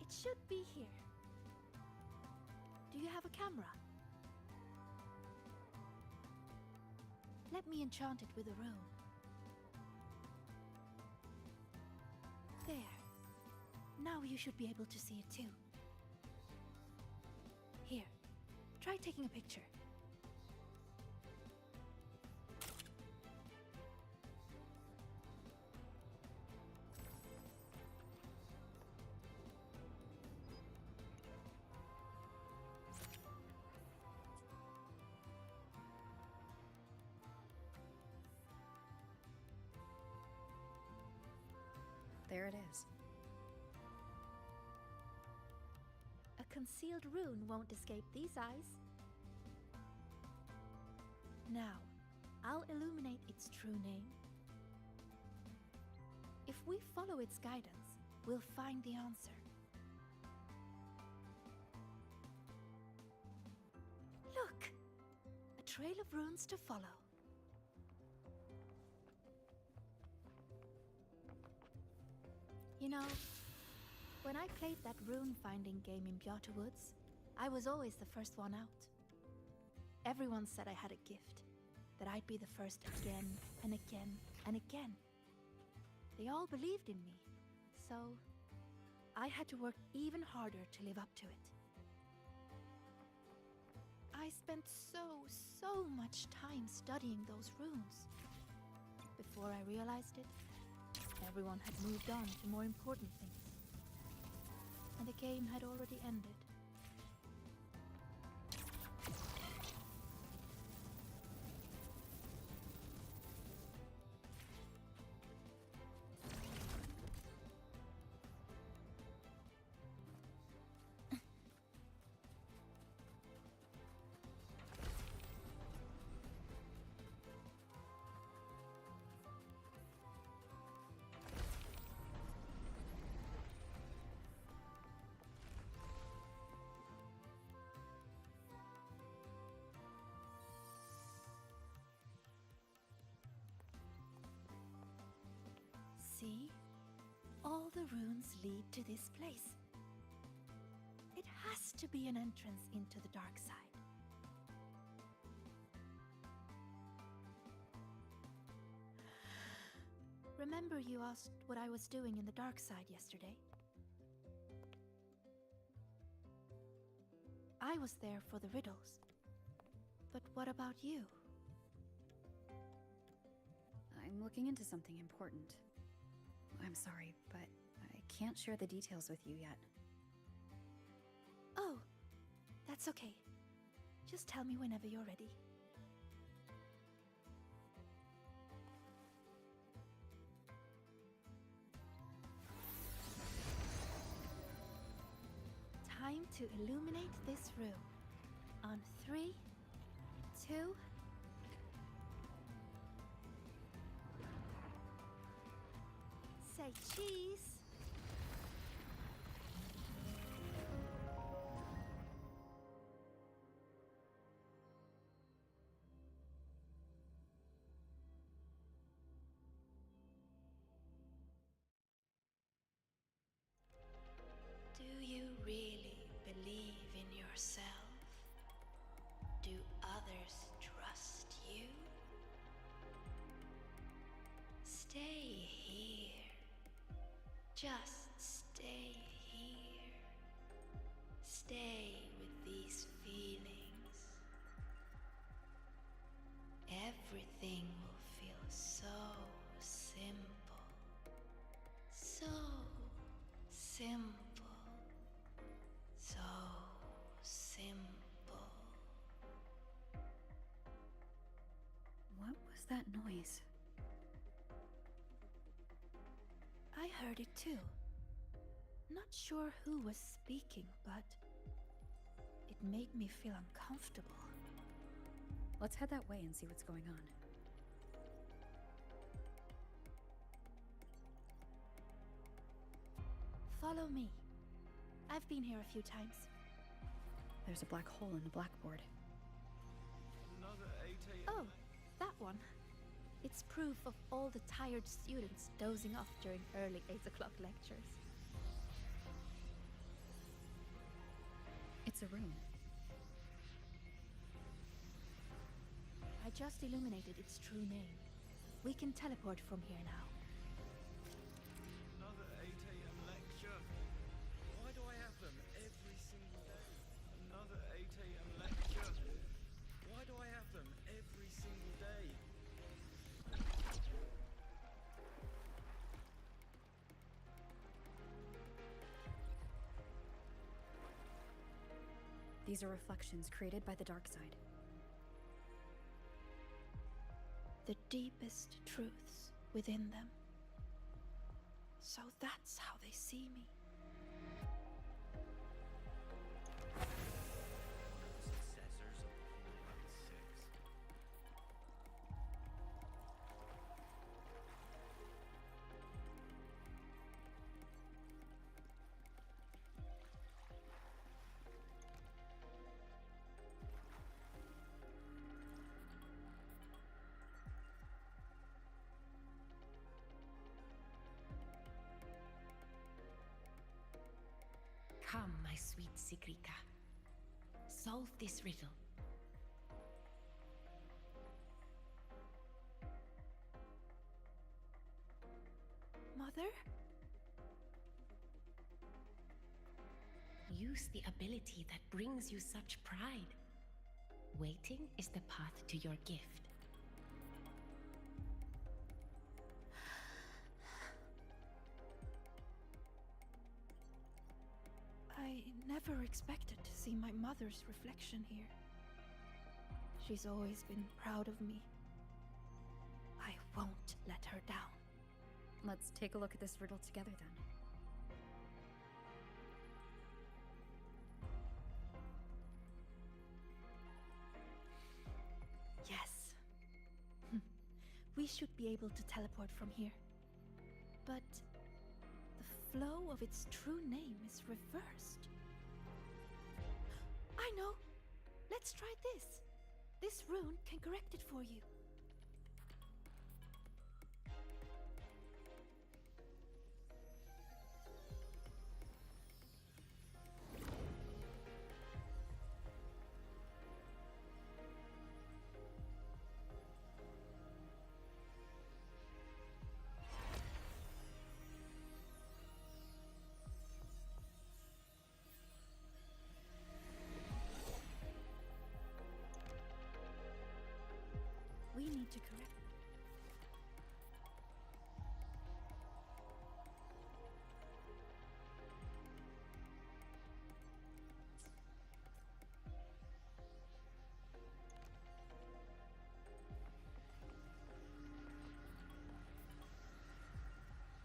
It should be here. Do you have a camera? Let me enchant it with a rune. There. Now you should be able to see it too. Here, try taking a picture. There it is. A concealed rune won't escape these eyes. Now, I'll illuminate its true name. If we follow its guidance, we'll find the answer. Look! A trail of runes to follow. You know, when I played that rune-finding game in Bjorter Woods, I was always the first one out. Everyone said I had a gift, that I'd be the first again and again and again. They all believed in me, so I had to work even harder to live up to it. I spent so much time studying those runes. Before I realized it, everyone had moved on to more important things. And the game had already ended. All the runes lead to this place. It has to be an entrance into the dark side. Remember you asked what I was doing in the dark side yesterday? I was there for the riddles. But what about you? I'm looking into something important. I'm sorry, but I can't share the details with you yet. Oh, that's okay. Just tell me whenever you're ready. Time to illuminate this room. On 3, 2... Say cheese! Do you really believe in yourself? Do others trust you? Stay here. Just stay here. Stay with these feelings. Everything will feel so simple. So simple. So simple. What was that noise? I heard it too. Not sure who was speaking, but it made me feel uncomfortable. Let's head that way and see what's going on. Follow me. I've been here a few times. There's a black hole in the blackboard. Another 8 a.m. Oh, that one. It's proof of all the tired students dozing off during early 8 o'clock lectures. It's a rune. I just illuminated its true name. We can teleport from here now. Another 8 a.m. lecture. Why do I have them every single day? Another 8 a.m. lecture. Why do I have them every single day? These are reflections created by the dark side. The deepest truths within them. So that's how they see me. Come, my sweet Sigrika. Solve this riddle. Mother? Use the ability that brings you such pride. Waiting is the path to your gift. I never expected to see my mother's reflection here. She's always been proud of me. I won't let her down. Let's take a look at this riddle together then. Yes. We should be able to teleport from here. But the flow of its true name is reversed. I know! Let's try this. This rune can correct it for you. need to correct.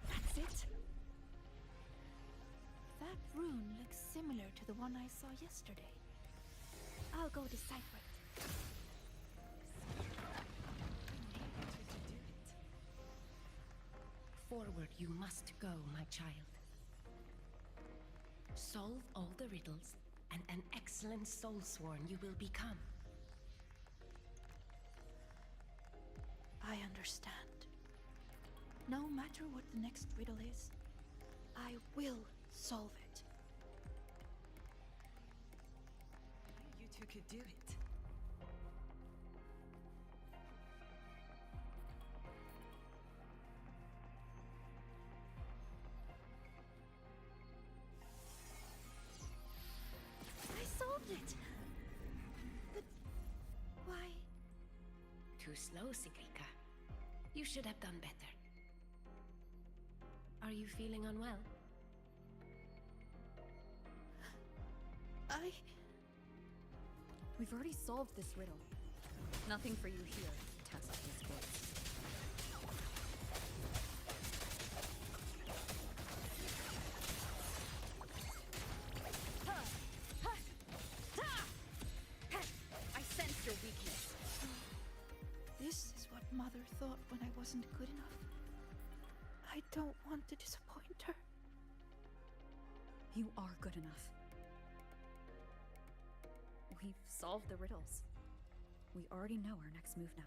That's it. That rune looks similar to the one I saw yesterday. I'll go decipher it. Forward you must go, my child. Solve all the riddles, and an excellent soulsworn you will become. I understand. No matter what the next riddle is, I will solve it. You two could do it. I solved it! But why? Too slow, Sigrika. You should have done better. Are you feeling unwell? We've already solved this riddle. Nothing for you here, Tacit Discourse. I sense your weakness. This is what Mother thought when I wasn't good enough. I don't want to disappoint her. You are good enough. We've solved the riddles. We already know our next move now.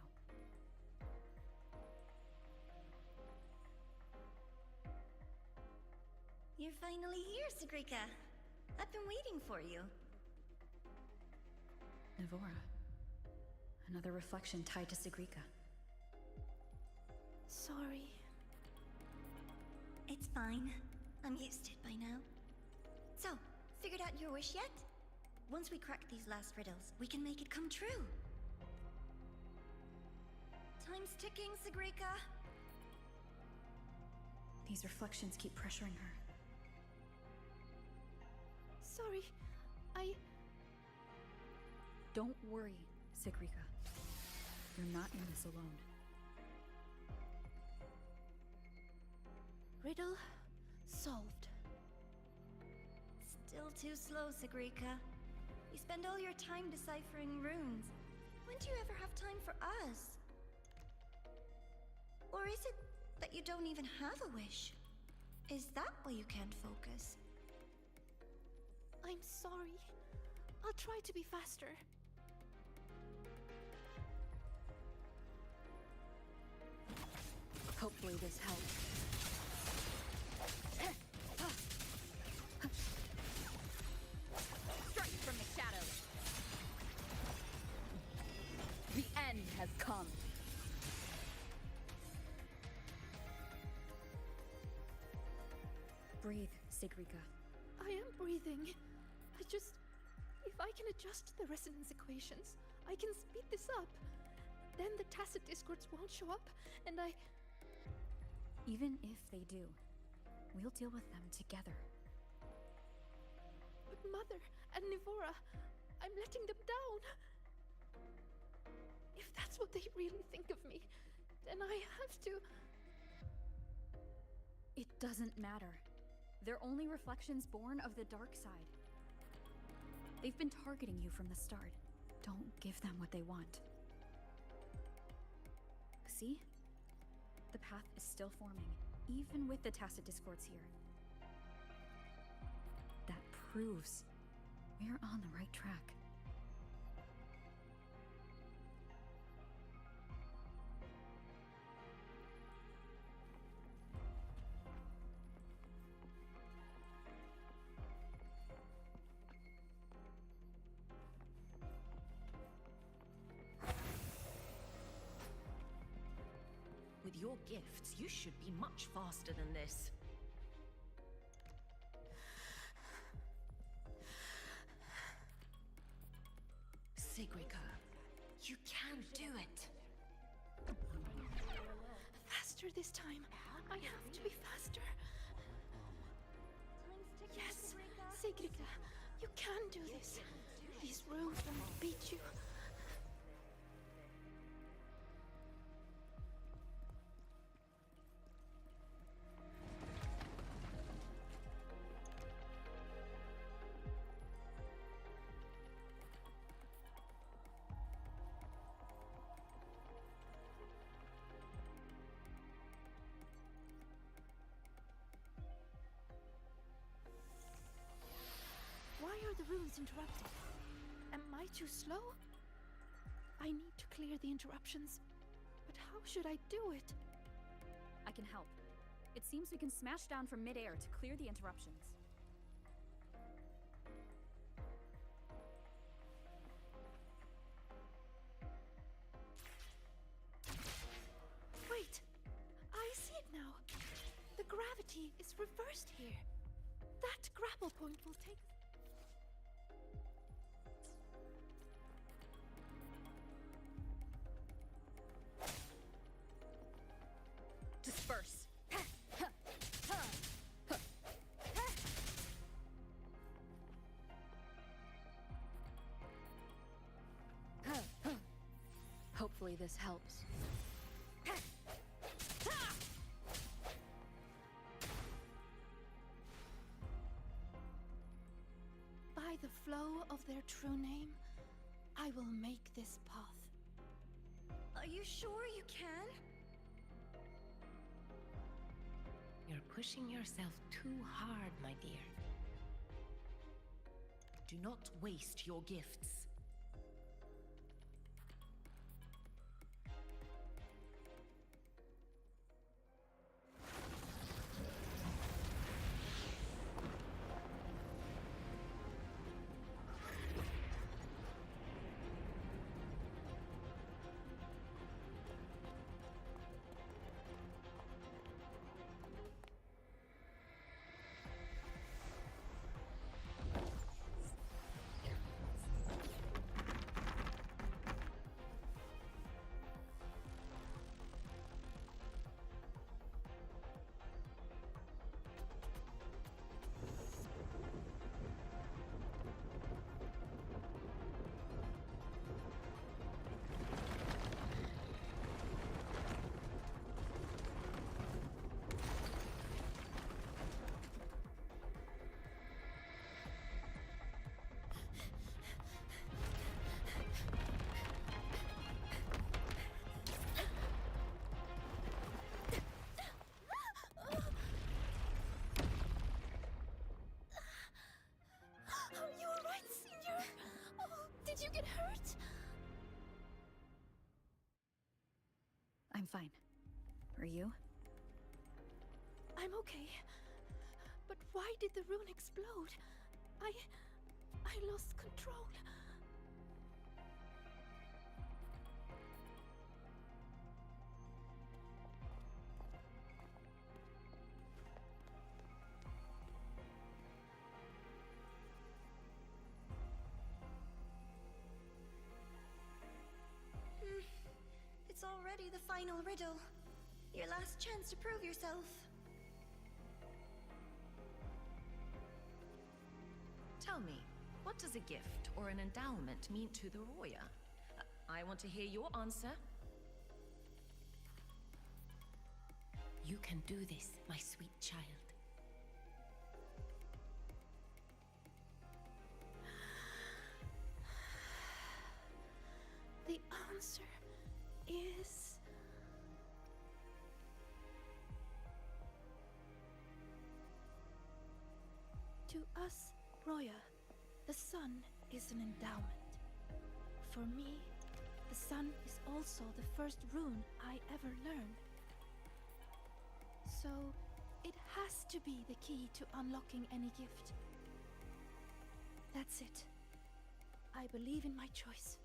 You're finally here, Sigrika. I've been waiting for you. Navora. Another reflection tied to Sigrika. Sorry. It's fine. I'm used to it by now. So, figured out your wish yet? Once we crack these last riddles, we can make it come true. Time's ticking, Sigrika. These reflections keep pressuring her. Sorry, Don't worry, Sigrika. You're not in this alone. Riddle solved. Still too slow, Sigrika. You spend all your time deciphering runes. When do you ever have time for us? Or is it that you don't even have a wish? Is that why you can't focus? I'm sorry. I'll try to be faster. Hopefully this helps. Strike from the shadows. The end has come. Breathe, Sigrika. I am breathing. If I can adjust the resonance equations, I can speed this up. Then the tacit discords won't show up, and Even if they do, we'll deal with them together. But Mother and Navora, I'm letting them down. If that's what they really think of me, then I have to... It doesn't matter. They're only reflections born of the dark side. They've been targeting you from the start. Don't give them what they want. See? The path is still forming, even with the tacit discords here. That proves we're on the right track. With your gifts, you should be much faster than this. Sigrika, you can do it. this time. I have to be faster. Yes, Sigrika, you can do this. These runes won't beat you. Why are the runes interrupted? Am I too slow? I need to clear the interruptions, but how should I do it? I can help. It seems we can smash down from midair to clear the interruptions. Wait! I see it now. The gravity is reversed here. That grapple point will take... Disperse. Hopefully this helps. By the flow of their true name, I will make this path. Are you sure you can? You're pushing yourself too hard, my dear. Do not waste your gifts. Did you get hurt? I'm fine. Are you? I'm okay. But why did the rune explode? I lost control. It's already the final riddle. Your last chance to prove yourself. Tell me, what does a gift or an endowment mean to the Roya? I want to hear your answer. You can do this, my sweet child. The answer is... To us, Roya, the sun is an endowment. For me, the sun is also the first rune I ever learned. So, it has to be the key to unlocking any gift. That's it. I believe in my choice.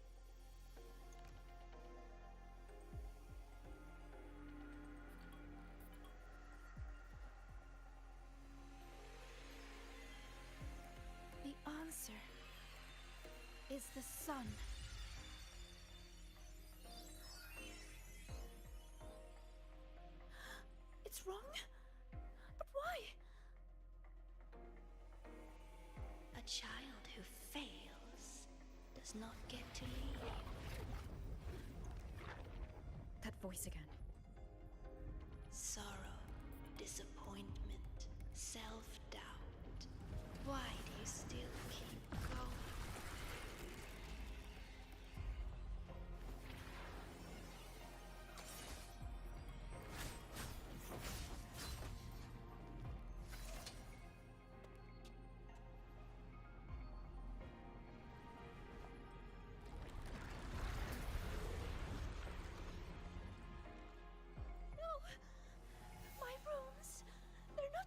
The answer is the sun. What's wrong? But why? A child who fails does not get to lead. That voice again. Sorrow, disappointment, self-doubt. Why do you still keep going?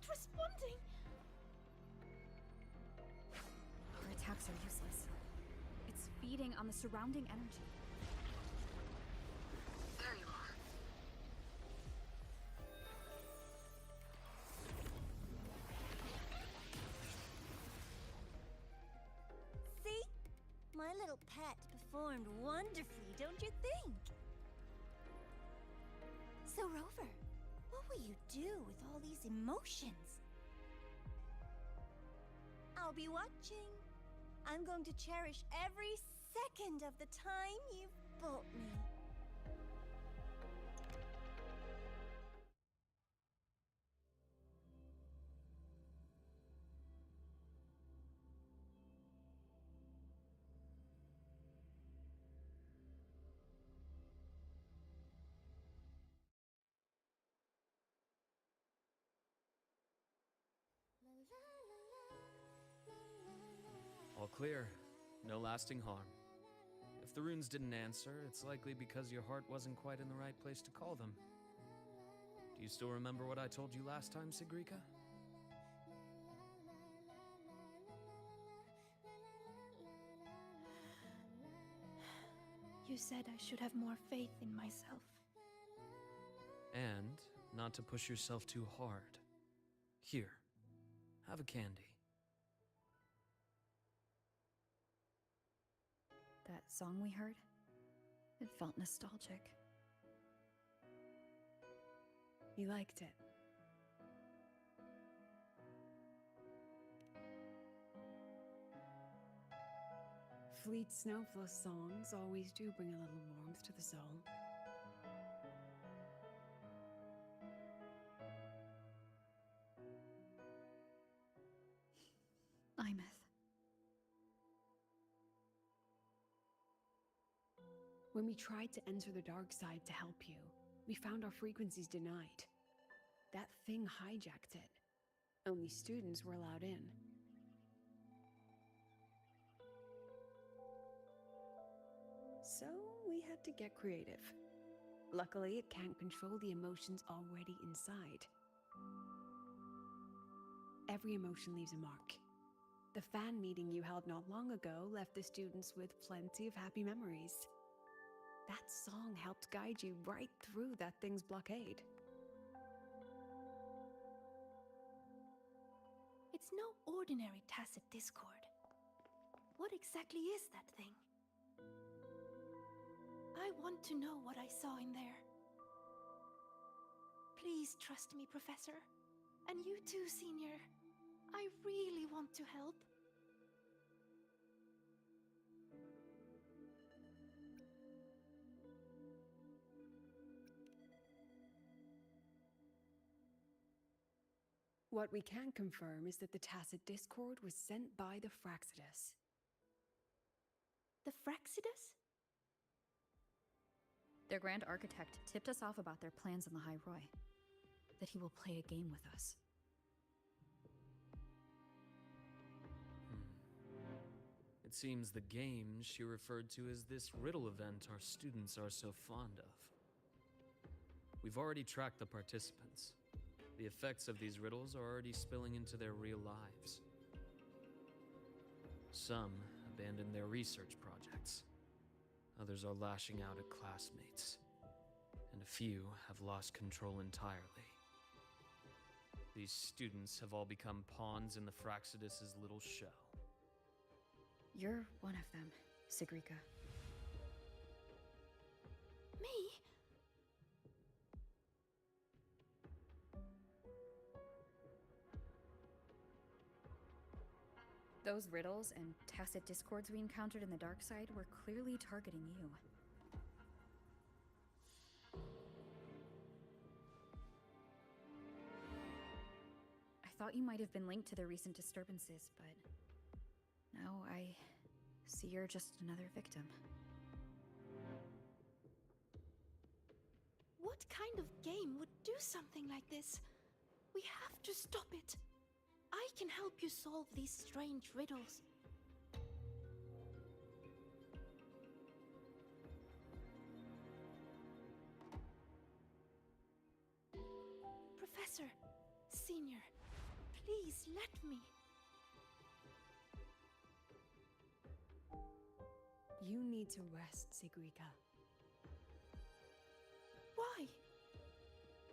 Responding. Our attacks are useless. It's feeding on the surrounding energy. There you are. See? My little pet performed wonderfully, don't you think? So, Rover, what will you do with all these emotions? I'll be watching. I'm going to cherish every second of the time you've bought me. All clear. No lasting harm. If the runes didn't answer, it's likely because your heart wasn't quite in the right place to call them. Do you still remember what I told you last time, Sigrika? You said I should have more faith in myself. And not to push yourself too hard. Here, have a candy. That song we heard, it felt nostalgic. You liked it. Fleet Snowflow songs always do bring a little warmth to the soul. When we tried to enter the dark side to help you, we found our frequencies denied. That thing hijacked it. Only students were allowed in. So we had to get creative. Luckily, it can't control the emotions already inside. Every emotion leaves a mark. The fan meeting you held not long ago left the students with plenty of happy memories. That song helped guide you right through that thing's blockade. It's no ordinary tacit discord. What exactly is that thing? I want to know what I saw in there. Please trust me, Professor. And you too, Senior. I really want to help. What we can confirm is that the tacit discord was sent by the Fraxidus. The Fraxidus? Their Grand Architect tipped us off about their plans in Lahai-Roi. That he will play a game with us. It seems the game she referred to as this riddle event our students are so fond of. We've already tracked the participants. The effects of these riddles are already spilling into their real lives. Some abandoned their research projects. Others are lashing out at classmates. And a few have lost control entirely. These students have all become pawns in the Fraxidus' little show. You're one of them, Sigrika. Me? Those riddles and tacit discords we encountered in the dark side were clearly targeting you. I thought you might have been linked to the recent disturbances, but now I see you're just another victim. What kind of game would do something like this? We have to stop it. I can help you solve these strange riddles. Professor, Senior, please let me. You need to rest, Sigrika. Why?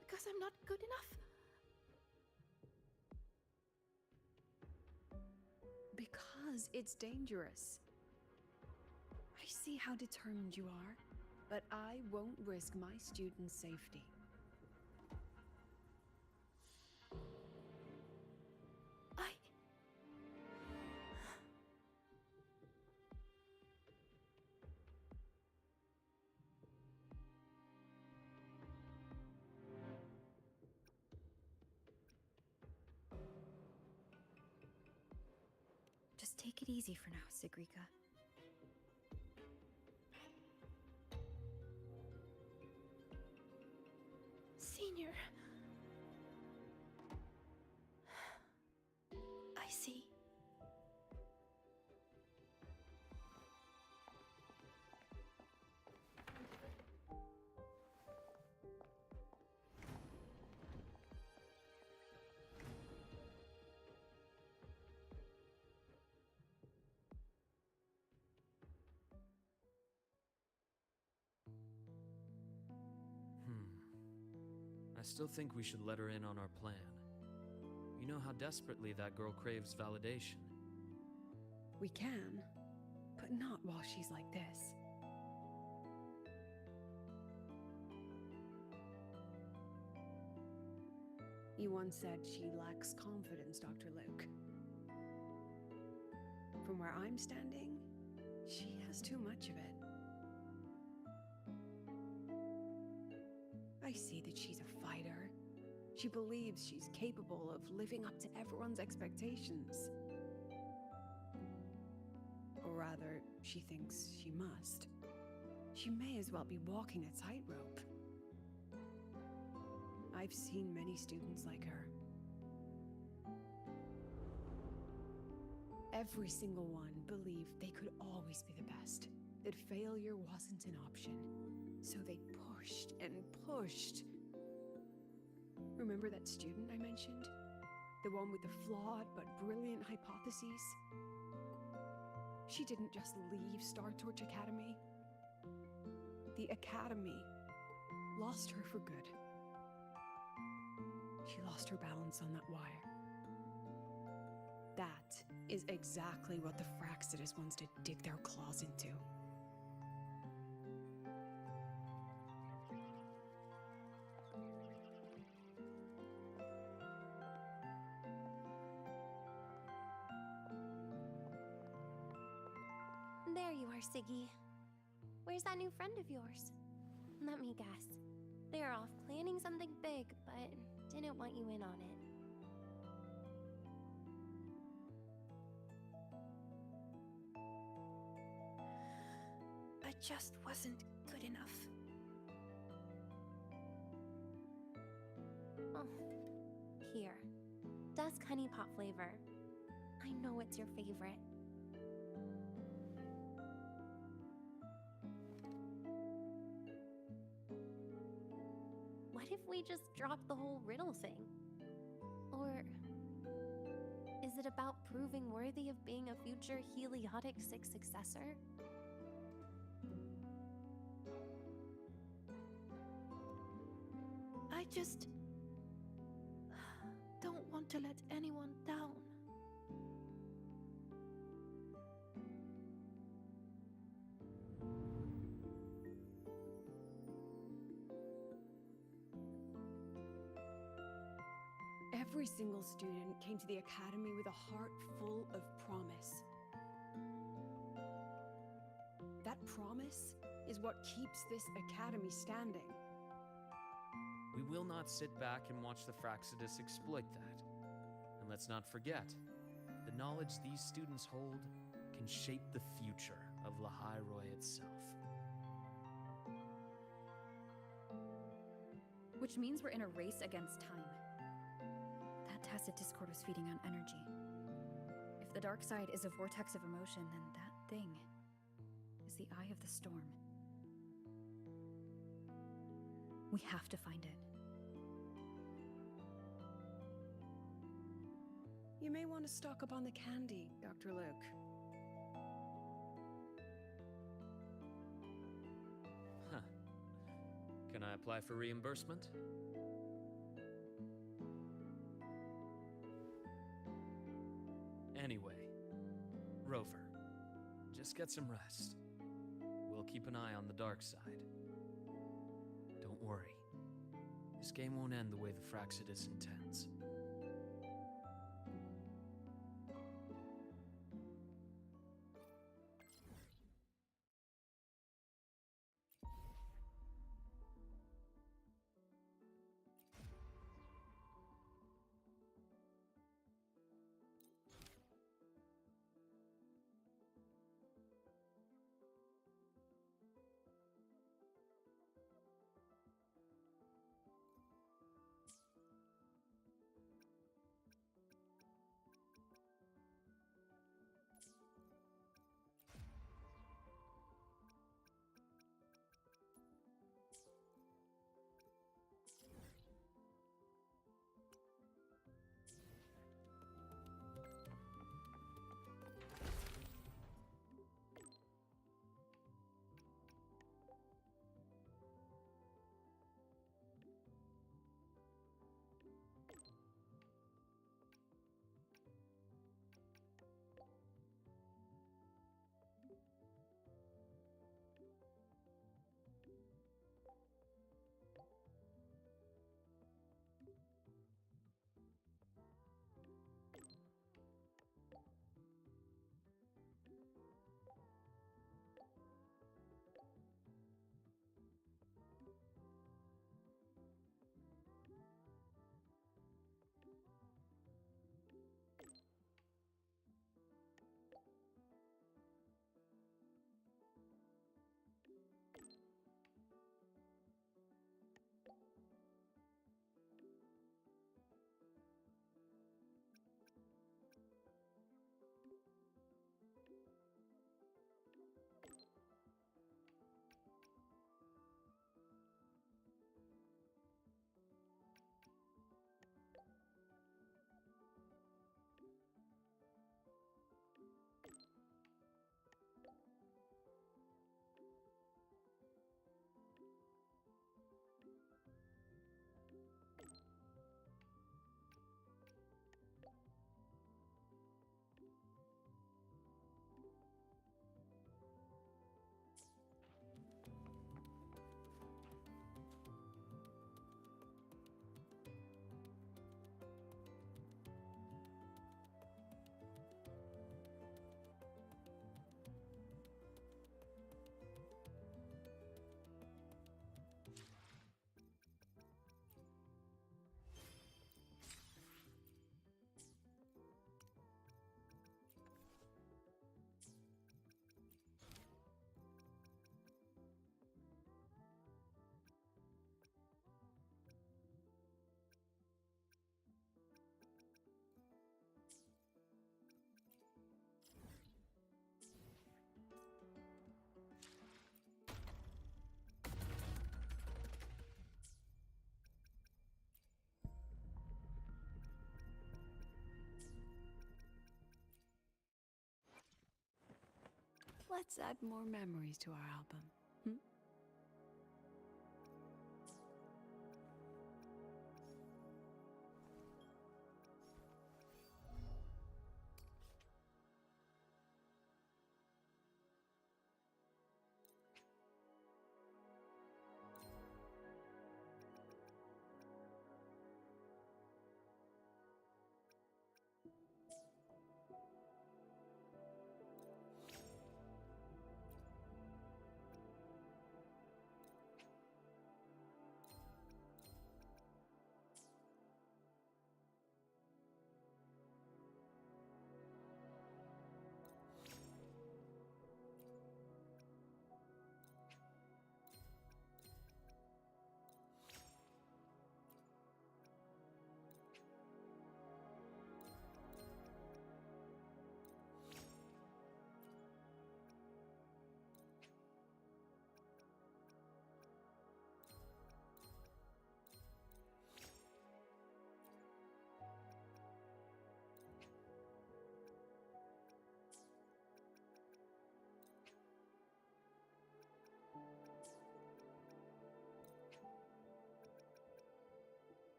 Because I'm not good enough? Because it's dangerous. I see how determined you are, but I won't risk my students' safety. Just take it easy for now, Sigrika. Senior. I see. I still think we should let her in on our plan. You know how desperately that girl craves validation. We can, but not while she's like this. You once said she lacks confidence, Dr. Luke. From where I'm standing, she has too much of it. I see that she's a fighter. She believes she's capable of living up to everyone's expectations. Or rather, she thinks she must. She may as well be walking a tightrope. I've seen many students like her. Every single one believed they could always be the best, that failure wasn't an option. So they pushed and pushed. Remember that student I mentioned? The one with the flawed but brilliant hypotheses? She didn't just leave Star Torch Academy. The Academy lost her for good. She lost her balance on that wire. That is exactly what the Fraxidus wants to dig their claws into. There you are, Siggy. Where's that new friend of yours? Let me guess. They're off planning something big, but didn't want you in on it. I just wasn't good enough. Oh, here. Dusk honey pot flavor. I know it's your favorite. What if we just drop the whole riddle thing? Or is it about proving worthy of being a future Heliotic 6 successor? I just don't want to let anyone down. Every single student came to the academy with a heart full of promise. That promise is what keeps this academy standing. We will not sit back and watch the Fraxidus exploit that. And let's not forget, the knowledge these students hold can shape the future of Lahai-Roi itself. Which means we're in a race against time. That tacit discord was feeding on energy. If the dark side is a vortex of emotion, then that thing is the eye of the storm. We have to find it. You may want to stock up on the candy, Dr. Luke. Huh. Can I apply for reimbursement? Anyway, Rover, just get some rest. We'll keep an eye on the dark side. Don't worry. This game won't end the way the Fraxidus intends. Let's add more memories to our album.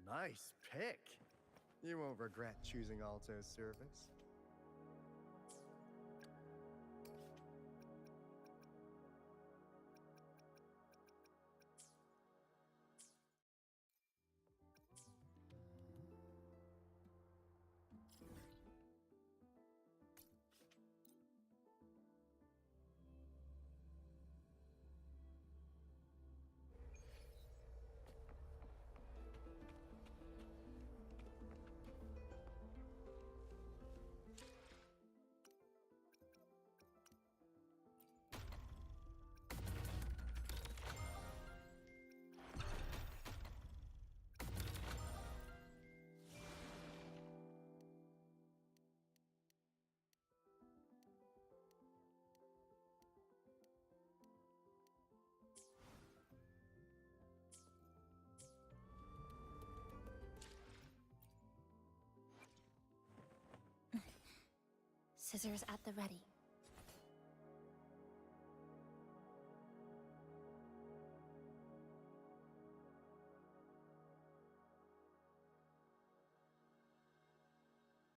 Nice pick. You won't regret choosing Alto's service. Scissors at the ready.